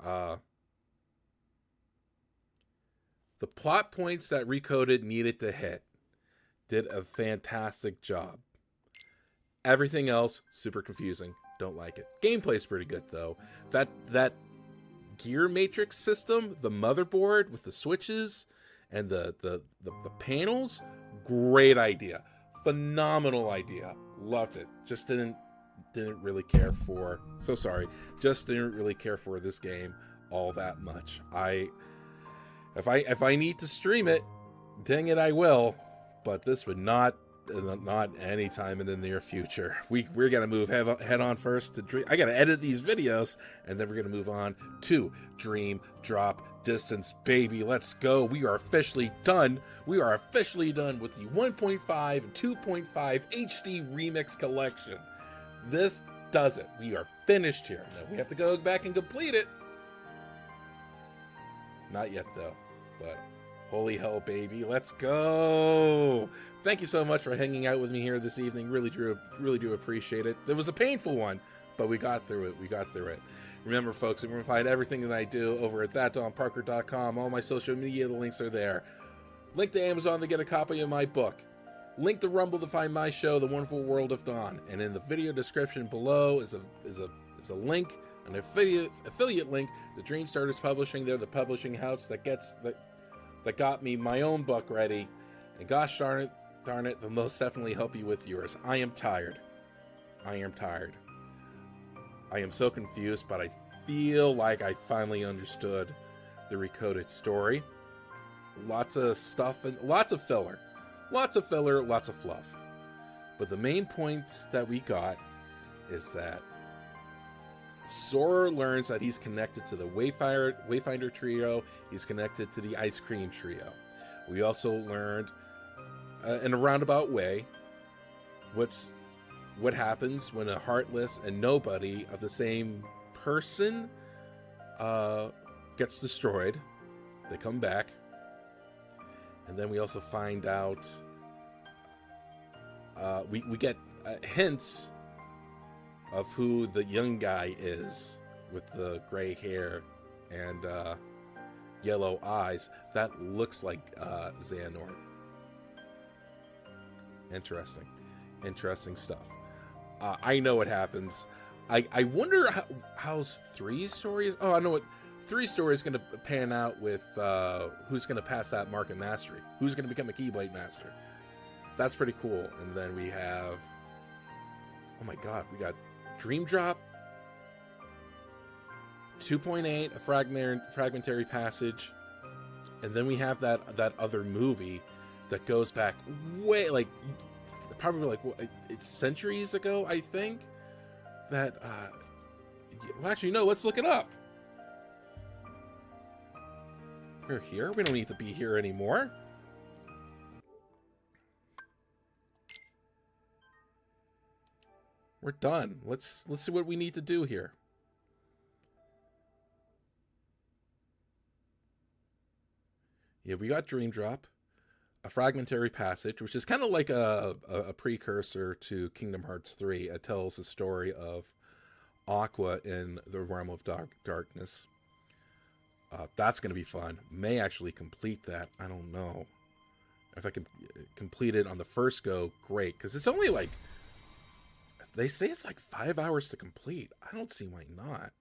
Speaker 1: the plot points that Recoded needed to hit did a fantastic job. Everything else, super confusing. Don't like it. Gameplay's pretty good though. That gear matrix system, the motherboard with the switches and the panels, great idea. Phenomenal idea. Loved it. Just didn't really care for. So sorry. Just didn't really care for this game all that much. If I need to stream it, dang it, I will. But this would not any time in the near future. We're gonna move head on first to Dream. I gotta edit these videos, and then we're gonna move on to Dream Drop Distance, baby. Let's go. We are officially done. We are officially done with the 1.5 and 2.5 HD Remix Collection. This does it. We are finished here. Now we have to go back and complete it. Not yet though, but holy hell, baby. Let's go. Thank you so much for hanging out with me here this evening. Really do appreciate it. It was a painful one, but we got through it. We got through it. Remember, folks, you're going to find everything that I do over at thatdonparker.com. All my social media, the links are there. Link to Amazon to get a copy of my book. Link to Rumble to find my show, The Wonderful World of Dawn. And in the video description below is a link, an affiliate link to Dream Starters Publishing. They're the publishing house that got me my own book ready. And gosh darn it, they'll most definitely help you with yours. I am tired. I am tired. I am so confused, but I feel like I finally understood the Recoded story. Lots of stuff and lots of filler. Lots of filler, lots of fluff. But the main points that we got is that Sora learns that he's connected to the Wayfinder trio. He's connected to the Ice Cream trio. We also learned, in a roundabout way, what happens when a Heartless and Nobody of the same person gets destroyed. They come back. And then we also find out, we get hints of who the young guy is with the gray hair and yellow eyes. That looks like Xehanort. Interesting stuff. I know what happens. I wonder how's 3's story is. Oh, I know what 3's story is going to pan out with who's going to pass that mark of mastery. Who's going to become a Keyblade Master. That's pretty cool. And then we have, oh my god, we got Dream Drop, 2.8, a fragmentary passage, and then we have that other movie that goes back way, like, probably like it's centuries ago, I think. That well, actually, no, let's look it up. We're here. We don't need to be here anymore. We're done. Let's see what we need to do here. Yeah, we got Dream Drop, a fragmentary passage, which is kind of like a precursor to Kingdom Hearts 3. It tells the story of Aqua in the Realm of Darkness. That's going to be fun. May actually complete that. I don't know. If I can complete it on the first go, great. Because it's only like, they say it's like 5 hours to complete. I don't see why not.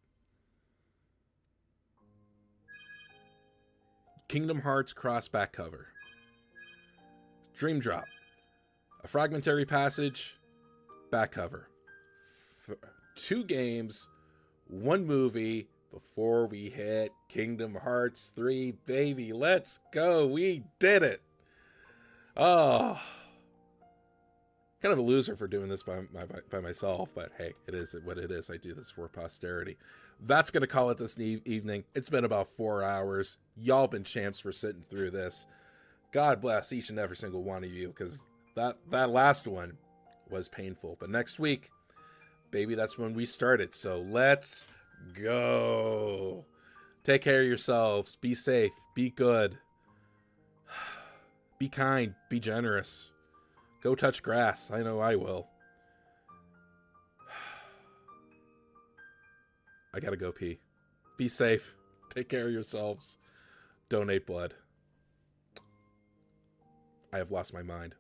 Speaker 1: Kingdom Hearts Cross back cover. Dream Drop. A fragmentary passage. Back cover. 2 games. 1 movie. Before we hit Kingdom Hearts 3. Baby, let's go. We did it. Oh. Kind of a loser for doing this by myself. But hey, it is what it is. I do this for posterity. That's going to call it this evening. It's been about 4 hours. Y'all been champs for sitting through this. God bless each and every single one of you, because that last one was painful. But next week, baby, that's when we started. So let's go. Take care of yourselves. Be safe. Be good. Be kind. Be generous. Go touch grass. I know I will. I gotta go pee. Be safe. Take care of yourselves. Donate blood. I have lost my mind.